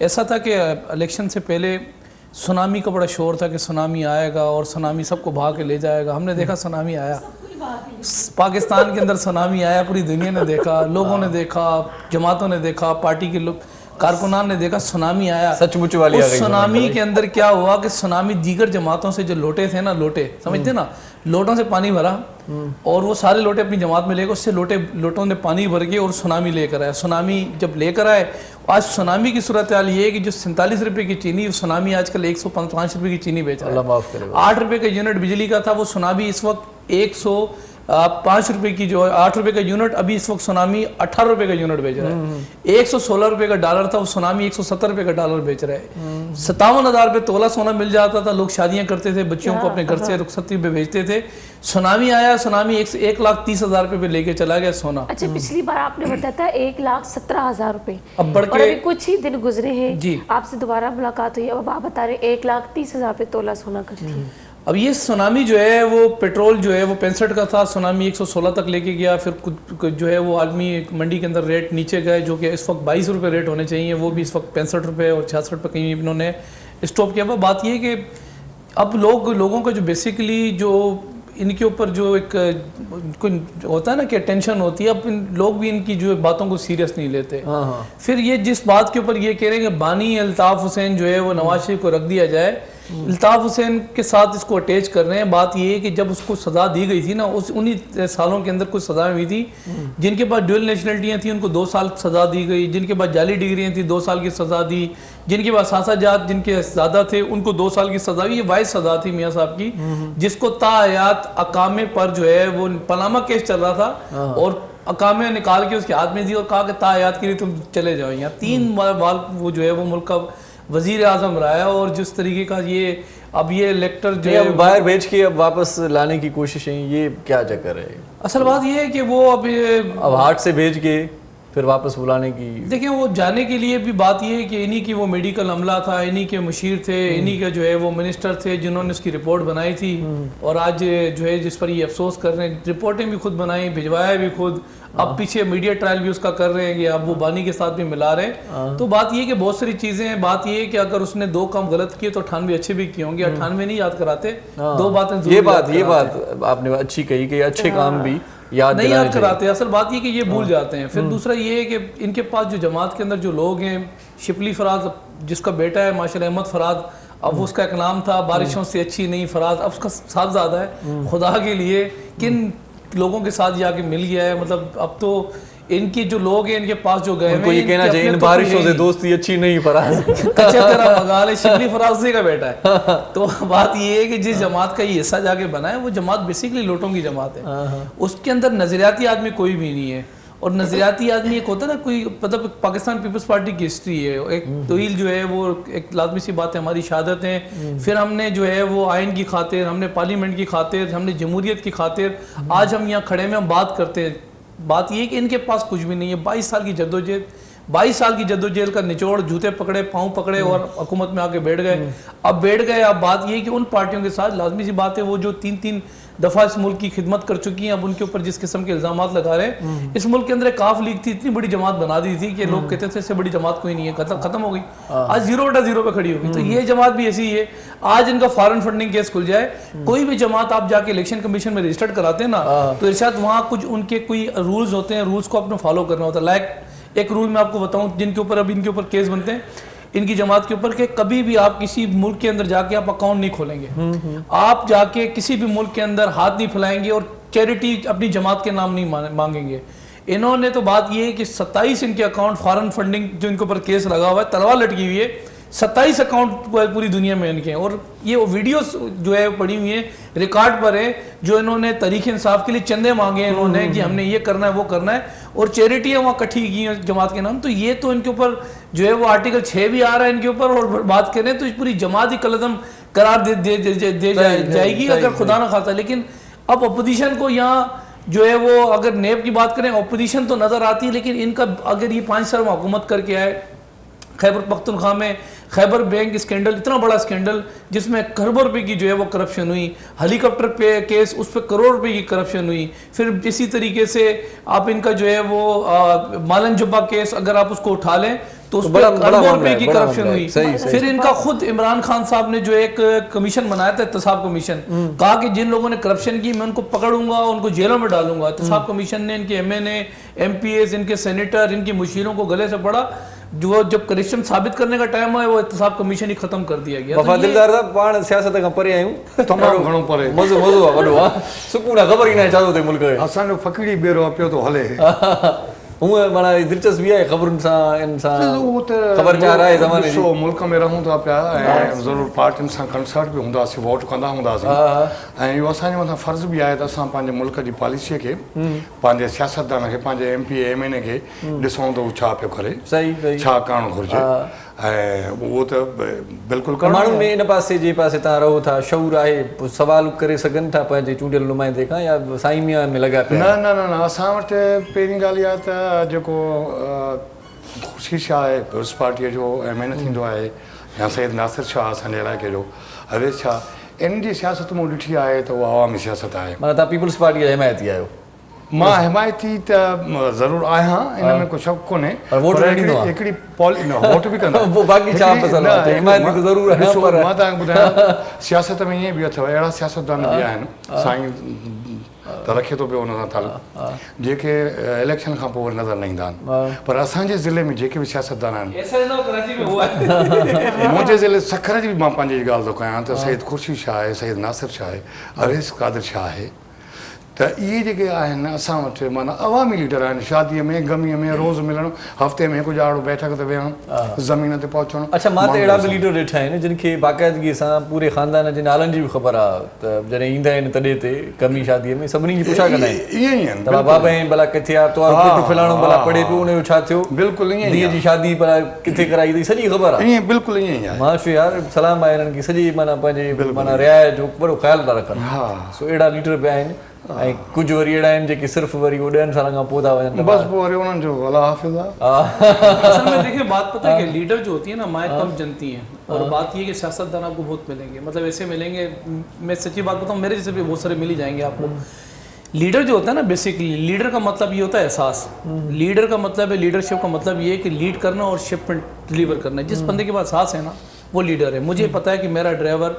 ऐसा था कि इलेक्शन से पहले सुनामी का बड़ा शोर था कि सुनामी आएगा और सुनामी सबको भगा के ले जाएगा। हमने देखा सुनामी आया, पाकिस्तान के अंदर सुनामी आया, पूरी दुनिया ने देखा, लोगों ने देखा, जमातों ने देखा, पार्टी के लोग कारकुनान ने देखा, सुनामी आया। सचमुच वाली उस सुनामी के अंदर क्या हुआ कि सुनामी दीगर जमातों से जो लोटे थे ना, लोटे समझते ना, लोटों से पानी भरा और वो सारे लोटे अपनी जमात में लेकर उससे लोटों ने पानी भर के और सुनामी लेकर आया। सुनामी जब लेकर आए, आज सुनामी की सूरत हाल ये है कि जो 47 रुपये की चीनी, सुनामी आजकल 105 रुपये की चीनी बेच रहा है। 8 रुपये का यूनिट बिजली का था, वो सुनामी इस वक्त 105 रुपये की जो 8 रुपये का यूनिट, अभी इस वक्त सुनामी 18 रुपये का यूनिट बेच रहा है। 116 रुपये का डॉलर था, वो सुनामी 170 रुपये का डॉलर बेच रहा है। 57,000 रुपये तोला सोना मिल जाता था, लोग शादियां करते थे, बच्चियों को अपने घर से रुखसती पे भेजते थे। सुनामी आया, सुनामी 1,30,000 रुपये पे लेके चला गया सोना। अच्छा, पिछली बार आपने बताया था 1,17,000 रुपये, अब बढ़ और के अभी कुछ ही दिन गुजरे हैं जी, आपसे दोबारा मुलाकात हुई, अब आप बता रहे 1,30,000 रुपये तोला सोना करती है। अब ये सुनामी जो है वो पेट्रोल जो है वो 65 का था, सुनामी 116 तक लेके गया। फिर कुछ जो है वो आलमी मंडी के अंदर रेट नीचे गए, जो कि इस वक्त 22 रुपये रेट होने चाहिए, वो भी इस वक्त 65 रुपये और 66 पे कहीं इन्होंने स्टॉप किया। बात ये कि अब लोगों का जो बेसिकली जो इनके ऊपर जो एक होता है ना कि टेंशन होती है, अब लोग भी इनकी जो बातों को सीरियस नहीं लेते। फिर ये जिस बात के ऊपर ये कह रहे हैं कि बानी अल्ताफ़ हुसैन जो है वो नवाज शरीफ को रख दिया जाए, अल्ताफ़ हुसैन के साथ इसको अटैच कर रहे हैं। बात ये है कि जब उसको सज़ा दी गई थी ना, उस उन्हीं सालों के अंदर कुछ सज़ाएं हुई थी। जिनके पास ड्यूअल नेशनलिटियाँ थी उनको 2 साल सज़ा दी गई, जिनके पास जाली डिग्रियाँ थी 2 साल की सज़ा दी, जिनके पास सासाजात जिनके ज़्यादा थे उनको 2 साल की सज़ा हुई। ये वाइज सज़ा थी मियाँ साहब की, जिसको तायात अकामे पर जो है वो पनामा केस चल रहा था और अकामे निकाल के उसके हाथ में दी और कहा कि तायात के लिए तुम चले जाओ। यहाँ 3 बार वो जो है वो मुल्क का वजीर आजम रहा है। और जिस तरीके का ये अब ये लेक्टर जो है बाहर भेज के अब वापस लाने की कोशिशें, ये क्या चक्कर है? असल बात ये है कि वो अब हार्ट से भेज के फिर वापस बुलाने की, देखिए वो जाने के लिए भी बात ये है कि इन्हीं की वो मेडिकल अमला था, इन्हीं के मुशीर थे, इन्हीं के जो है वो मिनिस्टर थे जिन्होंने उसकी रिपोर्ट बनाई थी। और आज जो है जिस पर ये अफसोस कर रहे हैं, रिपोर्टें भी खुद बनाई, भिजवाया भी खुद, अब पीछे मीडिया ट्रायल भी उसका कर रहे हैं कि अब वो बानी के साथ भी मिला रहे हैं। तो बात ये है कि बहुत सारी चीज़ें हैं। बात ये है कि अगर उसने 2 काम गलत किए तो 98 अच्छे भी किए होंगे। 98 नहीं याद कराते, 2 बातें ये बात आपने अच्छी कही कि अच्छे काम भी याद नहीं याद कराते। असल बात ये कि ये भूल जाते हैं। फिर दूसरा ये है कि इनके पास जो जमात के अंदर जो लोग हैं, शिपली फराज जिसका बेटा है माशाल्लाह अहमद फराज, अब उसका एक नाम था बारिशों से अच्छी नहीं फराज, अब उसका साहबजादा है। खुदा के लिए किन लोगों के साथ जाके मिल गया है, मतलब अब तो इनके जो लोग हैं इनके पास जो गए हैं, ये कहना चाहिए इन बारिशों से दोस्ती अच्छी नहीं फराज कच्चा तेरा मगाल है, शिपली फराज का बेटा है। तो बात ये है कि जिस जमात का ये हिस्सा जाके बना है वो जमात बेसिकली लोटों की जमात है। उसके अंदर नजरियाती आदमी कोई भी नहीं है। और नजरियाती आदमी एक होता है ना, कोई मतलब पाकिस्तान पीपल्स पार्टी की हिस्ट्री है, एक तवील जो है वो एक लाजमी सी बात है, हमारी शहादत है। फिर हमने जो है वो आइन की खातिर, हमने पार्लियामेंट की खातिर, हमने जमहूरियत की खातिर आज हम यहाँ खड़े में हम बात करते हैं। बात ये है कि इनके पास कुछ भी नहीं है। 22 साल की जद्दोजहद 22 साल की जद्दोजहद का निचोड़, जूते पकड़े, पाँव पकड़े और हुकूमत में आके बैठ गए। अब बैठ गए, अब बात ये कि उन पार्टियों के साथ लाजमी सी बात है वो जो 3-3 दफ़ा इस मुल्क की खिदमत कर चुकी हैं, अब उनके ऊपर जिस किस्म के इल्ज़ाम लगा रहे हैं। इस मुल्क के अंदर एक काफ लीग थी, इतनी बड़ी जमात बना दी थी कि लोग कहते थे इससे बड़ी जमात कोई नहीं है, खत्म हो गई। आज 0/0 पे खड़ी होगी। तो ये जमात भी ऐसी ही है। आज इनका फॉरेन फंडिंग केस खुल जाए, कोई भी जमात आप जाके इलेक्शन कमीशन में रजिस्टर्ड कराते हैं ना, तो इरशाद वहाँ कुछ उनके कोई रूल्स होते हैं, रूल्स को आपने फॉलो करना होता है। लाइक एक रूल मैं आपको बताऊँ जिनके ऊपर अब इनके ऊपर केस बनते हैं इनकी जमात के ऊपर, कि कभी भी आप किसी मुल्क के अंदर जाके आप अकाउंट नहीं खोलेंगे, आप जाके किसी भी मुल्क के अंदर हाथ नहीं फैलाएंगे और चैरिटी अपनी जमात के नाम नहीं मांगेंगे। इन्होंने तो बात ये है कि 27 इनके अकाउंट फॉरेन फंडिंग जो इनके ऊपर केस लगा हुआ है, तलवार लटकी हुई है, 27 अकाउंट पूरी दुनिया में इनके हैं। और ये वीडियोस जो है पड़ी हुई है, रिकॉर्ड पर है, जो इन्होंने तरीके इंसाफ के लिए चंदे मांगे हैं इन्होंने कि हमने ये करना है वो करना है, और चैरिटियाँ वहाँ इकट्ठी की हैं जमात के नाम। तो ये तो इनके ऊपर जो है वो आर्टिकल 6 भी आ रहा है इनके ऊपर, और बात करें तो इस पूरी जमात ही कलदम करार दे जाएगी अगर खुदा ना खासा। लेकिन अब अपोजिशन को यहाँ जो है वो अगर नेब की बात करें, अपोजिशन तो नज़र आती है, लेकिन इनका अगर ये 5 साल में हुकूमत करके आए, खैबर पख्तूनख्वा में खैबर बैंक स्कैंडल, इतना बड़ा स्कैंडल जिसमें खरबों रुपए की जो है वो करप्शन हुई, हेलीकॉप्टर पे केस उस पर करोड़ रुपए की करप्शन हुई, फिर इसी तरीके से आप इनका जो है वो मालन जुब्बा केस अगर आप उसको उठा लें तो उस पर खरबों रुपए की करप्शन हुई। फिर इनका खुद इमरान खान साहब ने जो एक कमीशन बनाया था, एहतसाब कमीशन, कहा कि जिन लोगों ने करप्शन की मैं उनको पकड़ूंगा, उनको जेलों में डालूंगा। एहतसाब कमीशन ने इनके MNA, MPAs, इनके सेनेटर, इनके मुशीरों को गले से पड़ा, जो जब करप्शन साबित करने का टाइम है वो एहतसाब कमीशन ही खत्म कर दिया गया। वफा दिलदार साहब पाण सियासत खां परे आहियूं, तमामु घणो परे, मज़ो आहे वॾो आहे, सुकून आहे, ख़बर ई न आहे छा थो थिए मुल्क में। असांजो फ़क़ीरी बेरो पियो थो हले। हूअं माना दिलचस्पी आहे ख़बरुनि सां, इन सां ख़बरचार आहे ज़माने जी। मुल्क में रहूं था पिया ऐं ज़रूरु पार्टियुनि सां कंसल्ट बि हूंदासीं, वोट कंदा हूंदासीं, ऐं इहो असांजे मथां फ़र्ज़ु बि आहे त असां पंहिंजे मुल्क जी पॉलिसीअ खे, पंहिंजे सियासतदान खे, पंहिंजे MPA MNA खे ॾिसूं त छा पियो करे, सही छा करणु घुरिजे, ऐं उहो त बिल्कुलु माण्हुनि में इन पासे जे पासे तव्हां रहो था शऊर आहे, सुवाल करे सघनि था पंहिंजे चूंडियल नुमाइंदे खां, या साईं मियां में लॻा पिया? न न न असां वटि पहिरीं ॻाल्हि इहा त जेको ख़ुशी शाह आहे पीपल्स पार्टीअ जो MNA थींदो आहे, या सैयद नासिर शाह असांजे इलाइक़े जो, अवेश शाह, इन जी सियासत मूं ॾिठी आहे त उहा अवामी सियासत आहे। माना तव्हां पीपल्स पार्टी जा हिमायती आहियो? मां हिमायती त ज़रूरु आहियां, इन में को शक कोन्हे, हिकिड़ी वोट बि कंदा, बाक़ी छा मसइलो आहे, हिमायती त ज़रूरु आहे। मां तव्हांखे ॿुधायां सियासत में ईअं बि अथव, अहिड़ा सियासतदान बि आहिनि, साईं त रखे थो पियो उन सां तालुक, जेके इलेक्शन खां पोइ नज़र न ईंदा आहिनि, पर असांजे ज़िले में जेके बि सियासतदान आहिनि, मुंहिंजे ज़िले सखर जी बि मां पंहिंजी ॻाल्हि थो कयां त सैयद खुर्शीद शाह आहे, सैयद नासिर शाह आहे, अवेस कादिर शाह आहे, त इहे जेके आहिनि असां वटि माना अवामी लीडर आहिनि। शादीअ में, गमीअ में, रोज़ मिलणु, हफ़्ते में हिकु ॼाड़ो बैठक ते वेहणु, ज़मीन ते पहुचणु। अच्छा, मां त अहिड़ा बि लीडर ॾिठा आहिनि जिन खे बाक़ाइदगीअ सां पूरे ख़ानदान जे नालनि जी बि ख़बर आहे, त जॾहिं ईंदा आहिनि तॾहिं ते कमी शादीअ में सभिनी जी पुछा कंदा आहिनि, ईअं ई आहिनि, त बाबा आहिनि भला किथे आहे, तो फलाणो भला पढ़े पियो, उनजो छा थियो, बिल्कुलु ईअं धीअ जी शादी भला किथे कराई अथई, सॼी ख़बर आहे। ईअं बिल्कुलु ईअं ई आहे। माशो यार सलाम आहे हिननि खे, सॼी माना पंहिंजे माना रियायत जो वॾो ख़्यालु था रखनि। सो अहिड़ा लीडर बि आहिनि, ऐं कुझु वरी अहिड़ा आहिनि जेके सिर्फ़ु वरी उहो 10 सालनि खां पोइ था वञनि, बस पोइ वरी उन्हनि जो अल्लाह हाफ़िज़ आहे। असल में देखिए बात पता है कि लीडर जो होती है ना माएँ कम जनती हैं, और बात ये कि सियासतदान आपको बहुत मिलेंगे, मतलब ऐसे मिलेंगे, मैं सच्ची बात बताऊँ मेरे जैसे भी बहुत सारे मिल ही जाएंगे आपको। लीडर जो होता है ना, बेसिकली लीडर का मतलब ये होता है एहसास, लीडर का मतलब है, लीडरशिप का मतलब ये है कि लीड करना और शिपमेंट डिलीवर करना। जिस बंदे के पास एहसास है ना वो लीडर है। मुझे पता है कि मेरा ड्राइवर,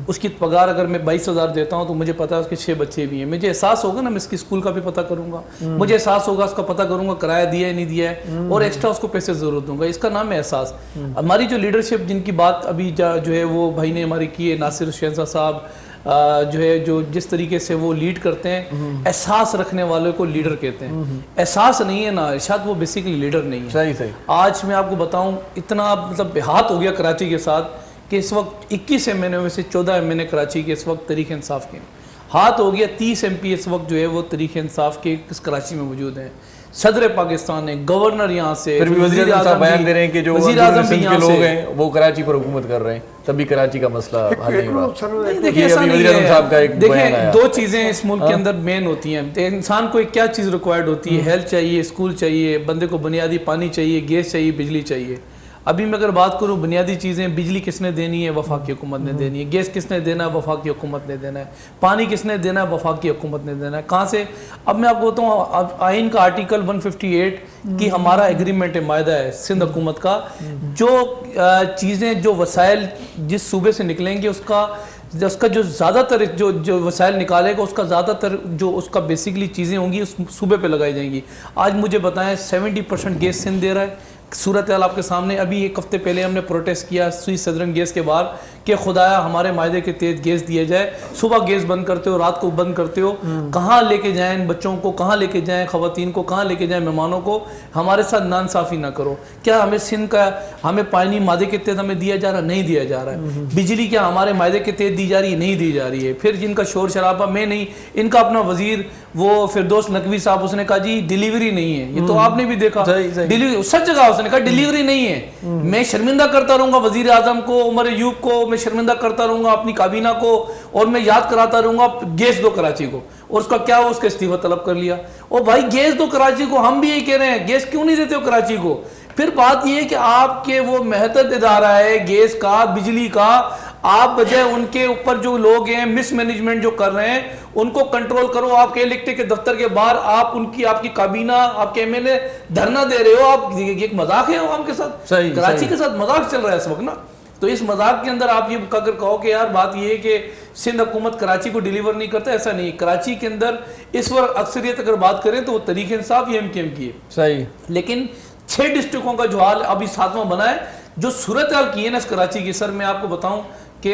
उसकी पगार अगर मैं 22,000 देता हूँ तो मुझे पता है उसके 6 बच्चे भी हैं, मुझे एहसास होगा ना, मैं इसकी स्कूल का भी पता करूँगा, मुझे एहसास होगा, उसका पता करूँगा किराया दिया है नहीं दिया है, और एक्स्ट्रा उसको पैसे ज़रूर दूंगा। इसका नाम है एहसास। हमारी जो लीडरशिप जिनकी बात अभी जो है वो भाई ने हमारी की है, नासिर हुसैन साहब, जो है जो जिस तरीके से वो लीड करते हैं, एहसास रखने वालों को लीडर कहते हैं। एहसास नहीं है ना इरशाद, वो बेसिकली लीडर नहीं है। सही सही। आज मैं आपको बताऊं, इतना मतलब हाथ हो गया कराची के साथ कि इस वक्त 21 MNA में से 14 MNA कराची के इस वक्त तरीक़े इंसाफ के हाथ हो गया। 30 MP इस वक्त जो है वो तरीक़े इंसाफ के इस कराची में मौजूद हैं। सदर पाकिस्तान है, गवर्नर यहाँ से, फिर भी वज़ीर आज़म साहब बयान दे रहे हैं कि जो वज़ीर आज़म भी सिंध के यहाँ लोग से हैं वो कराची पर हुकूमत कर रहे हैं, तभी कराची का मसला हल नहीं हुआ। नहीं, देखिए ऐसा नहीं है। देखिए दो चीज़ें इस मुल्क के अंदर मेन होती हैं। इंसान को क्या चीज़ रिक्वायर्ड होती है? हेल्थ चाहिए, स्कूल चाहिए, बंदे को बुनियादी पानी चाहिए, गैस चाहिए, बिजली चाहिए। अभी मैं अगर बात करूं बुनियादी चीज़ें, बिजली किसने देनी है? वफाकी हुकूमत ने देनी है। गैस किसने देना है? वफाकी हुकूमत ने देना है। पानी किसने देना है? वफाकी हुकूमत ने देना है। कहाँ से? अब मैं आपको बताऊँ, आइन का आर्टिकल 158 की हमारा एग्रीमेंट है, मायदा है सिंध हुकूमत का, जो चीज़ें जो वसाइल जिस सूबे से निकलेंगे उसका जो ज़्यादातर जो वसाइल निकालेगा उसका ज़्यादातर जो उसका बेसिकली चीज़ें होंगी उस सूबे पे लगाई जाएंगी। आज मुझे बताएं 70% गैस सिंध दे रहा है। सूरत हाल आपके सामने। अभी एक हफ्ते पहले हमने प्रोटेस्ट किया सुई सदरन गैस के बाहर कि खुदाया हमारे मायदे के तहत गैस दिया जाए। सुबह गैस बंद करते हो, रात को बंद करते हो, कहाँ लेके जाएं इन बच्चों को, कहाँ लेके जाएं खवातीन को, कहाँ लेके जाएं मेहमानों को? हमारे साथ नाइंसाफ़ी ना करो। क्या हमें सिंध का हमें पानी मायदे के तहत हमें दिया जा रहा? नहीं दिया जा रहा है। बिजली क्या हमारे मायदे के तहत दी जा रही है? नहीं दी जा रही है। फिर जिनका शोर शराबा, मैं नहीं, इनका अपना वजीर वो फिरदौस नकवी साहब, उसने कहा जी डिलीवरी नहीं है। ये तो आपने भी देखा, डिलीवरी सच जगह उसने कहा डिलीवरी नहीं है। मैं शर्मिंदा करता रहूंगा वजीर आजम को, उमर अयूब को, मैं शर्मिंदा करता रहूंगा अपनी काबीना को, और मैं याद कराता रहूंगा गैस दो कराची को। और उसका क्या हुआ? उसका इस्तीफा तलब कर लिया। और भाई गैस दो कराची को, हम भी यही कह रहे हैं, गैस क्यों नहीं देते हो कराची को? फिर बात यह है कि आपके वो महतद इदारा है गैस का, बिजली का, आप बजाय उनके ऊपर जो लोग हैं मिसमैनेजमेंट जो कर रहे हैं उनको कंट्रोल करो। आपके इलेक्ट्रिक के दफ्तर के बाहर आप उनकी आपकी काबीना, आपके एमएलए धरना दे रहे हो। आप एक मजाक है आवाम के साथ, कराची के साथ मजाक चल रहा है इस वक्त ना। तो इस मजाक के अंदर आप ये अगर कहो कि यार बात ये है कि सिंध हुकूमत कराची को डिलीवर नहीं करता, ऐसा नहीं। कराची के अंदर इस वक्त अक्सरियत अगर बात करें तो वो तरीके इंसाफ एमकेएम की है, सही। लेकिन 6 डिस्ट्रिक्टों का जो हाल अभी 7वां बना है, जो सूरत हाल की है ना इस कराची की, सर मैं आपको बताऊं कि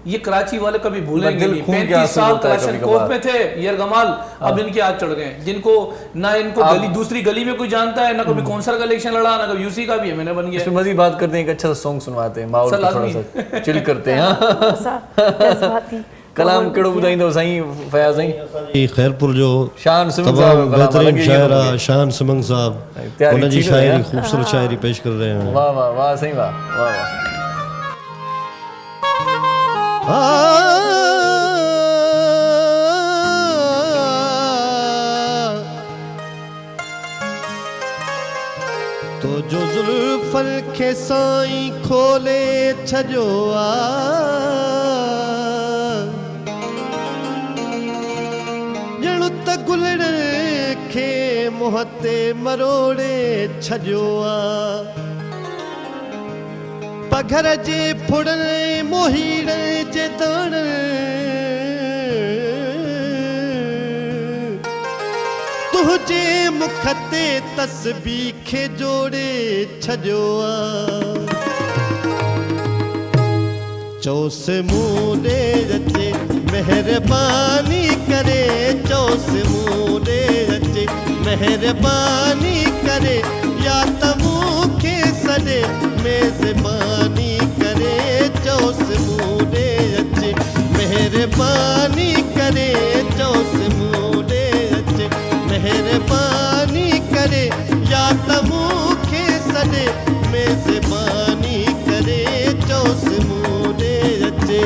ये कराची वाले कभी भूलेंगे नहीं। 35 साल कलाशनकोफ में थे यरगमाल, अब इनके हाथ चढ़ गए, जिनको ना इनको गली दूसरी गली में कोई जानता है, ना कभी कौंसल का इलेक्शन लड़ा, ना कभी यूसी का भी मैंने बन गया। इसमें मज़ीद बात करते हैं, एक अच्छा सॉन्ग सुनवाते हैं, माहौल को थोड़ा सा चिल करते हैं। कलाम केड़ो बुधाइंदो साईं फयाज़ साईं? खैरपुर जो शान सिमंग साहब बेहतरीन शायरा शान सिमंग साहब उनकी शायरी खूबसूरत शायरी पेश कर रहे हैं। वाह वाह वाह सही वाह वाह वाह। तो जो जुल्फन खे साईं खोले छजो ॼण त गुलड़ खे मुंहं ते मरोड़े छजो पघर जे फुड़न मोहीड़ जे दाण तुझे मुख ते तस्बीह खे जोड़े छजो चौस मूंडे रचे मेहरबानी करे, चौस मूंडे रचे मेहरबानी करे, या त मूंखे सॾे मेज़बानी करे। चौस मूंडे रचे मेहरबानी करे, चौस मूंडे रचे मेहरबानी करे, या त मूंखे सॾे मेज़बानी करे। चौस मूंडे रचे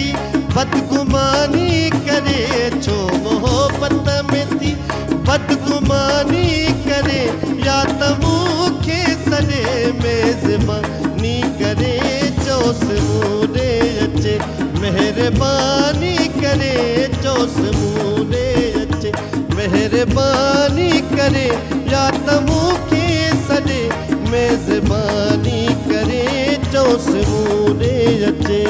थी बदगुमानी करे छो मोहब्बत में थी बदगुमानी करे या त मूंखे सॾे मेज़बानी करे चोस मूं ॾे अचे मेहरबानी करे चोस मूं ॾे अचे मेहरबानी करे या त मूंखे सॾे मेज़बानी करे चोस मूं ॾे अचे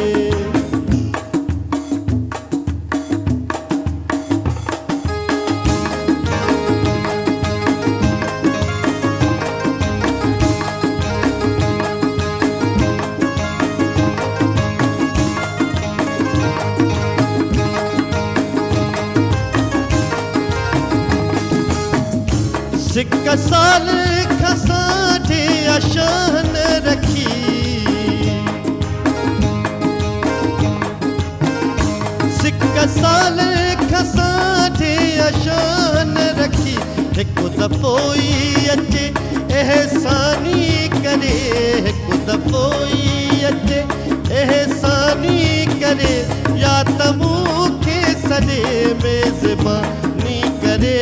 सिक साल खसाठे अशान रखी सिक साल खसाठे अशान रखी हिकु दफ़ो ई अचे एहसानी करे हिकु दफ़ो ई अचे एहसानी करे या त मूंखे सॾे मेज़बानी करे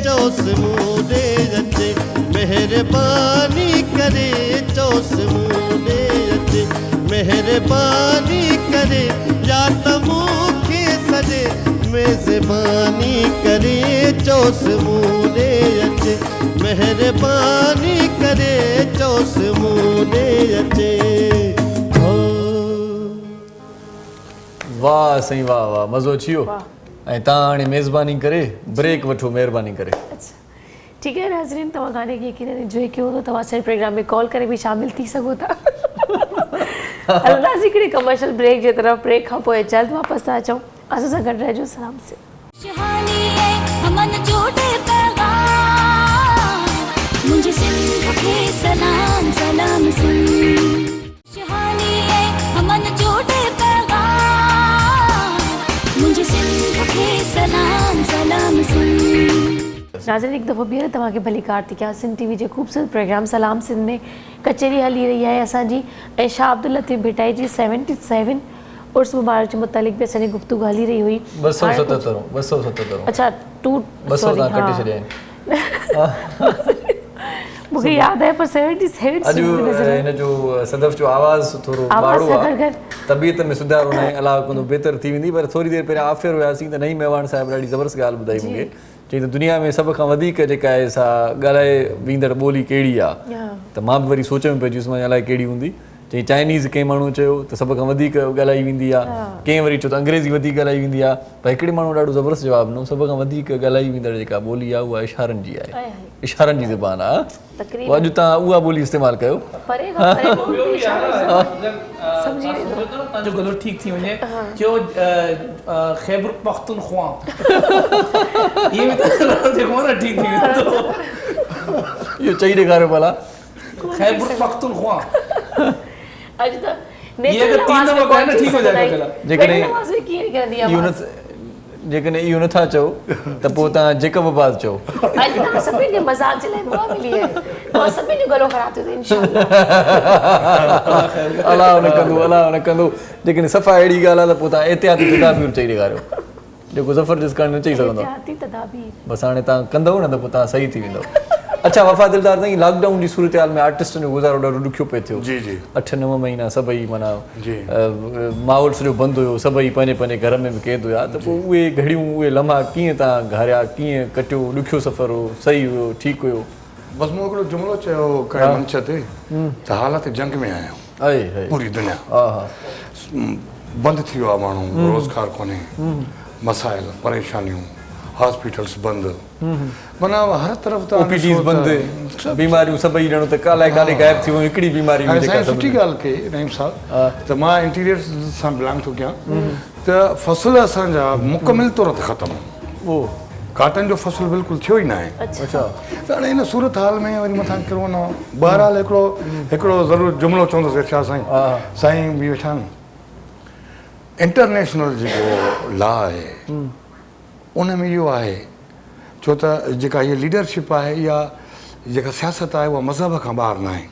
चोस मूं ॾे अचे मेहरबानी करे चोस मूं ॾे अचे मेहरबानी करे या त मूंखे सॾे मेज़बानी करे चोस मूं ॾे अचे मेहरबानी करे चोस मूं ॾे अचे वाह साईं वाह वाह मज़ो अची वियो ऐं तव्हां हाणे मेज़बानी करे ब्रेक वठो महिरबानी करे अच्छा ठीक है नाज़रीन तव्हां गाने खे यकीनन एंजॉय कयो तो तव्हां असांजे प्रोग्राम में कॉल करे भी शामिल थी सघो था हलंदासीं हिकिड़े कमर्शियल ब्रेक जे तरफ़ ब्रेक खां पोइ जल्द वापसि था अचूं असां सां गॾु रहिजो सलाम से खुशहाली है अमन जोड़े पैगाम मुझे सिंध के सलाम सलाम सिंध खुशहाली है अमन जोड़े पैगाम मुझे सिंध के सलाम सलाम सिंध नाज़रीन एक दफ़ो ॿीहर तव्हांखे भली कार्तिका सिंध टीवी जे ख़ूबसूरत प्रोग्राम सलाम सिंध में कचहरी हली रही आहे असांजी ऐं शाह अब्दुल लतीफ़ भिटाई जी 77 उर्स मुबारक जे मुतालिक़ बि असांजी गुफ़्तगू हली रही हुई 277 अच्छा 200 तव्हां कटे छॾिया आहिनि मूंखे यादि आहे पर 77 अॼु हिन जो सदफ़ जो आवाज़ थोरो ॿाड़ो आहे तबियत में सुधारो न आहे अलाह कंदो बहितर थी वेंदी पर थोरी देरि पहिरियां आफ़ियर हुयासीं त नई मेवाड़ साहिब ॾाढी ज़बरदस्त ॻाल्हि ॿुधाई मूंखे चई त दुनिया में सभ खां वधीक जेका आहे सा ॻाल्हाए वेंदड़ ॿोली कहिड़ी आहे त मां बि वरी सोच में पइजी मां अलाए कहिड़ी हूंदी चई चाइनीज़ कंहिं माण्हू चयो त सभ खां वधीक ॻाल्हाई वेंदी आहे कंहिं वरी चयो त अंग्रेज़ी वधीक ॻाल्हाई वेंदी आहे पर हिकिड़े माण्हू ॾाढो ज़बरदस्त जवाबु ॾिनो सभ खां वधीक ॻाल्हाई वेंदड़ जेका ॿोली आहे उहा इशारनि जी आहे इशारनि जी ज़बान आहे पोइ अॼु तव्हां उहा ॿोली इस्तेमालु कयो जो गलो ठीक थी वञे जो खैबर पख्तूनख्वा ये भी देखो ना ठीक थी इहो चई ॾेखारियो भला खैबर पख्तूनख्वा अॼु त ये अगर 3 दफ़ा कहे ना ठीक हो जाएगा गला जेकॾहिं इहो नथा चओ त पोइ तव्हां जेकब बाज़ चओ अॼु तव्हां सभिनी खे मज़ाक जे लाइ मौक़ा मिली आहे तव्हां सभिनी जो गलो ख़राब थियो इंशाअल्लाह अलाह न कंदो जेकॾहिं सफ़ा अहिड़ी ॻाल्हि आहे त पोइ तव्हां एहतियाती तदाबीर चई ॾेखारियो जेको ज़फरजस्त करणु न चई सघंदो बसि हाणे तव्हां कंदव न त पोइ तव्हां सही थी वेंदव अच्छा वफ़ा दिलदार साईं लॉकडाउन जी सूरत हाल में आर्टिस्टनि जो गुज़ारो ॾाढो ॾुखियो पियो थियो जी जी 8-9 महीना सभई माना जी माहौल सॼो बंदि हुयो सभई पंहिंजे पंहिंजे घर में बि क़ैद हुया त पोइ उहे घड़ियूं उहे लम्हा कीअं तव्हां घारिया कीअं कटियो ॾुखियो सफ़र हो सही हुयो ठीकु हुयो बसि मूं हिकिड़ो जुमिलो चयो कंहिं मंच ते त हालत जंग में आहियूं पूरी दुनिया हा हा बंदि थी वियो आहे माण्हू रोज़गार कोन्हे मसाइल परेशानियूं हॉस्पिटल्स बंदि माना हर तरफ़ ओपीडीज़ बंदि बीमारियूं सभई ॼणो त कालाए काॾे गाइब थी वियूं हिकिड़ी बीमारी हुई जेका सुठी ॻाल्हि कई रहीम साहब त मां इंटीरियर सां बिलोंग थो कयां त फसल असांजा मुकमिल तौर ते ख़तमु काटन जो फसल बिल्कुलु थियो ई न आहे अच्छा त हाणे हिन सूरत हाल में वरी मथां कहिड़ो न बहरहाल हिकिड़ो ज़रूरु जुमिलो चवंदुसि छा साईं बि वेठा आहिनि इंटरनेशनल जेको लॉ आहे उन में इहो आहे छो त जेका इहा लीडरशिप आहे या जेका सियासत आहे उहा मज़हब खां ॿाहिरि न आहे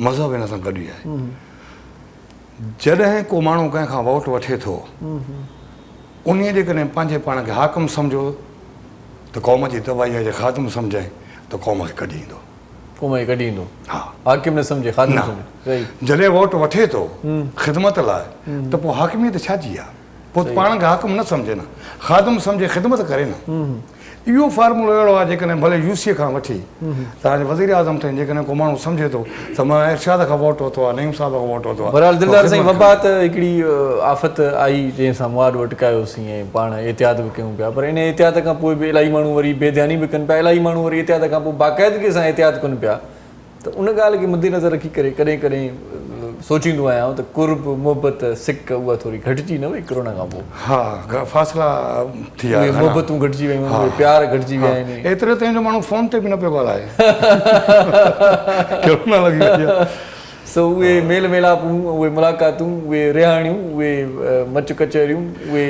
मज़हब हिन सां गॾु ई आहे जॾहिं को माण्हू कंहिं खां वोट वठे थो उन जे कॾहिं पंहिंजे पाण खे हाकम सम्झो त क़ौम जी तबाही जे ख़ात्म सम्झे त क़ौम खे कढी ईंदो। क़ौम खे कढी ईंदो। हा, हाकिम न सम्झे, ख़ादिम सम्झे। सही। जॾहिं वोट वठे थो ख़िदमत लाइ त पोइ हाकिमियत छाजी आहे? पोइ पाण खे हाकिम न सम्झे न, ख़ादिम सम्झे, ख़िदमत करे न। इहो फार्मूलो अहिड़ो आहे जेकॾहिं भले यूसीअ खां वठी तव्हांजे वज़ीर आज़म ताईं जेकॾहिं को माण्हू सम्झे थो त मां इरशाद खां वोट वरितो आहे, नईम साहिब खां वोट वरितो आहे। बहरहाल दिलदार साईं, वबा त हिकिड़ी आफ़त आई जंहिंसां मुआद वटकायोसीं ऐं पाण एहतियात बि कयूं पिया, पर इन एहतियात खां पोइ बि इलाही माण्हू वरी बेध्यानी बि कनि पिया, इलाही माण्हू वरी एहतियात खां पोइ बाक़ाइदगी सां एहतियात कनि पिया। त उन ॻाल्हि खे मद्देनज़र रखी करे कॾहिं कॾहिं सोचींदो आहियां त कुर्ब मोहबत सिक उहा थोरी घटिजी न वई कोरोना खां पोइ? हा, फ़ासिला थी विया आहिनि, मोहबतूं घटिजी वियूं आहिनि, प्यार घटिजी विया आहिनि। एतिरे ताईं जो माण्हू फ़ोन ते बि न पियो ॻाल्हाए। कोरोना लॻी वई आहे। सो उहे मेल मेलापूं, उहे मुलाक़ातूं, उहे रिहाणियूं, उहे मच कचहरियूं, उहे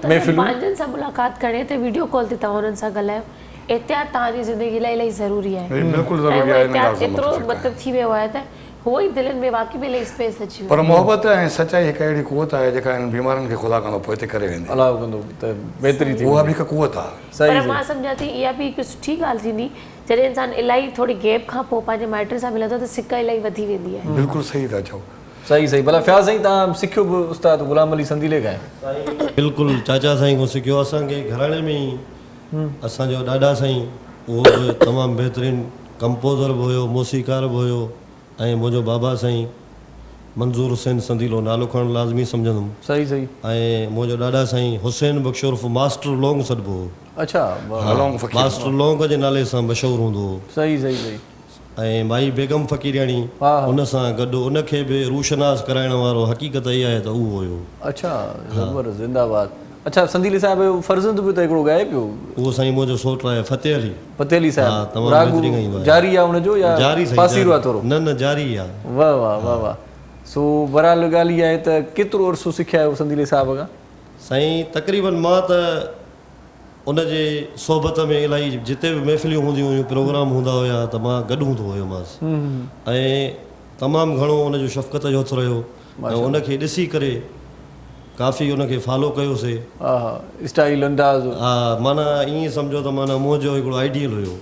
महफ़िलूं, पंहिंजनि सां मुलाक़ात करणी ते वीडियो कॉल ते तव्हां हुननि सां ॻाल्हायो। एहतियात तव्हांजी ज़िंदगी लाइ इलाही ज़रूरी आहे। बिल्कुलु ज़रूरी आहे। एतिरो मतिलबु थी वियो आहे त उहो ई दिलनि में वाक़ई में इलाही स्पेस अची वियो। पर मोहबत ऐं सचाई हिकु अहिड़ी कुवत आहे जेका हिन बीमारियुनि खे ख़ुदा कंदो पोइ हिते करे वेंदी। अलाह कंदो त बहितरी थी। उहा बि हिकु कुवत आहे। सही। पर मां सम्झां थी इहा बि हिकु सुठी ॻाल्हि थींदी जॾहिं इंसान इलाही थोरी गैप खां पोइ पंहिंजे माइटनि सां मिलंदो त सिक इलाही वधी वेंदी आहे। बिल्कुलु सही था चओ। सही सही। भला फयाज़ साईं, तव्हां सिखियो बि उस्ताद ग़ुलाम अली संदीले खां? बिल्कुलु चाचा साईं खां सिखियो। असांखे घराणे में ई असांजो ॾाॾा साईं उहो बि तमामु बहितरीनु कंपोज़र बि हुयो, मौसीकार बि हुयो, ऐं मुंहिंजो बाबा साईं मंज़ूर हुसैन संदीलो, नालो खणणु लाज़मी सम्झंदुमि। सही सही। ऐं मुंहिंजो ॾाॾा साईं हुसैन बख़्श उर्फ़ मास्टर लोंग सॾिबो हो। अच्छा, मास्टर लोंग जे नाले सां मशहूरु हूंदो हो। सही सही सही। ऐं माई बेगम फ़क़ीरियाणी, उन सां गॾु उनखे बि रूशनास कराइण वारो हक़ीक़त इहा आहे त उहो हुयो। अच्छा, ज़बरदस्त, ज़िंदाबाद। अच्छा, संदीले साहिब जो फर्ज़ंद बि त हिकिड़ो ॻाए पियो? उहो साईं मुंहिंजो सोट आहे फ़तेह अली। फ़तेह अली साहिब। हा, तमामु बहितरीनु ॻाईंदो आहे। जारी आहे हुनजो या जारी साईं? फासीरो आहे थोरो? न न, जारी आहे। वाह वाह वाह वाह। सो बहरहाल ॻाल्हि इहा आहे त केतिरो अर्सो सिखिया आहियो संदीले साहिब खां? साईं तक़रीबन मां त उनजे सोबत में इलाही जिते बि महफ़िलियूं हूंदियूं हुयूं, प्रोग्राम हूंदा हुया त मां गॾु हूंदो हुयोमांसि ऐं तमामु घणो उनजो शफ़क़त जो हथु रहियो ऐं उनखे ॾिसी करे काफ़ी उनखे फॉलो कयोसीं। हा, स्टाइल अंदाज़। हा, माना ईअं सम्झो त माना मुंहिंजो हिकिड़ो आइडियल हुयो।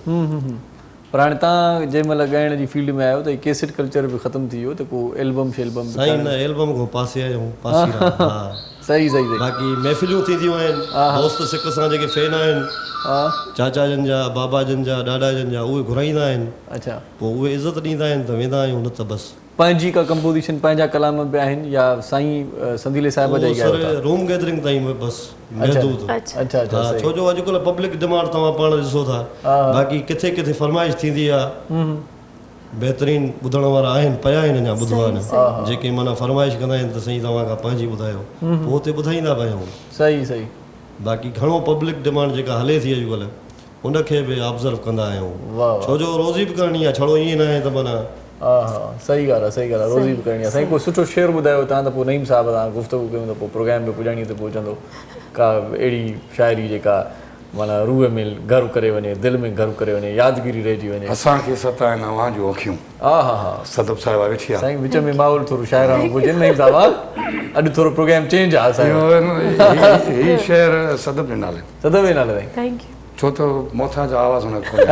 पर हाणे तव्हां जंहिं महिल ॻाइण जी फील्ड में आहियो त कैसेट कल्चर बि ख़तमु थी वियो त को एल्बम शेल्बम? साईं न, एल्बम खां पासे आहियूं, पासीरा। हा, सही सही सही। बाक़ी महफ़िलियूं थींदियूं आहिनि, दोस्त सिक सां जेके फैन आहिनि, चाचा जन जा, बाबा जन जा, ॾाॾा जन जा, उहे घुराईंदा आहिनि। अच्छा, पोइ उहे इज़त ॾींदा आहिनि त वेंदा आहियूं, न त बसि। पंहिंजी का कंपोज़िशन, पंहिंजा कलाम बि आहिनि या साईं संदीले साहिब जा ई ॻायो? रूम गैदरिंग ताईं बसि महदूद। अच्छा अच्छा। हा, छो जो अॼुकल्ह पब्लिक डिमांड तव्हां पाण ॾिसो था, बाक़ी किथे किथे फरमाइश थींदी आहे, बहितरीनु ॿुधण वारा आहिनि, पिया आहिनि अञा ॿुधवान जेके माना फरमाइश कंदा आहिनि त साईं तव्हां खां पंहिंजी ॿुधायो, पोइ हुते ॿुधाईंदा पिया आहियूं। सही सही। बाक़ी घणो पब्लिक डिमांड जेका हले थी अॼुकल्ह उनखे बि ऑब्ज़र्व कंदा आहियूं, छो जो रोज़ी बि करणी आहे, छड़ो ईअं न आहे त माना। हा हा, सही ॻाल्हि आहे, सही ॻाल्हि आहे, रोज़ी बि करणी आहे। साईं कोई सुठो शेयर ॿुधायो तव्हां त पोइ नईम साहिब तव्हां गुफ़्तगू कयूं त पोइ प्रोग्राम में पुॼाणी ते पहुचंदो। का अहिड़ी शाइरी जेका माना रूह में घरु करे वञे, दिलि में घरु करे वञे, यादगिरी रहिजी वञे। असांखे सताइनि अव्हां जूं अखियूं। हा हा हा, सदब साहिबा वेठी आहे। साईं विच में माहौल थोरो शाइराणो हुजे नईम साहिब। अॼु थोरो प्रोग्राम चेंज आहे असांजो। ही शेर सदब जे नाले। सदब जे नाले साईं? Thank U. छो त मोथा जा आवाज़ हुन खोले।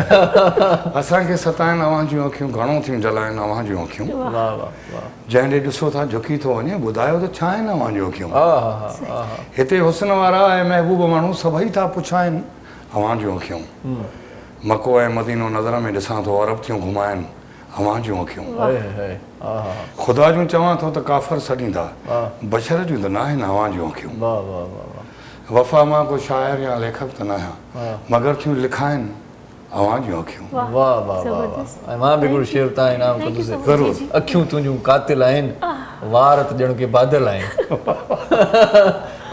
असांखे सताइनि अव्हां जूं अखियूं, घणो थियूं जलाइनि अव्हां जूं अखियूं। वाह वाह वाह। जंहिं ॾे ॾिसो था झुकी थो वञे, ॿुधायो त छा आहिनि अव्हां जूं अखियूं। हा हा हा। हिते हुस्न वारा ऐं महबूब माण्हू सभई था पुछाइनि अव्हां जूं अखियूं। मको ऐं मदीनो नज़र में ॾिसां थो, अरब थियूं घुमाइनि अव्हां जूं अखियूं। ख़ुदा जूं चवां थो त काफ़र सॾींदा, बशर जूं त न आहिनि अव्हां जूं अखियूं। वाह वाह वाह। वफ़ा मां को शाइर या लेखक त न आहियां, मगर थियूं लिखाइनि अव्हां जूं अखियूं। वाह वाह वाह। ऐं मां बि हिकिड़ो शेर तव्हां इनाम कंदुसि ज़रूरु। अखियूं तुंहिंजूं कातिल आहिनि, वार त ॼण के बादल आहिनि।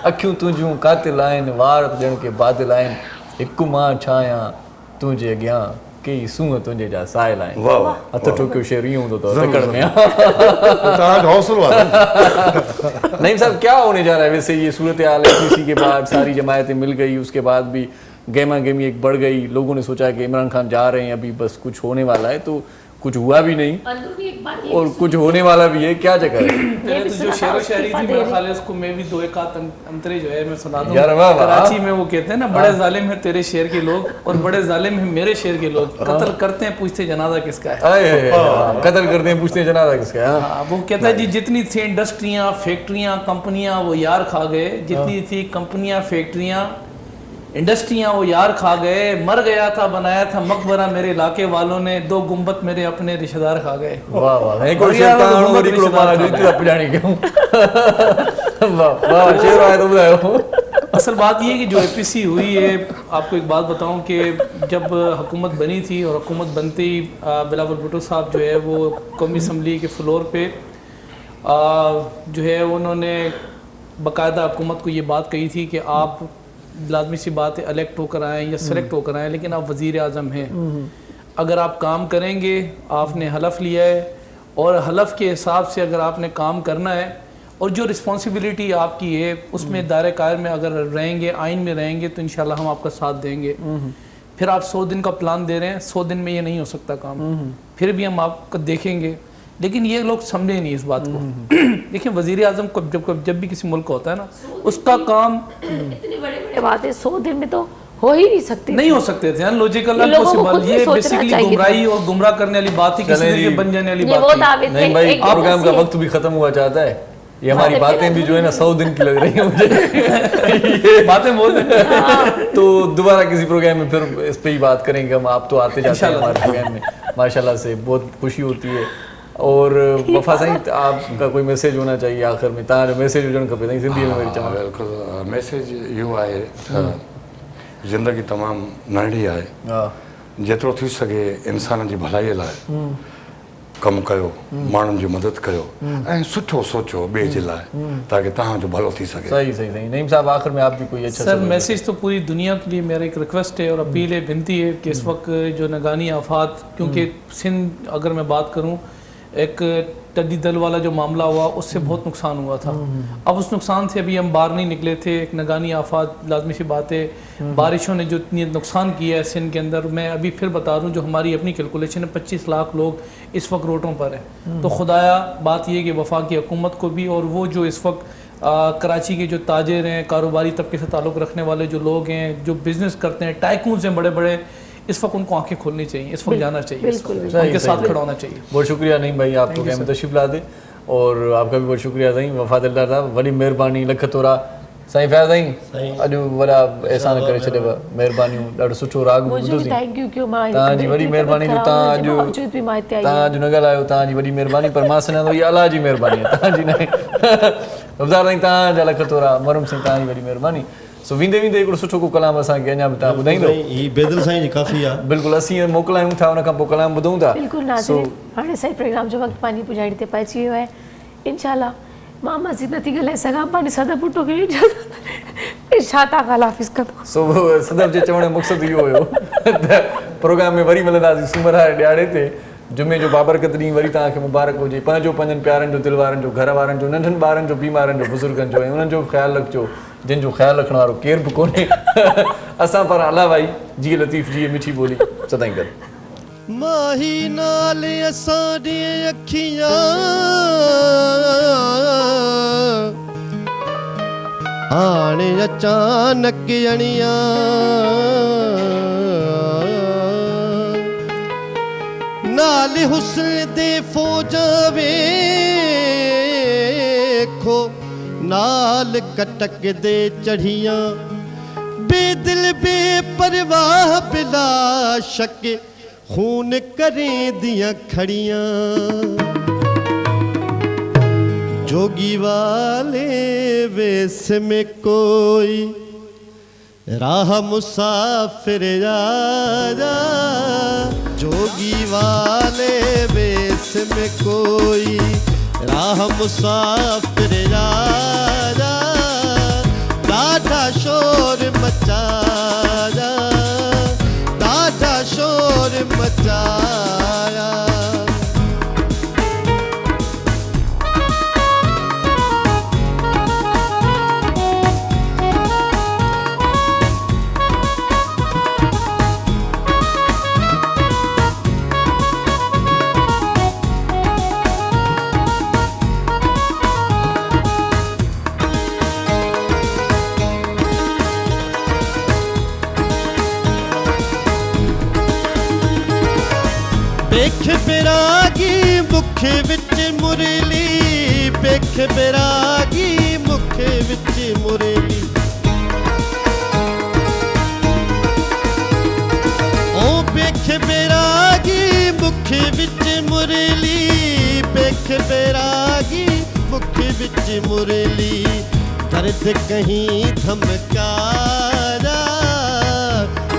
अखियूं तुंहिंजूं कातिल आहिनि, वार त ॼण के बादल आहिनि। हिकु मां छायां तुंहिंजे अॻियां, कई सूंहं तुंहिंजे जा साहिल आहिनि। वाह वाह। हथ ठोकियो शेर ईअं हूंदो अथव तकड़ में। तव्हांजो हौसलो आहे। नहीं साहब, क्या होने जा रहा है वैसे ये सूरत हाल? एपीसी के बाद सारी जमायतें मिल गई, उसके बाद भी गहमा गहमी एक बढ़ गई, लोगों ने सोचा कि इमरान खान जा रहे हैं, अभी बस कुछ होने वाला है, तो कुछ हुआ भी नहीं अंदरूनी एक बात ये और कुछ होने वाला भी है, क्या चक्कर है? पहले तो जो शेर व शायरी थी मेरा ख्याल है उसको मैं भी दो एक आध अंतरे जो है मैं सुना दूं। यार वाह वाह। कराची में वो कहते हैं ना, बड़े जालिम है तेरे शेर के लोग और बड़े जालिम है मेरे शेर के लोग, कत्ल करते हैं पूछते जनाजा किसका है। कत्ल करते हैं पूछते हैं जनाजा किसका है। हाँ, वो कहता है जी जितनी थी इंडस्ट्रियां फैक्ट्रियां कंपनियां वो यार खा गए, जितनी थी कंपनियां फैक्ट्रियां इंडस्ट्रियां वो यार खा गए, मर गया था बनाया था मकबरा मेरे इलाके वालों ने, दो गुंबद मेरे अपने रिश्तेदार खा गए। वाह वाह, मैं कोई शेर का हूं बड़ी को मारा जो इतना पजाने के हूं। वाह वाह, शेर आया तो बताओ। असल बात ये है कि जो एपीसी हुई है, आपको एक बात बताऊं कि जब हुकूमत बनी थी और हुकूमत बनते ही बिलावल भुट्टो साहब जो है वो कौमी असम्बली के फ्लोर पे जो है उन्होंने बाकायदा हुकूमत को ये बात कही थी कि आप लाजमी सी बात है इलेक्ट होकर आएँ या सेलेक्ट होकर आएँ, लेकिन आप वज़ीर आज़म हैं। अगर आप काम करेंगे, आपने हलफ लिया है और हलफ के हिसाब से अगर आपने काम करना है और जो रिस्पॉन्सिबिलिटी आपकी है उसमें दायरे कार में अगर रहेंगे, आइन में रहेंगे, तो इंशाल्लाह हम आपका साथ देंगे। फिर आप 100 दिन का प्लान दे रहे हैं, 100 दिन में ये नहीं हो सकता काम, फिर भी हम आपको देखेंगे, लेकिन ये लोग समझे नहीं इस बात को। देखिए वजीर आजम को जब भी किसी मुल्क का होता है ना, उसका काम इतनी बड़े बड़े बातें 100 दिन में तो हो ही नहीं सकते, नहीं हो सकते थे, अनलॉजिकल, अनपॉसिबल। ये बेसिकली गुमराही और गुमराह करने वाली बात ही किसी दिन के बन जाने वाली बात थी। नहीं भाई, प्रोग्राम का वक्त भी खत्म हुआ चाहता है, ये हमारी बातें भी जो है ना 100 दिन की लग रही है मुझे। ये बातें बहुत तो दोबारा किसी प्रोग्राम में फिर इस पे ही बात करेंगे हम। आप तो आते जाते हैं हमारे प्रोग्राम में, माशाल्लाह से बहुत खुशी होती है। और वफा साईं, आपका कोई मैसेज होना चाहिए आखिर में, तव्हां जो मैसेज हुजणु खपे साईं सिंधीअ में वरी चवां। बिल्कुलु, मैसेज इहो आहे त ज़िंदगी तमामु नंढी आहे, जेतिरो थी सघे इंसान जी भलाईअ लाइ कमु कयो, माण्हुनि जी मदद कयो ऐं सुठो सोचो ॿिए जे लाइ, ताकि तव्हांजो भलो थी सघे। सही सही सही। नईम साहब, आखिर में आप भी कोई अच्छा सर मैसेज तो पूरी दुनिया के लिए मेरा एक रिक्वेस्ट है और अपील है, विनती है कि इस वक्त जो नगानी आफात, क्योंकि सिंध अगर मैं बात करूँ, एक टिड्डी दल वाला जो मामला हुआ उससे बहुत नुकसान हुआ था। अब उस नुकसान से अभी हम बाहर नहीं निकले थे। एक नगानी आफात, लाजमी सी बात है, बारिशों ने जो इतनी नुकसान किया है सिंध के अंदर, मैं अभी फिर बता दूं, जो हमारी अपनी कैलकुलेशन है 25 लाख लोग इस वक्त रोडों पर हैं। तो खुदाया बात यह कि वफाकी हुकूमत को भी और वो जो इस वक्त कराची के जो ताजिर हैं, कारोबारी तबके से ताल्लुक़ रखने वाले जो लोग हैं, जो बिज़नेस करते हैं, टाइकून्स हैं बड़े बड़े, इस वक्त उनको आंखें खोलनी चाहिए, इस वक्त जाना चाहिए, उनके साथ खड़ा होना चाहिए। बहुत शुक्रिया नहीं भाई, आप प्रोग्राम में तशरीफ ला दे, और आपका भी बहुत शुक्रिया साईं, वफ़ा दिलदार साहब, वॾी महिरबानी, लख तोरा साईं फैज़ साईं, अॼु वॾा एहसान करे छॾियव, महिरबानियूं, ॾाढो सुठो राग ॿुधोसीं, तव्हांजी वॾी महिरबानी जो तव्हां अॼु न ॻाल्हायो, तव्हांजी वॾी महिरबानी, पर मां सम्झां थो इहा अलाह जी महिरबानी आहे, तव्हांजी न आहे। रफ़्तार साईं तव्हांजा लख तोरा, मरम साईं तव्हांजी वॾी महिरबानी। सो वेंदे वेंदे हिकिड़ो सुठो को कलाम असांखे अञा बि तव्हां ॿुधाईंदो? ही बेदल साईं जी काफ़ी आहे। बिल्कुलु, असीं मोकिलायूं था, उन खां पोइ कलाम ॿुधूं था। बिल्कुलु नाज़रीन, हाणे साईं प्रोग्राम जो वक़्तु पंहिंजी पुॼाइण ते पहुची वियो आहे। इंशाल्लाह मां मज़ीद नथी ॻाल्हाए सघां, पंहिंजे सदर पुटो खे छा था ॻाल्हि हाफ़िज़ कंदो। सो सदर जे चवण जो मक़सदु इहो हुयो त प्रोग्राम में वरी मिलंदासीं सूमर वारे ॾियारे ते, जुमे जो बाबरकत ॾींहुं वरी तव्हांखे मुबारक हुजे। पंहिंजो, पंहिंजनि प्यारनि जो, दिलि वारनि जो, घर वारनि जो, नंढनि ॿारनि जो, बीमारनि जो, बुज़ुर्गनि जो, ऐं उन्हनि जो ख़्यालु रखिजो जिन जो ख़्यालु रखण वारो केर बि कोन्हे असां पर अलावा ई। जीअं लतीफ़ जी मिठी ॿोली सदाईं कर माही नाले असां ॾे अखियां हाणे अचानक अणियां नाले हुस्न दे फौजां वेखो नाल कटक दे चढ़ियां बेदिल बेपरवाह बिला शक खून करें दियां खड़ियां जोगी वाले वेस में कोई राह मुसाफिर आजा जोगी वाले वेस में कोई राह मुसाफिर आजा ॾाढा शोर मचाया ॾाढा शोर मचाया पेख बिरागी मुख विच मुरली पेख बिरागी मुख विच मुरली ओ पेख बिरागी मुख विच मुरली पेख बिरागी मुख विच मुरली दर्द कहीं धमकारा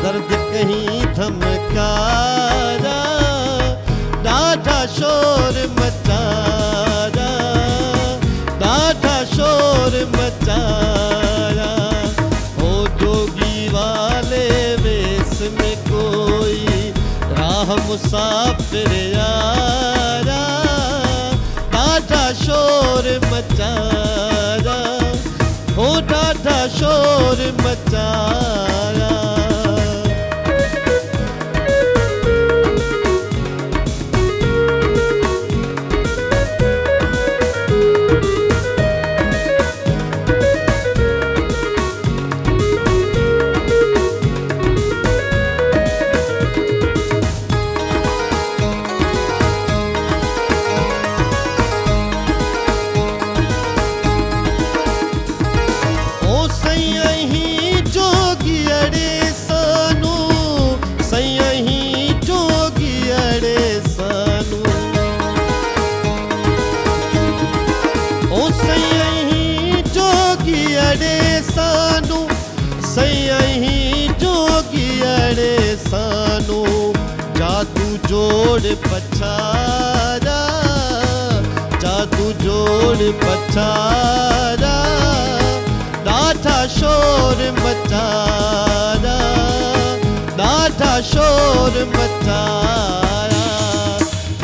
दर्द कहीं धमकारा डाढ़ा शोर मचारा डाढ़ा शोर मचारा हो जोगी वाले वेश में कोई राह मुसाफिर यारा डाढ़ा शोर मचारा हो डाढ़ा शोर मचारा सानू जादू जोड़ पछारा जादू जोड़ पछारा डाढ़ा शोर मचारा डाढ़ा शोर मचारा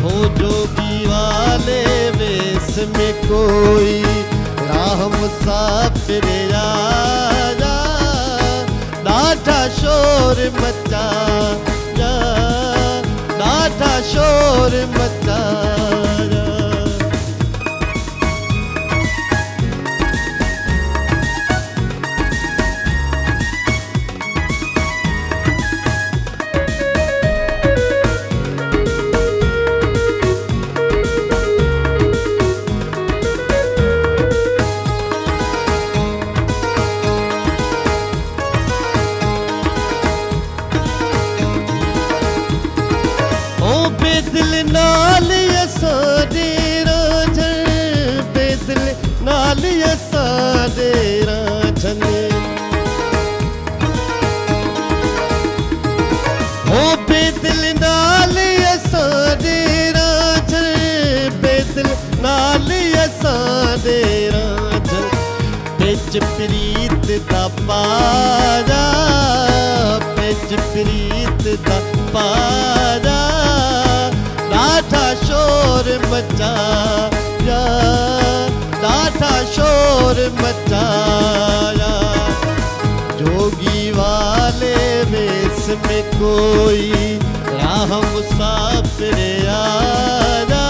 हो जोगी वाले वेश में कोई राह मुसाफिर यारा डाढ़ा शोर मचारा डाढ़ा शोर मचारा बेदिल नाल असां रांझन बेदिल नाल असां रांझन हो बेदिल नाल असां रांझन बेदिल नाल असां रांझन बिच प्रीत दा पारा बिच प्रीत दा पारा डाढ़ा शोर मचाया डाढ़ा शोर मचाया जोगी वाले वेश में कोई राह मुसाफिर यारा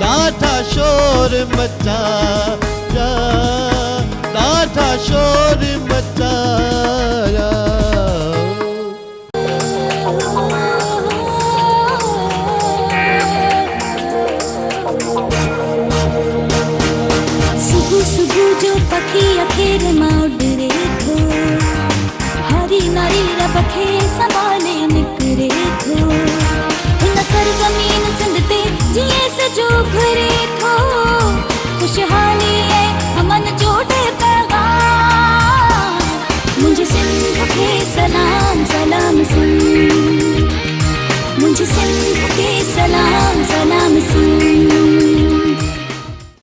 डाढ़ा शोर मचाया डाढ़ा शोर मचाया पखी अखेर माउडरे थो हरी नारी रबखे संभाले निकरे थो हिन सरजमीन सिंध ते जिए सजो घरे थो खुशहाली है अमन जोड़े पैगाम मुझे सिंध के सलाम सलाम सिंध मुझे सिंध के सलाम